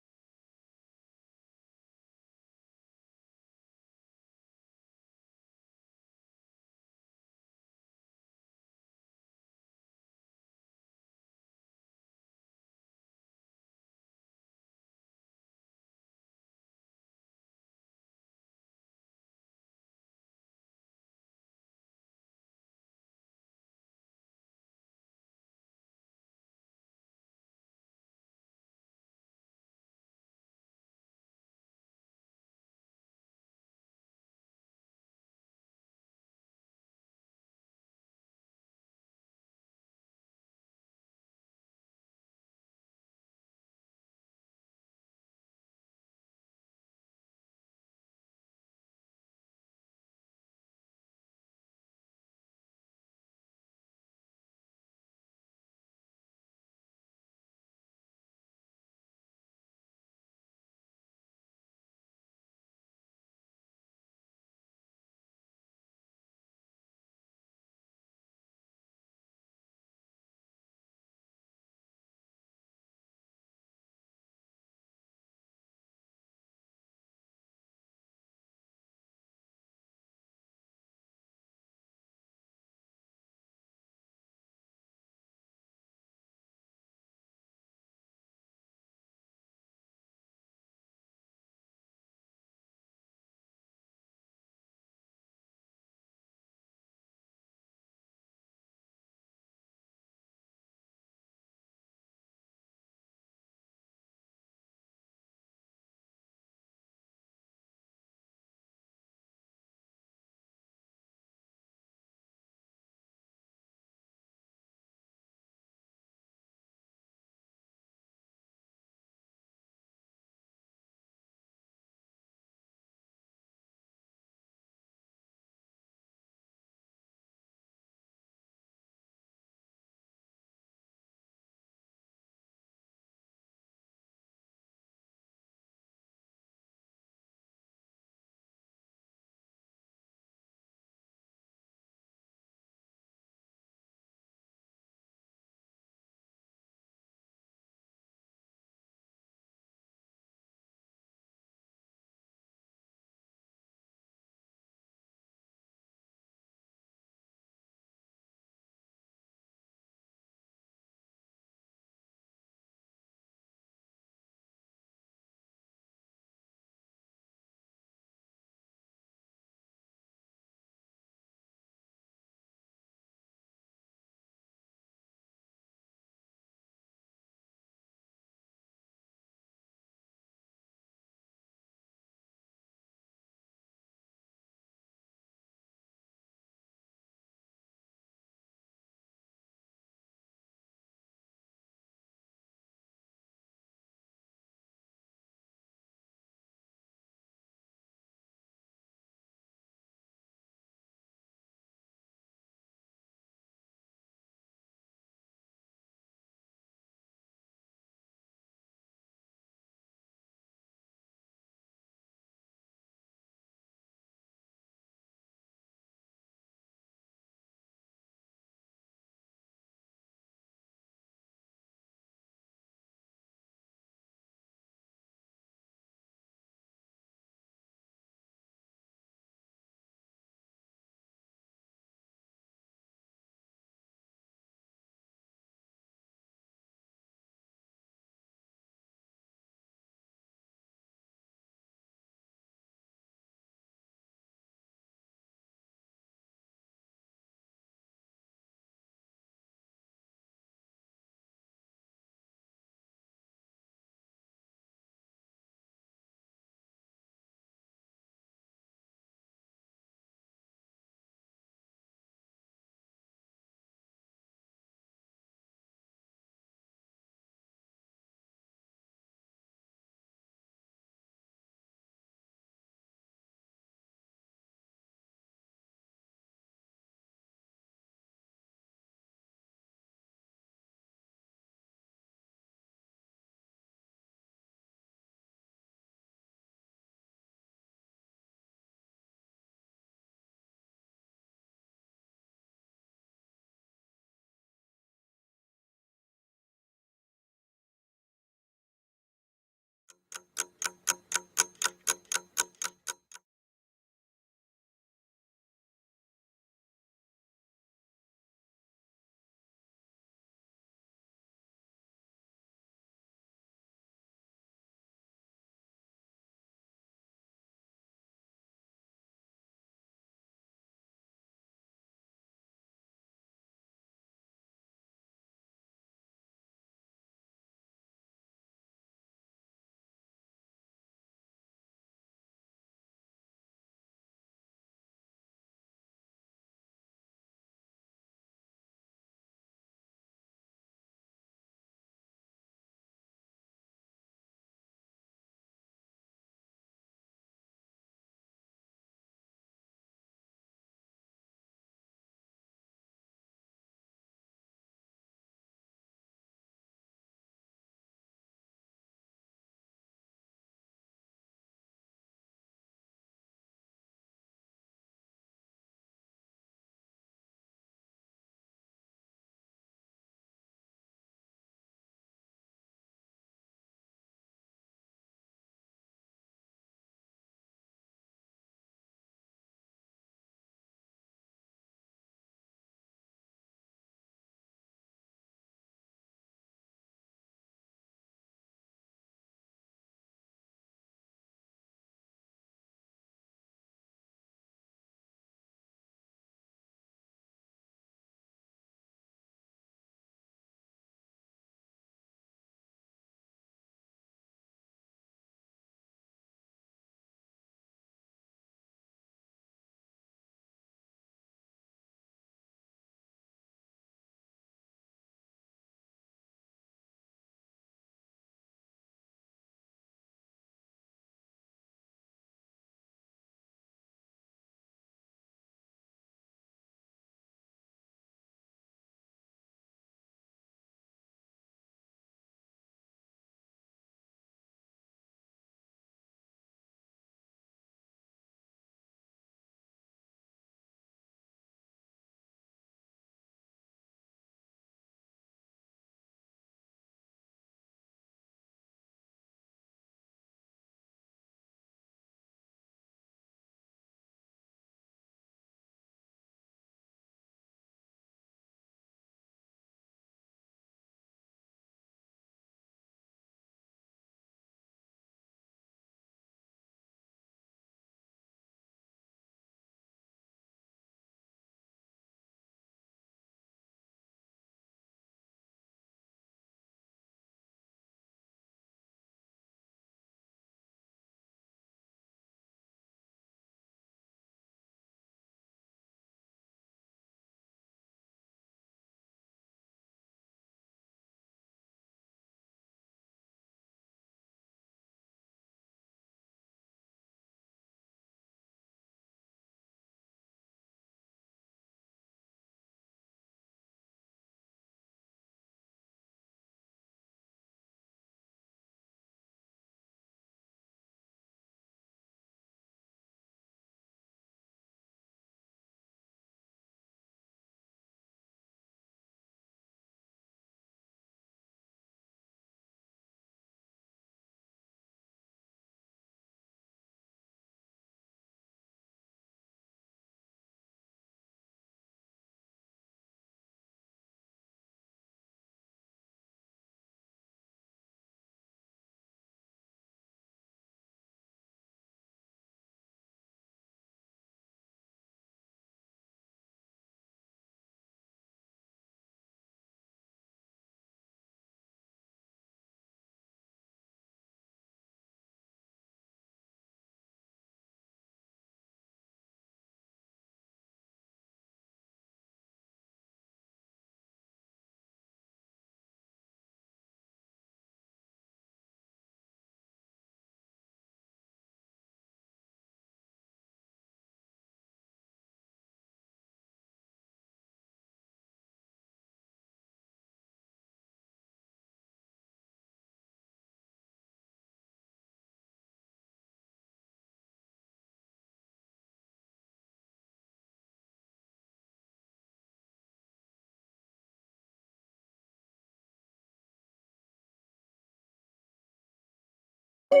All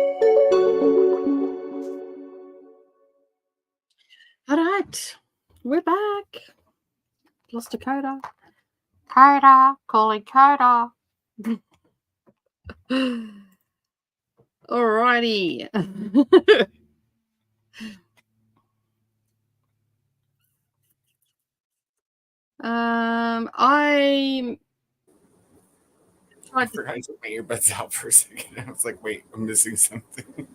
right, we're back. Lost Dakota. Coda, calling Coda. Alrighty. I
I forgot to take my earbuds out for a second. I was like, wait, I'm missing something.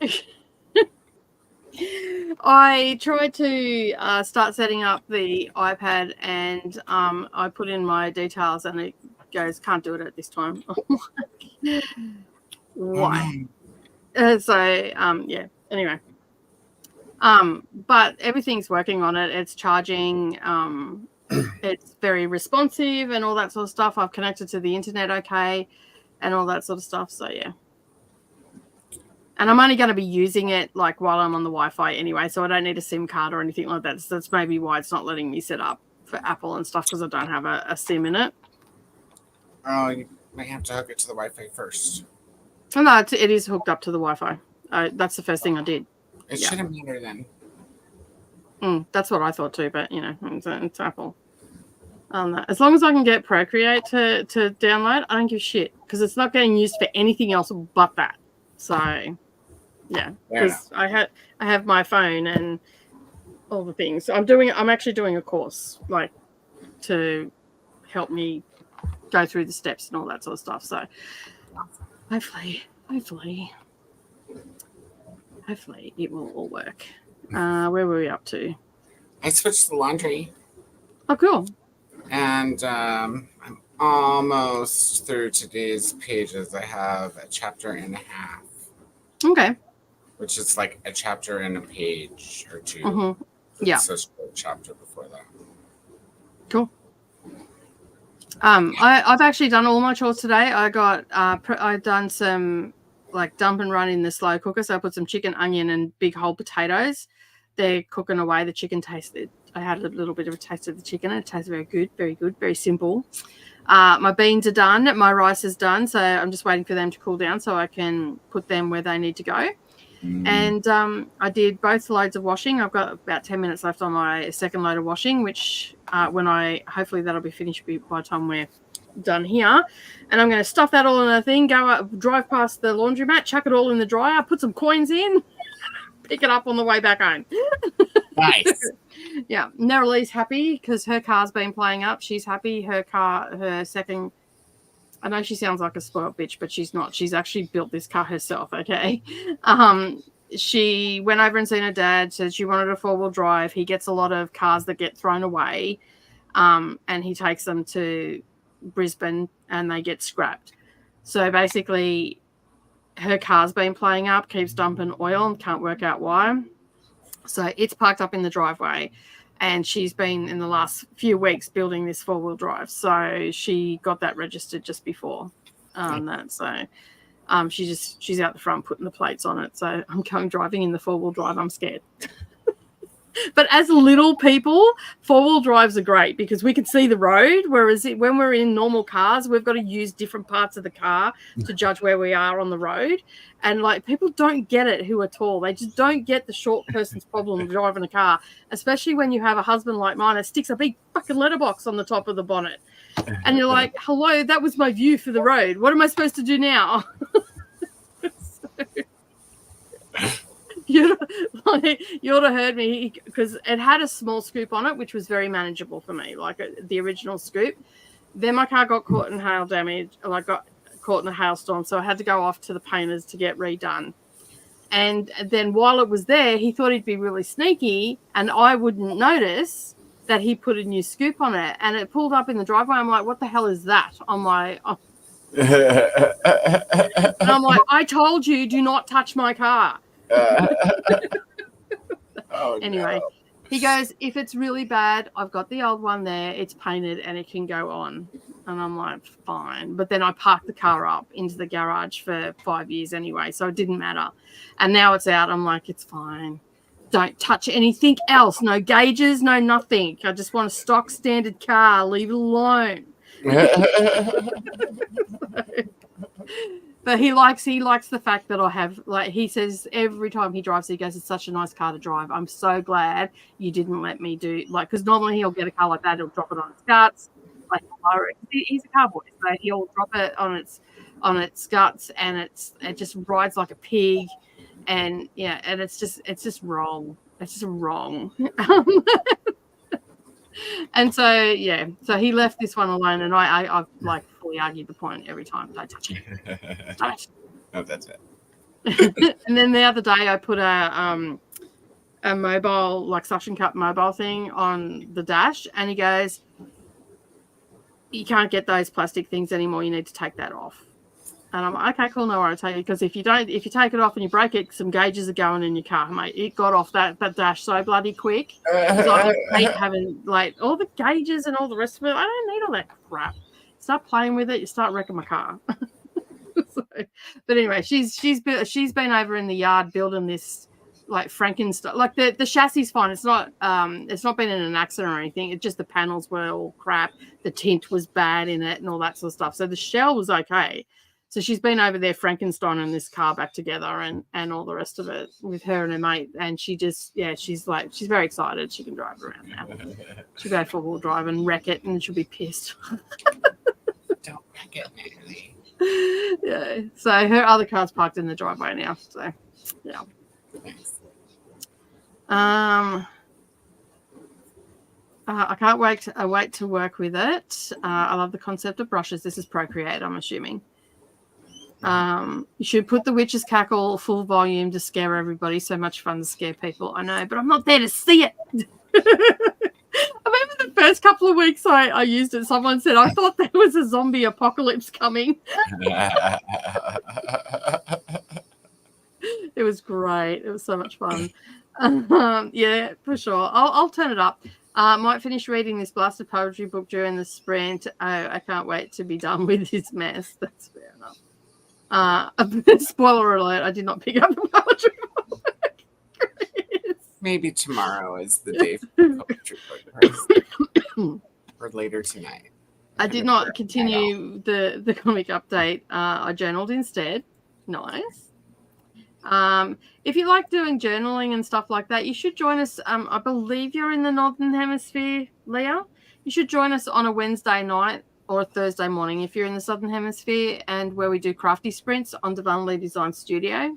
I tried to start setting up the iPad, and I put in my details, and it goes, can't do it at this time. Why? Yeah. Anyway, but everything's working on it. It's charging. It's very responsive and all that sort of stuff. I've connected to the internet okay, and all that sort of stuff. So yeah. And I'm only going to be using it like while I'm on the Wi-Fi anyway, so I don't need a SIM card or anything like that. So that's maybe why it's not letting me set up for Apple and stuff, because I don't have a SIM in it.
Oh, you may have to hook it to the Wi-Fi first.
Oh, no, it is hooked up to the Wi-Fi. That's the first thing I did.
It shouldn't matter then.
That's what I thought too, but you know, it's Apple. As long as I can get Procreate to download, I don't give a shit, because it's not getting used for anything else but that. So, yeah, because I have my phone and all the things. I'm actually doing a course like to help me go through the steps and all that sort of stuff. So, hopefully it will all work. Where were we up to?
I switched to the laundry.
Oh, cool.
And I'm almost through today's pages. I have a chapter and a half.
Okay.
Which is like a chapter and a page or two.
Mm-hmm. Yeah.
It's a short chapter before that.
Cool. I've actually done all my chores today. I got I've done some like dump and run in the slow cooker. So I put some chicken, onion, and big whole potatoes. They're cooking away. The chicken tasted. I had a little bit of a taste of the chicken. It tastes very good, very simple. My beans are done. My rice is done. So I'm just waiting for them to cool down so I can put them where they need to go. And I did both loads of washing. I've got about 10 minutes left on my second load of washing, which hopefully that'll be finished by the time we're done here. And I'm going to stuff that all in a thing, go up, drive past the laundromat, chuck it all in the dryer, put some coins in, pick it up on the way back home.
Nice.
Yeah. Neralee's happy because her car's been playing up. She's happy. Her second... I know she sounds like a spoiled bitch, but she's not. She's actually built this car herself, okay? She went over and seen her dad, said she wanted a four-wheel drive. He gets a lot of cars that get thrown away, and he takes them to Brisbane and they get scrapped. So basically, her car's been playing up, keeps dumping oil and can't work out why. So it's parked up in the driveway. And she's been in the last few weeks building this four-wheel drive. So she got that registered just before that. So she's out the front putting the plates on it. So I'm going driving in the four-wheel drive. I'm scared. But as little people, four-wheel drives are great because we can see the road. Whereas when we're in normal cars, we've got to use different parts of the car to judge where we are on the road. And like people don't get it who are tall. They just don't get the short person's problem of driving a car, especially when you have a husband like mine that sticks a big fucking letterbox on the top of the bonnet. And you're like, hello, that was my view for the road. What am I supposed to do now? You ought to heard me because it had a small scoop on it, which was very manageable for me, like the original scoop. Then my car got caught in hail damage, like got caught in a hailstorm, so I had to go off to the painters to get redone. And then while it was there, he thought he'd be really sneaky, and I wouldn't notice that he put a new scoop on it, and it pulled up in the driveway. I'm like, what the hell is that on my... And I'm like, I told you, do not touch my car. Anyway, he goes, if it's really bad, I've got the old one there, it's painted and it can go on. And I'm like, fine. But then I parked the car up into the garage for 5 years anyway, so it didn't matter. And now it's out. I'm like, it's fine. Don't touch anything else. No gauges, no nothing. I just want a stock standard car. Leave it alone. But he likes the fact that I have, like, he says every time he drives, he goes, it's such a nice car to drive. I'm so glad you didn't let me do, like, because normally he'll get a car like that, he'll drop it on its guts, like, he's a cowboy, so he'll drop it on its guts, and it just rides like a pig, and yeah, and it's just wrong. It's just wrong. And so yeah, so he left this one alone, and I've like fully argued the point every time. Don't touch it. Don't touch it.
Oh, that's it.
And then the other day I put a mobile, like suction cup mobile thing on the dash, and he goes, you can't get those plastic things anymore, you need to take that off. And I'm like, okay, cool, no worries, take it, because if you take it off and you break it, some gauges are going in your car, mate. It got off that dash so bloody quick. I hate having like all the gauges and all the rest of it. I don't need all that crap. Start playing with it, you start wrecking my car. So, but anyway, she's been over in the yard building this like Frankenstein. Like the chassis is fine. It's not been in an accident or anything. It's just the panels were all crap. The tint was bad in it and all that sort of stuff. So the shell was okay. So she's been over there Frankensteining this car back together and all the rest of it with her and her mate. And she just, yeah, she's very excited. She can drive around now. She'll go four-wheel drive and wreck it, and she'll be pissed.
Don't wreck it, Natalie.
Yeah. So her other car's parked in the driveway now. So, yeah.
Thanks.
I can't wait to work with it. I love the concept of brushes. This is Procreate, I'm assuming. You should put the witch's cackle full volume to scare everybody. So much fun to scare people. I know, but I'm not there to see it. I remember the first couple of weeks I used it. Someone said, I thought there was a zombie apocalypse coming. It was great. It was so much fun. Yeah, for sure. I'll turn it up. Might finish reading this blasted poetry book during the sprint. I can't wait to be done with this mess. That's fair enough. Spoiler alert, I did not pick up the poetry book.
Maybe tomorrow is the day for the poetry book. Or later tonight.
I did not continue the comic update. I journaled instead. Nice. If you like doing journaling and stuff like that, you should join us. I believe you're in the Northern Hemisphere, Leah. You should join us on a Wednesday night or a Thursday morning if you're in the Southern Hemisphere, and where we do crafty sprints on Divinely Design Studio.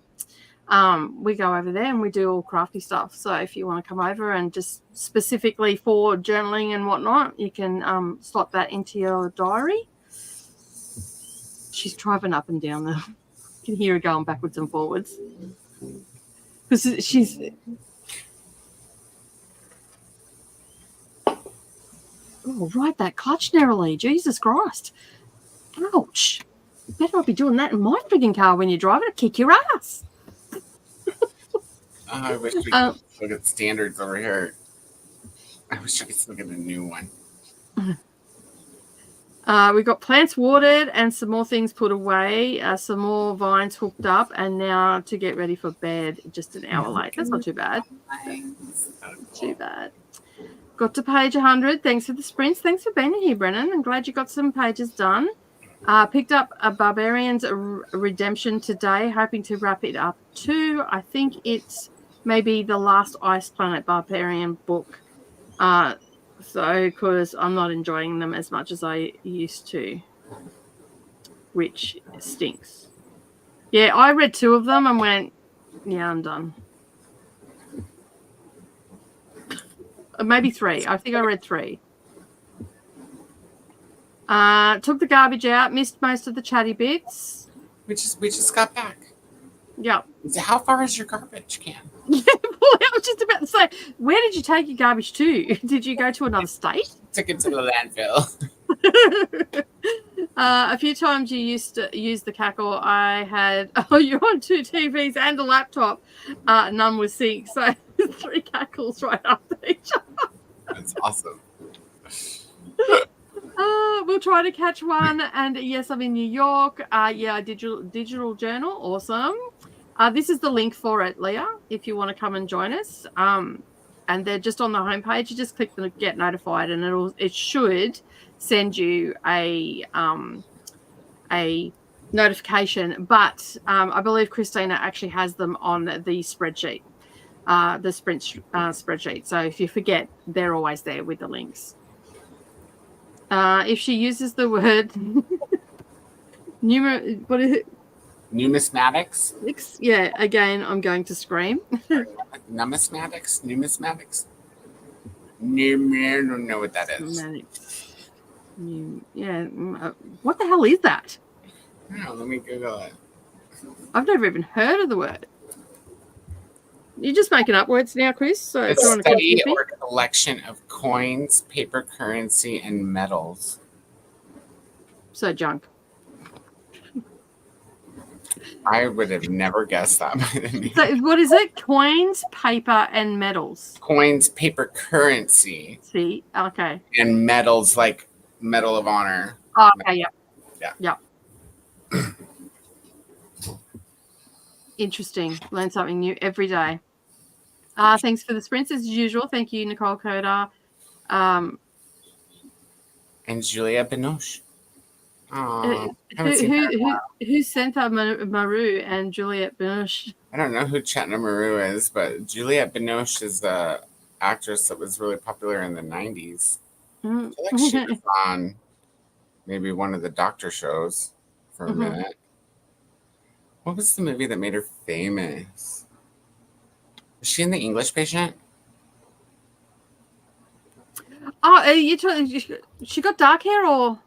We go over there and we do all crafty stuff. So if you want to come over and just specifically for journaling and whatnot, you can slot that into your diary. She's driving up and down there. You can hear her going backwards and forwards. Because she's... Oh, right, that clutch narrowly. Jesus Christ. Ouch. You better not be doing that in my frigging car when you're driving. I'll kick your ass.
I wish we could look at standards over here. I wish I could look at a new one.
We got plants watered and some more things put away, some more vines hooked up, and now to get ready for bed just an hour late. That's not too bad. Too bad. Got to page 100. Thanks for the sprints. Thanks for being here, Brennan. I'm glad you got some pages done. Picked up a Barbarian's Redemption today, hoping to wrap it up too. I think it's maybe the last Ice Planet Barbarian book. So, because I'm not enjoying them as much as I used to, which stinks. Yeah, I read 2 of them and went, yeah, I'm done. Maybe 3. I think I read 3. Took the garbage out, missed most of the chatty bits.
We just got back.
Yep.
How far is your garbage can?
Well, I was just about to say, where did you take your garbage to? Did you go to another state?
Took it to the landfill.
A few times you used to use the cackle. I had, you're on 2 TVs and a laptop. None was synced. So 3 cackles right after each other.
That's awesome.
We'll try to catch one. And yes, I'm in New York. Yeah, digital journal. Awesome. This is the link for it, Leah, if you want to come and join us. And they're just on the homepage. You just click the get notified, and it should send you a notification, but I believe Christina actually has them on the spreadsheet, the sprint spreadsheet. So if you forget, they're always there with the links. If she uses the word what is it?
Numismatics?
Yeah, again, I'm going to scream.
Numismatics? Numismatics? I don't know what that is.
Yeah. What the hell is that?
No, let me Google it.
I've never even heard of the word. You're just making up words now, Chris. So
A study or collection of coins, paper currency, and metals.
So junk.
I would have never guessed that.
So what is it? Coins, paper, and metals.
Coins, paper currency.
See, okay.
And metals, like Medal of Honor.
Oh, okay, yeah. Interesting. Learn something new every day. Thanks for the sprints as usual. Thank you, Nicole Coda.
And Julia Binoche.
Who sent out Maru and Juliette Binoche?
I don't know who Chetna Maru is, but Juliette Binoche is the actress that was really popular in the 90s. I feel like she was on maybe one of the doctor shows for a minute. What was the movie that made her famous? Was she in The English Patient?
Oh, you she got dark hair or?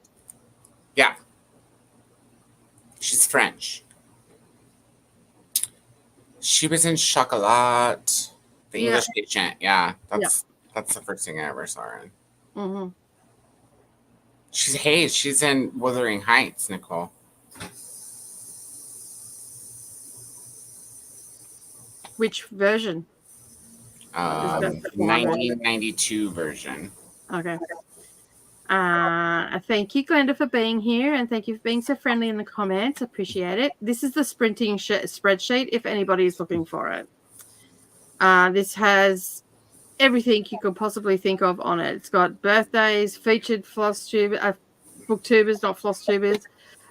Yeah. She's French. She was in Chocolat, The English Patient. Yeah, that's the first thing I ever saw her in. She's Hayes. She's in Wuthering Heights, Nicole.
Which version?
1992 version.
Okay. Thank you, Glenda, for being here, and thank you for being so friendly in the comments. Appreciate it. This is the sprinting spreadsheet if anybody is looking for it. This has everything you could possibly think of on it. It's got birthdays, featured booktubers, not floss tubers.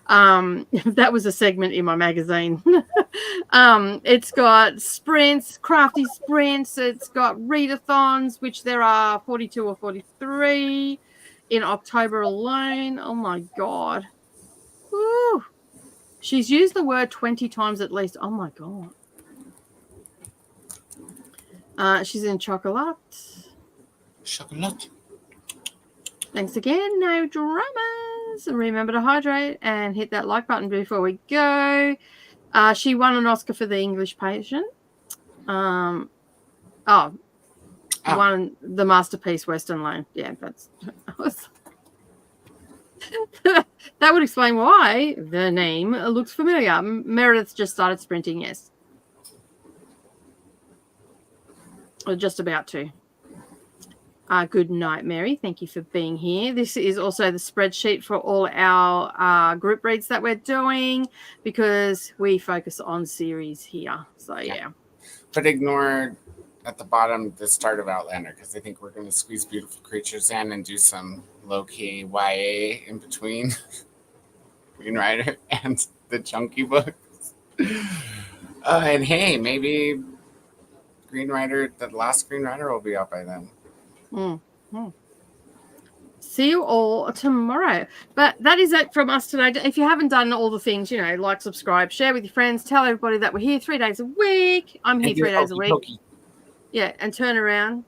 That was a segment in my magazine. It's got sprints, crafty sprints. It's got readathons, which there are 42 or 43 in October alone. Oh my God. Woo. She's used the word 20 times at least. Oh my God. She's in Chocolat.
Chocolat.
Thanks again. No dramas. Remember to hydrate and hit that like button before we go. She won an Oscar for The English Patient. Won the masterpiece Western Lane. Yeah, that would explain why the name looks familiar. Meredith just started sprinting, yes. Or just about to. Good night, Mary. Thank you for being here. This is also the spreadsheet for all our group reads that we're doing because we focus on series here. So, yeah.
But ignore at the bottom the start of Outlander because I think we're going to squeeze Beautiful Creatures in and do some low-key YA in between Green Rider and the chunky books. And hey, maybe Green Rider, the last Green Rider will be out by then.
See you all tomorrow. But that is it from us today. If you haven't done all the things, like, subscribe, share with your friends, tell everybody that we're here 3 days a week. I'm here 3 days a week.
Pokey.
Yeah, and turn around.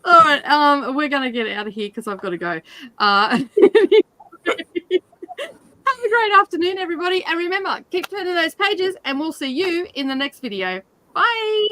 All right, we're gonna get out of here because I've got to go. Have a great afternoon, everybody. And remember, keep turning those pages and we'll see you in the next video. Bye.